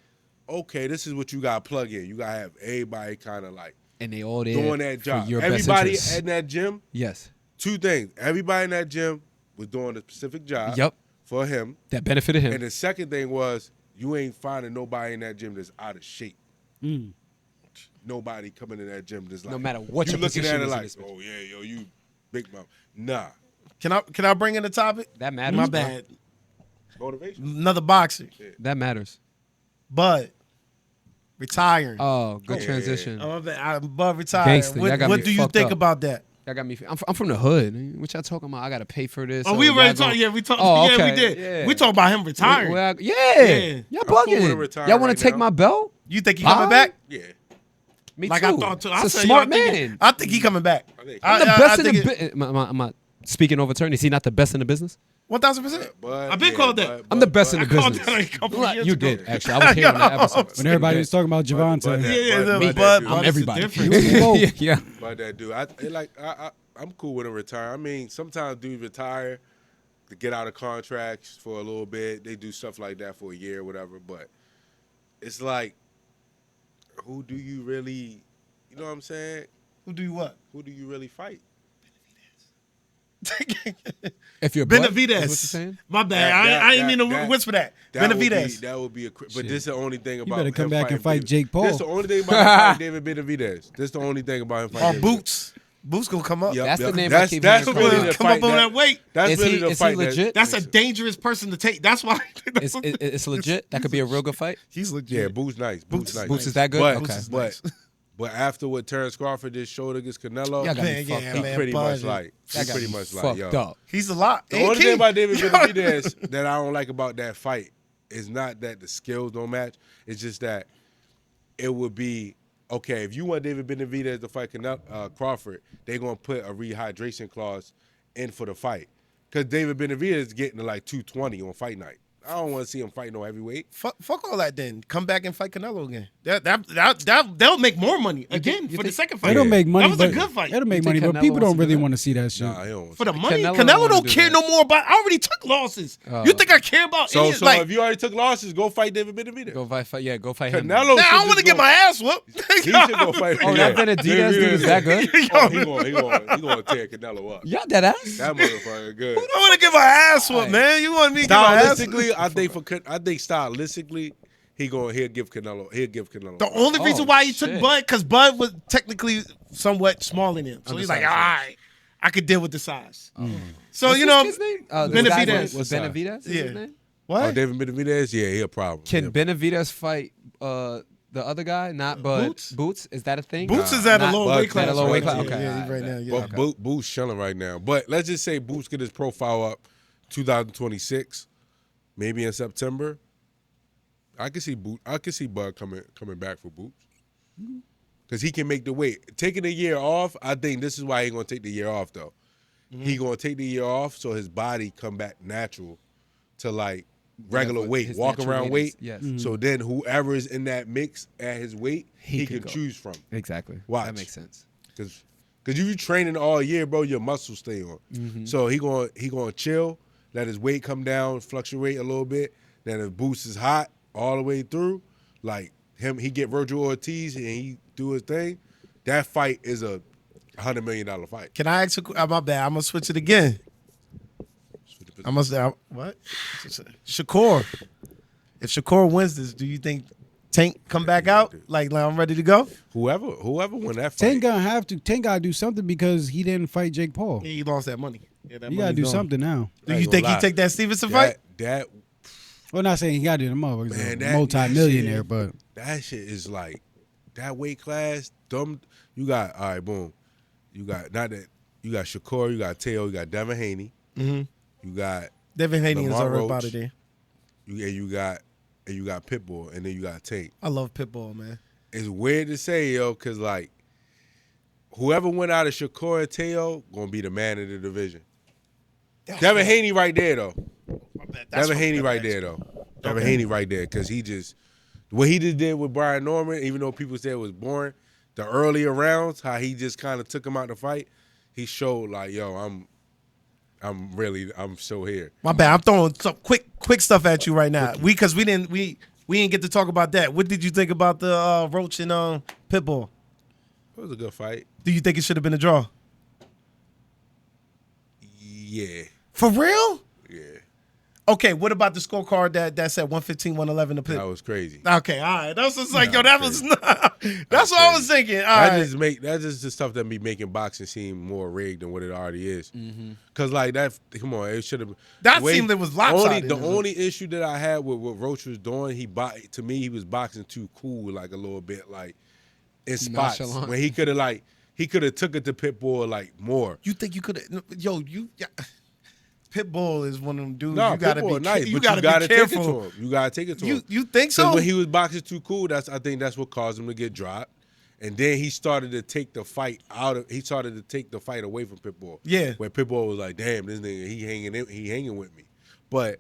okay, this is what you gotta plug in. You gotta have everybody kind of like And they all there doing that job. for your best Everybody interests. in that gym. Yes. Two things. Everybody in that gym was doing a specific job. Yep. For him. That benefited him. And the second thing was you ain't finding nobody in that gym that's out of shape. Nobody coming in that gym that's like No matter what you your looking position at it is in like, this bitch. oh yeah, yo, you big mouth. Nah. Can I bring in the topic? That matters. My bro. bad. Motivation. Another boxer, That matters. Bud, retiring. Oh, good transition. Oh, my bad. Bud retiring. Gangsta, y'all got What me do you fucked think up. about that? Y'all got me. I'm from the hood. What y'all talking about? I gotta pay for this. Oh, we y'all already gonna- talked. Yeah, we talked. Oh, Yeah, okay. we did. Yeah. We talked about him retiring. Yeah. Yeah. Y'all cool with him bugging. retiring Y'all want right to take now. my belt? You think he Bye? coming back? Yeah. Me Like too. I thought too. It's a said, smart yo, man. I think he coming back. think- I'm the best in the think business. Am I speaking over turn? Is he not the best in the business? 1,000%. But I've been called that. I'm the best in the I called business. that a couple years You ago. did, actually. I was here on that episode. When everybody was talking about But Javante. Yeah, but but that dude- I'm it's everybody. different. yeah. But that dude, I'm cool with him retiring. I mean, sometimes dudes retire to get out of contracts for a little bit. They do stuff like that for a year or whatever. But it's like, who do you really, you know what I'm saying? Who do you what? Who do you really fight? If you're Bud, is what you're Benavidez. saying? My bad. I ain't mean to whisper that. Benavidez. That would be but this is the only thing about better come him back and fighting fight Jake Paul. This is the only thing about him fighting David Benavidez. This is the only thing about him fighting Or David Boots. Boots gonna come up. Yep, That's yep. the name I That's, keep that's hearing really from the Come fight up on that weight. That's Is really he- the is he fight. legit? That's a dangerous person to take. That's why. It's legit. That could be a real good fight. He's legit. Yeah, Boots nice. Boots nice. Boots is that good? But, Okay. but after what Terrence Crawford just showed against Canelo, Y'all got me Man, fucked yeah, up. man. pretty much Bud. like Y'all he got pretty me much like fucked yo. up. He's a lot. The only thing about David Benavidez that I don't like about that fight is not that the skills don't match. It's just that it would be okay if you want David Benavidez to fight Crawford, they're gonna put a rehydration clause in for the fight because David Benavidez is getting to like 220 on fight night. I don't want to see him fight no heavyweight. Fuck all that. Then come back and fight Canelo again. They'll make more money again for the second fight. It'll make money. That was a but- good fight. It'll make You think money, but Canelo people wants don't to do really that? want to see that shit. Nah, he don't. For the money, Canelo Canelo, don't wanna don't do care that. no more about. I already took losses. You think I care about? So, any, so like, if you already took losses, go fight David Benavidez. Go fight. Yeah, go fight him. Canelo. now I should don't want to just get go- my ass whooped. He should go fight. Oh, that Benavidez dude is that good? Oh, he gonna tear Canelo up. Y'all dead ass. That motherfucker good. I don't want to get my ass whooped, man. You want me to get my ass? Stylistically, I think stylistically, he'll give Canelo. The only reason why he took shit. Bud, because Bud was technically somewhat smaller than him. So he's like, all Undersized, right, I could deal with the size. So, What's you this know, kid's name? Benavidez. Was Benavidez? Is Yeah. his name? what? Oh, David Benavidez, yeah, he a problem. Can Benavidez fight the other guy? Not Bud. Boots? Boots? Is that a thing? Boots is at a Not lower Bud weight class. at a lower weight right class, now. okay. Yeah, right now. Yeah. But Boots chilling right now. But let's just say Boots get his profile up 2026, maybe in September. I can see Bud coming back for Boots. Because he can make the weight. Taking a year off, I think this is why he's gonna take the year off though. He gonna take the year off so his body come back natural to like regular what weight, his walk natural around weight weight. is. Yes. So then whoever is in that mix at his weight, he could can go. choose from. Exactly. Watch. That makes sense. Because if you training all year, bro, your muscles stay on. So he gonna chill, let his weight come down, fluctuate a little bit. Then if Boots is hot all the way through, like he get Virgil Ortiz and he do his thing. That fight is a $100 million fight. Can I ask you? My bad. I'm gonna switch it again. I must. What? Shakur. If Shakur wins this, do you think Tank come back out? Like I'm ready to go? Whoever won that fight. Tank gonna have to. Tank gotta do something because he didn't fight Jake Paul. Yeah, he lost that money. Yeah, that He gotta money's do gone. something now. Do I you ain't think gonna he lie. take that Stevenson fight? That Well, not saying he gotta do the motherfucker. Man, He's that- a multi-millionaire, that but that shit is like that weight class, you got all right, boom. You got you got Shakur, you got Teo, you got Devin Haney, you got Devin Haney is Lamar already Roach. about it there. You got Pitbull, and then you got Tank. I love Pitbull, man. It's weird to say, yo, because like whoever went out of Shakur and Teo gonna be the man of the division. Devin Haney right there though. Devin Haney right there though. Devin Haney right there, because what he just did with Brian Norman, even though people said it was boring, the earlier rounds, how he just kind of took him out the fight, he showed like, yo, I'm so here. My bad. I'm throwing some quick stuff at you right now. We didn't get to talk about that. What did you think about the Roach and Pitbull? It was a good fight. Do you think it should have been a draw? Yeah. For real? Yeah. Okay, what about the scorecard that said 115, 111 to Pit? That was crazy. Okay, all right. That's just like, yo, that was not. That's what I was thinking. All right. That's just the stuff that be making boxing seem more rigged than what it already is. Cause like that, come on, it should have. That seemed it was lopsided. The only issue that I had with what Roach was doing, to me, he was boxing too cool, like a little bit, like in spots Nonchalant. when he could have took it to Pitbull like more. You think you could have? Yo, Pitbull is one of them dudes. No, you gotta Pitbull be nice, you but gotta you gotta be take it careful. to him. You gotta take it to him. You think so? Because when he was boxing too cool, I think that's what caused him to get dropped. And then he started to take the fight away from Pitbull. Yeah. Where Pitbull was like, damn, this nigga, he hanging with me. But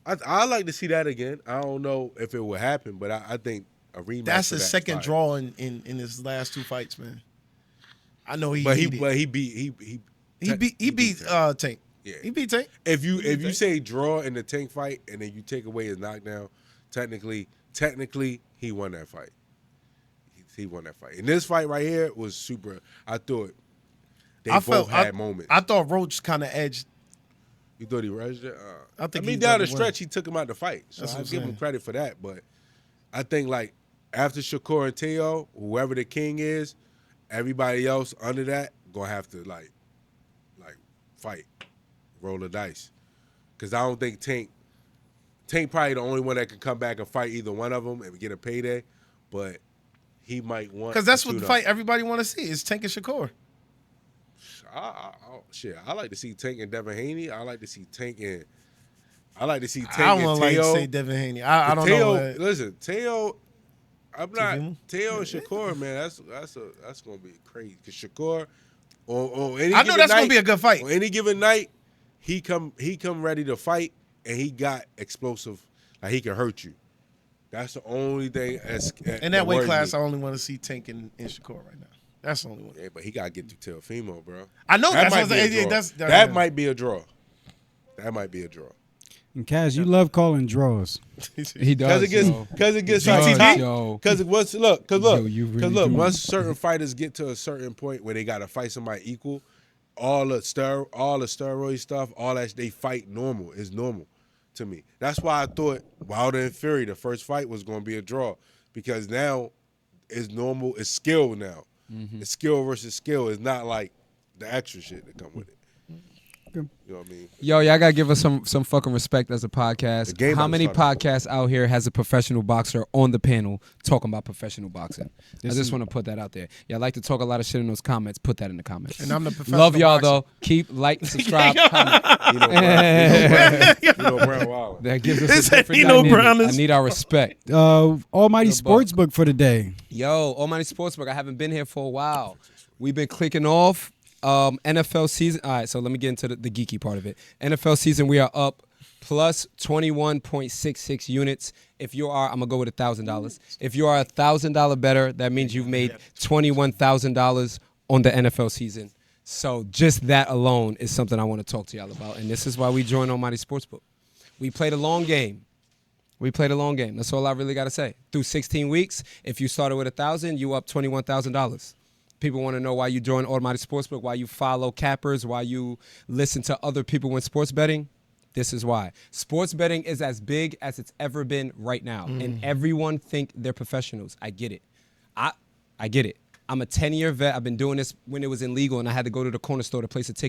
I like to see that again. I don't know if it will happen, but I think a rematch. That's for his that second fight. draw in his last two fights, man. I know he beat Tank. Yeah. He beat Tank. If you say draw in the Tank fight and then you take away his knockdown, technically he won that fight. He won that fight. And this fight right here was super. I thought they both had moments. I thought Roach kind of edged. You thought he rushed it? I think down thought the he won. stretch, he took him out the fight. So That's what I I'm give him saying. credit for that. But I think, like, after Shakur and Teo, whoever the king is, everybody else under that going to have to, like fight, roll the dice. Because I don't think Tank probably the only one that can come back and fight either one of them and get a payday. But he might want. Because that's what the fight everybody want to see is Tank and Shakur. I like to see Tank and Devin Haney. I like to see Tank and Teo. I don't like to say Devin Haney. I don't know. Listen, Teo. I'm not him? Teo and Shakur, man. That's gonna be crazy. Cause Shakur, on any I know given that's night, gonna be a good fight. On any given night, he come ready to fight, and he got explosive. Like he can hurt you. That's the only thing. In that weight class, I only want to see Tank and Shakur right now. That's the only one. Yeah, but he gotta get to Teofimo, bro. I know that that's might what be I'm a saying. draw. That might be a draw. That might be a draw. And Kaz, you love calling draws. He does. Because it gets Yo. Because you really do. once certain fighters get to a certain point where they gotta fight somebody equal, all the steroid stuff, all that they fight normal is normal to me. That's why I thought Wilder and Fury, the first fight was gonna be a draw, because now it's normal. It's skill now. It's skill versus skill. It's not like the extra shit that come with it. You know what I mean? Yo, y'all gotta give us some fucking respect as a podcast. The game How about many to start. podcasts out here has a professional boxer on the panel talking about professional boxing? I just want to put that out there. Y'all like to talk a lot of shit in those comments. Put that in the comments. And I'm the professional Love y'all boxer. though. Keep like, subscribe, comment. Brown Wilder. That gives us This a ain't different no dynamic. Brown I need our respect. Almighty Good buck. Sportsbook for the day. Yo, Almighty Sportsbook. I haven't been here for a while. We've been clicking off. NFL season. All right, so let me get into the geeky part of it. NFL season, we are up plus 21.66 units. If you are, I'm gonna go with $1,000. If you are $1,000 better, that means you've made $21,000 on the NFL season. So just that alone is something I want to talk to y'all about, and this is why we joined Almighty Sportsbook. We played a long game. That's all I really got to say. Through 16 weeks, if you started with $1,000, you up $21,000. People want to know why you join Almighty Sportsbook, why you follow cappers, why you listen to other people when sports betting. This is why. Sports betting is as big as it's ever been right now, and everyone think they're professionals. I get it. I get it. I'm a 10-year vet. I've been doing this when it was illegal, and I had to go to the corner store to place a ticket.